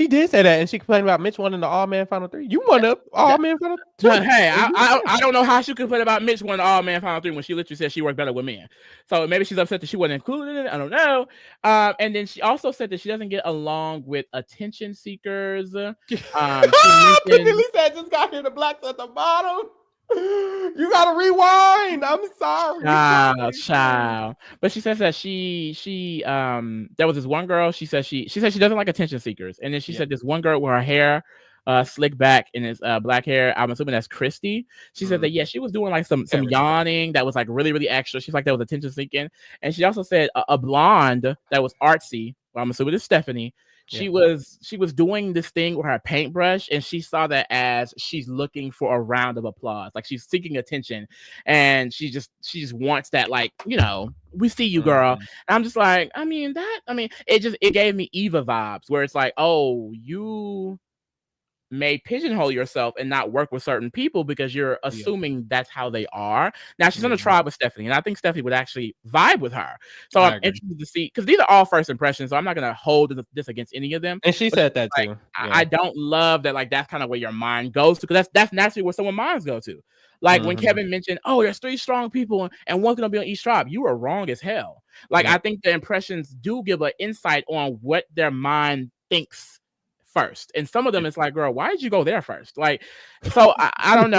did say that, and she complained about Mitch wanting the all-man final 3. You won the all-man final 2. Hey, I don't know how she complained about Mitch winning the all-man final 3 when she literally said she worked better with men. So maybe she's upset that she wasn't included in it. I don't know. And then she also said that she doesn't get along with attention seekers. She said, just got here, the Blacks at the bottom. You gotta rewind. I'm sorry. Child. But she says that she there was this one girl. She said she doesn't like attention seekers. And then she said this one girl with her hair slick back and it's black hair. I'm assuming that's Christy. She said that she was doing like some yawning that was like really, really extra. She's like, that was attention seeking. And she also said a blonde that was artsy. Well, I'm assuming it's Stephanie. She was doing this thing with her paintbrush, and she saw that as she's looking for a round of applause, like she's seeking attention, and she just wants that, like, we see you, girl. And I'm just like, it gave me Eva vibes, where it's like, oh, you may pigeonhole yourself and not work with certain people because you're assuming that's how they are. Now she's on a tribe with Stephanie, and I think Stephanie would actually vibe with her. So I'm interested to see, because these are all first impressions, so I'm not going to hold this against any of them. And she said that too. I don't love that, like, that's kind of where your mind goes to, because that's naturally where someone's minds go to. Like when Kevin mentioned, oh, there's 3 strong people and one's going to be on each tribe. You were wrong as hell. Like, I think the impressions do give an insight on what their mind thinks first, and some of them it's like, girl, why did you go there first? Like, so I don't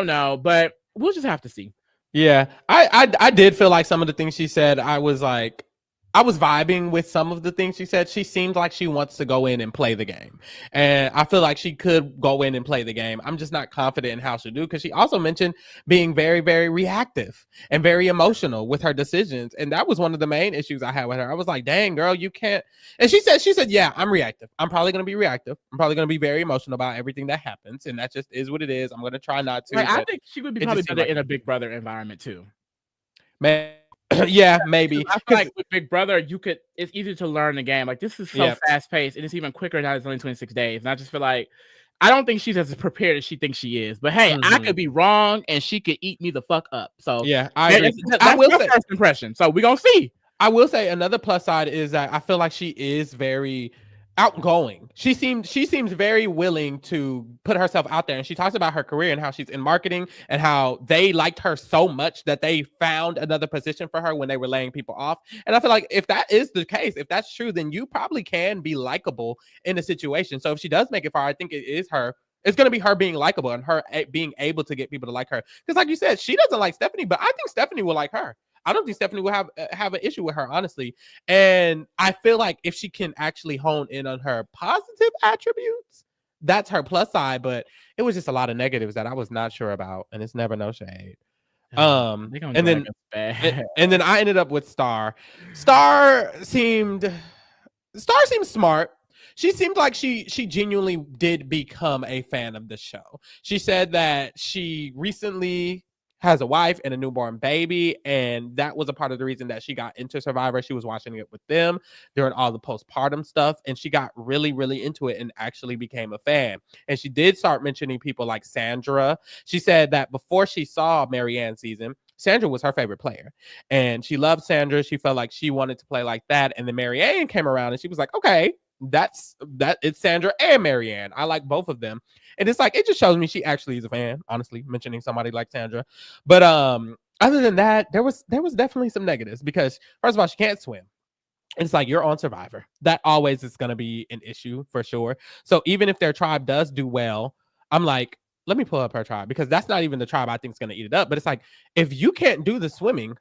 know, but we'll just have to see. I did feel like some of the things she said, I was vibing with some of the things she said. She seemed like she wants to go in and play the game, and I feel like she could go in and play the game. I'm just not confident in how she'll do, because she also mentioned being very, very reactive and very emotional with her decisions, and that was one of the main issues I had with her. I was like, dang, girl, you can't. And she said, yeah, I'm reactive. I'm probably going to be reactive. I'm probably going to be very emotional about everything that happens, and that just is what it is. I'm going to try not to. Like, I think she would be probably better in a Big Brother environment too. Man. Yeah, maybe. I feel like with Big Brother, it's easier to learn the game. Like, this is so fast paced, and it's even quicker now. It's only 26 days. And I just feel like, I don't think she's as prepared as she thinks she is. But hey, I could be wrong, and she could eat me the fuck up. So yeah, I agree. That's my first impression. So we're gonna see. I will say another plus side is that I feel like she is very outgoing. She seems very willing to put herself out there, and she talks about her career and how she's in marketing and how they liked her so much that they found another position for her when they were laying people off. And I feel like if that is the case, if that's true, then you probably can be likable in a situation. So if she does make it far, I think it is her. It's going to be her being likable and her being able to get people to like her. Because like you said, she doesn't like Stephanie, but I think Stephanie will like her. I don't think Stephanie will have an issue with her, honestly. And I feel like if she can actually hone in on her positive attributes, that's her plus side. But it was just a lot of negatives that I was not sure about. And it's never no shade. And then I ended up with Star. Star seemed smart. She seemed like she genuinely did become a fan of the show. She said that she recently has a wife and a newborn baby, and that was a part of the reason that she got into Survivor. She was watching it with them during all the postpartum stuff, and she got really, really into it and actually became a fan. And she did start mentioning people like Sandra. She said that before she saw Marianne season, Sandra was her favorite player, and she loved Sandra. She felt like she wanted to play like that. And then Marianne came around, and she was like, okay, it's Sandra and Marianne. I like both of them. And it's like, it just shows me she actually is a fan, honestly, mentioning somebody like Sandra. But other than that, there was definitely some negatives, because first of all, she can't swim. It's like, you're on Survivor. That always is going to be an issue for sure. So even if their tribe does do well, I'm like, let me pull up her tribe, because that's not even the tribe I think is going to eat it up. But it's like, if you can't do the swimming,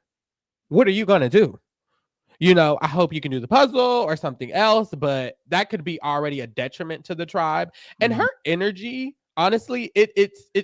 what are you going to do? You know, I hope you can do the puzzle or something else, but that could be already a detriment to the tribe. And her energy, honestly,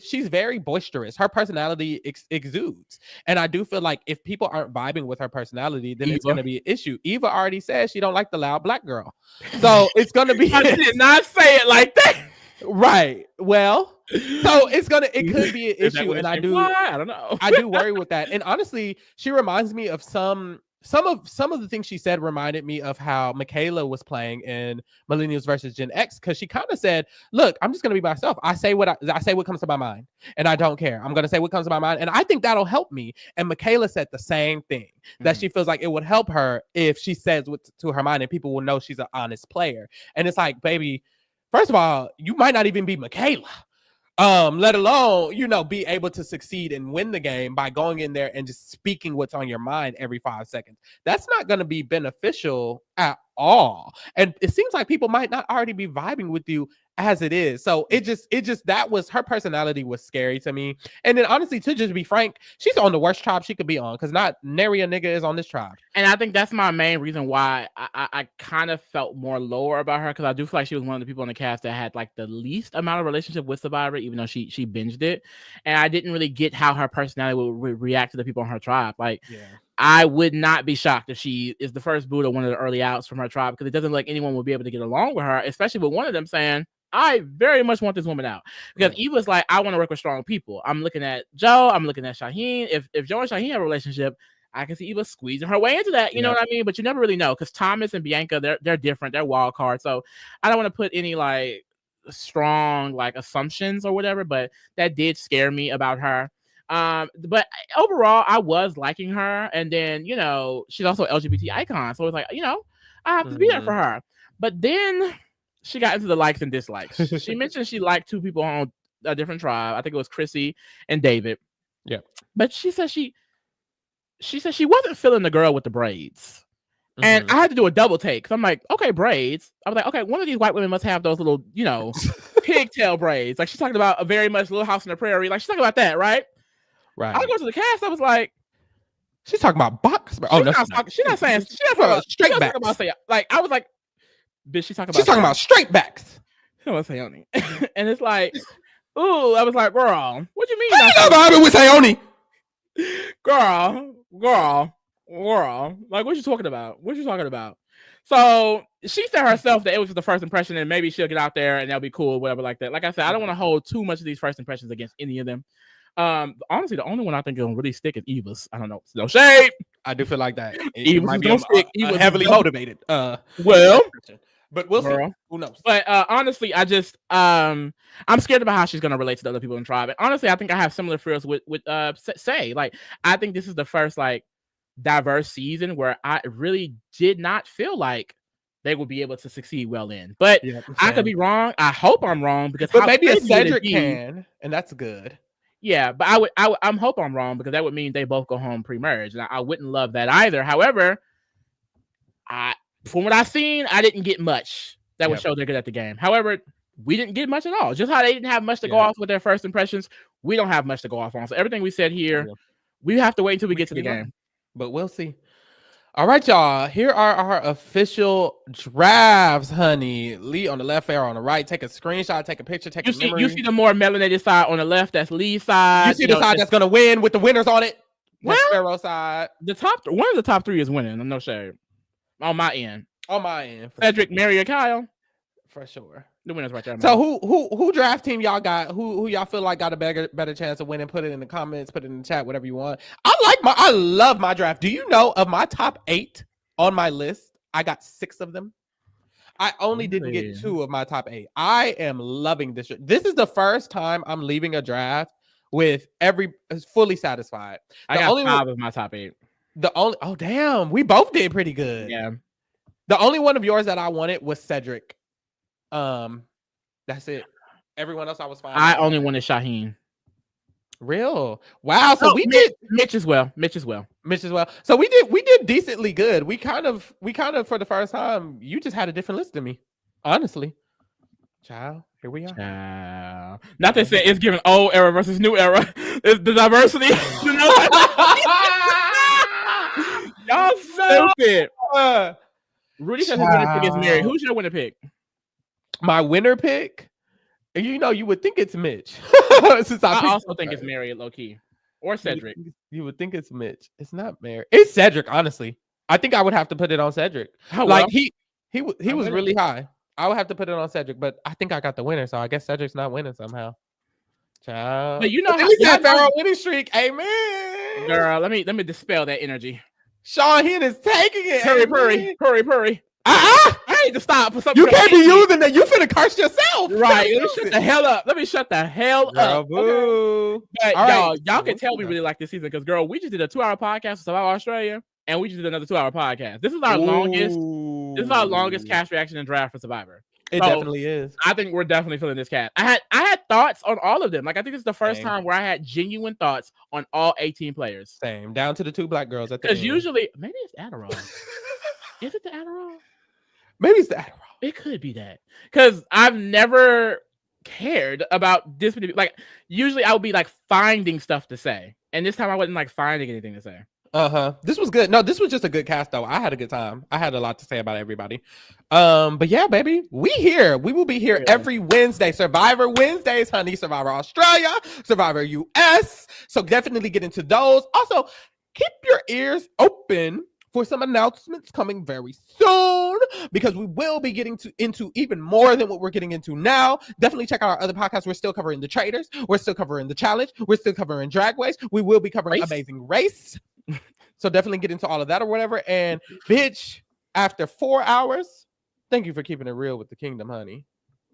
she's very boisterous. Her personality exudes. And I do feel like if people aren't vibing with her personality, then it's going to be an issue. Eva already said she don't like the loud black girl. So it's going to be... I did not say it like that. Right. Well, so it could be an issue. And I don't know. I do worry with that. And honestly, she reminds me of some of the things she said reminded me of how Michaela was playing in Millennials versus Gen X, because she kind of said, look, I'm just going to be myself. I say what comes to my mind, and I don't care. I'm going to say what comes to my mind, and I think that'll help me. And Michaela said the same thing, that she feels like it would help her if she says what to her mind, and people will know she's an honest player. And it's like, baby, first of all, you might not even be Michaela. Let alone, be able to succeed and win the game by going in there and just speaking what's on your mind every 5 seconds. That's not going to be beneficial at all. And it seems like people might not already be vibing with you as it is. So it just that was, her personality was scary to me. And then honestly, to just be frank, she's on the worst tribe she could be on, because not nary a nigga is on this tribe. And I think that's my main reason why I kind of felt more lower about her, because I do feel like she was one of the people on the cast that had like the least amount of relationship with Survivor, even though she binged it. And I didn't really get how her personality would react to the people on her tribe. Like, I would not be shocked if she is the first boot or one of the early outs from her tribe, because it doesn't look like anyone will be able to get along with her, especially with one of them saying, I very much want this woman out. Because Eva's like, I want to work with strong people. I'm looking at Joe. I'm looking at Shaheen. If Joe and Shaheen have a relationship, I can see Eva squeezing her way into that. You know what I mean? But you never really know, because Thomas and Bianca, they're different. They're wild cards. So I don't want to put any like strong like assumptions or whatever, but that did scare me about her. But overall, I was liking her. And then, she's also an LGBT icon. So it's like, I have to be there for her. But then she got into the likes and dislikes. She mentioned she liked two people on a different tribe. I think it was Chrissy and David. Yeah. But she said she wasn't feeling the girl with the braids. And I had to do a double take. So I'm like, okay, braids. I was like, okay, one of these white women must have those little, pigtail braids. Like, she's talking about a very much Little House on the Prairie. Like, she's talking about that, right? Right. I go to the cast. I was like, she's talking about box. Oh, no, she's not saying straight backs. Like, I was like, bitch, she's talking about straight backs. I was Sayoni. And it's like, ooh, I was like, girl, what do you mean? I'm vibing with Sayoni. Girl. Like, what you talking about? So she said herself that it was just the first impression, and maybe she'll get out there and that'll be cool, whatever like that. Like I said, I don't want to hold too much of these first impressions against any of them. Honestly, the only one I think will really stick is Eva's. I don't know. No shade. I do feel like that. Eva's might be Eva's heavily motivated. Well, but we'll see. Who knows? But honestly, I just I'm scared about how she's gonna relate to the other people in the tribe. And honestly, I think I have similar fears with Say. Like, I think this is the first like diverse season where I really did not feel like they would be able to succeed well in. But I could be wrong. I hope I'm wrong, because maybe a Cedric can, and that's good. Yeah, but I'm hope I'm wrong, because that would mean they both go home pre-merge, and I wouldn't love that either. However, from what I've seen, I didn't get much that would show they're good at the game. However, we didn't get much at all. Just how they didn't have much to go off with their first impressions, we don't have much to go off on. So everything we said here, we have to wait until we get to the game. But we'll see. All right, y'all. Here are our official drafts, honey. Lee on the left, Pharaoh on the right. Take a screenshot, take a picture, take a memory. You see the more melanated side on the left. That's Lee's side. You see the side that's gonna win with the winners on it. That's Pharaoh side. One of the top 3 is winning. I'm no shade. On my end. On my end. Cedric, Mary, or Kyle. For sure. The winners right there. So who draft team y'all got? Who y'all feel like got a better chance of winning? Put it in the comments, put it in the chat, whatever you want. I love my draft. Do you know of my top 8 on my list? I got 6 of them. I only didn't get 2 of my top 8. I am loving this. This is the first time I'm leaving a draft with fully satisfied. I got 5 of my top 8. Oh damn, we both did pretty good. Yeah. The only one of yours that I wanted was Cedric. That's it. Everyone else I was fine. I only wanted Shaheen. Real. Wow. So we did Mitch as well. So we did decently good. We kind of for the first time, you just had a different list than me. Honestly. Child, here we are. Child. Not to say it's giving old era versus new era. It's the diversity. Y'all stupid. Rudy said his winner pick is Mary. Who's your winner pick? My winner pick? You know, you would think it's Mitch. Since I also think it's Mary, low key, or Cedric. You would think it's Mitch. It's not Mary. It's Cedric. Honestly, I think I would have to put it on Cedric. Like he was really high. I would have to put it on Cedric, but I think I got the winner, so I guess Cedric's not winning somehow. Child. But you know how that Pharaoh winning streak. Amen. Girl, let me dispel that energy. Sean Hen is taking it. Hurry. I need to stop for something. You can't be using that. You finna curse yourself. Right. Let me shut the hell up. Boo. Okay. But y'all can tell we really like this season because, girl, we just did a 2-hour podcast with Survivor Australia, and we just did another 2-hour podcast. This is our longest. This is our longest cast reaction and draft for Survivor. It definitely is. I think we're definitely feeling this cast. I had thoughts on all of them. Like I think it's the first time where I had genuine thoughts on all 18 players. Same. Down to the 2 black girls at the end. Because usually, maybe it's Adderall. Is it the Adderall? Maybe it's the Adderall. It could be that. Because I've never cared about this. Like, usually I would be like finding stuff to say. And this time I wasn't like finding anything to say. This was good. No, this was just a good cast though. I had a good time. I had a lot to say about everybody. But yeah, baby, we here. We will be here every Wednesday. Survivor Wednesdays, honey. Survivor Australia, Survivor US. So definitely get into those. Also, keep your ears open for some announcements coming very soon because we will be getting into even more than what we're getting into now. Definitely check out our other podcasts. We're still covering the traders. We're still covering the challenge. We're still covering drag race. We will be covering Amazing Race. So definitely get into all of that or whatever. And bitch, after 4 hours, thank you for keeping it real with the kingdom, honey.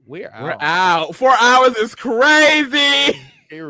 We're out. 4 hours is crazy.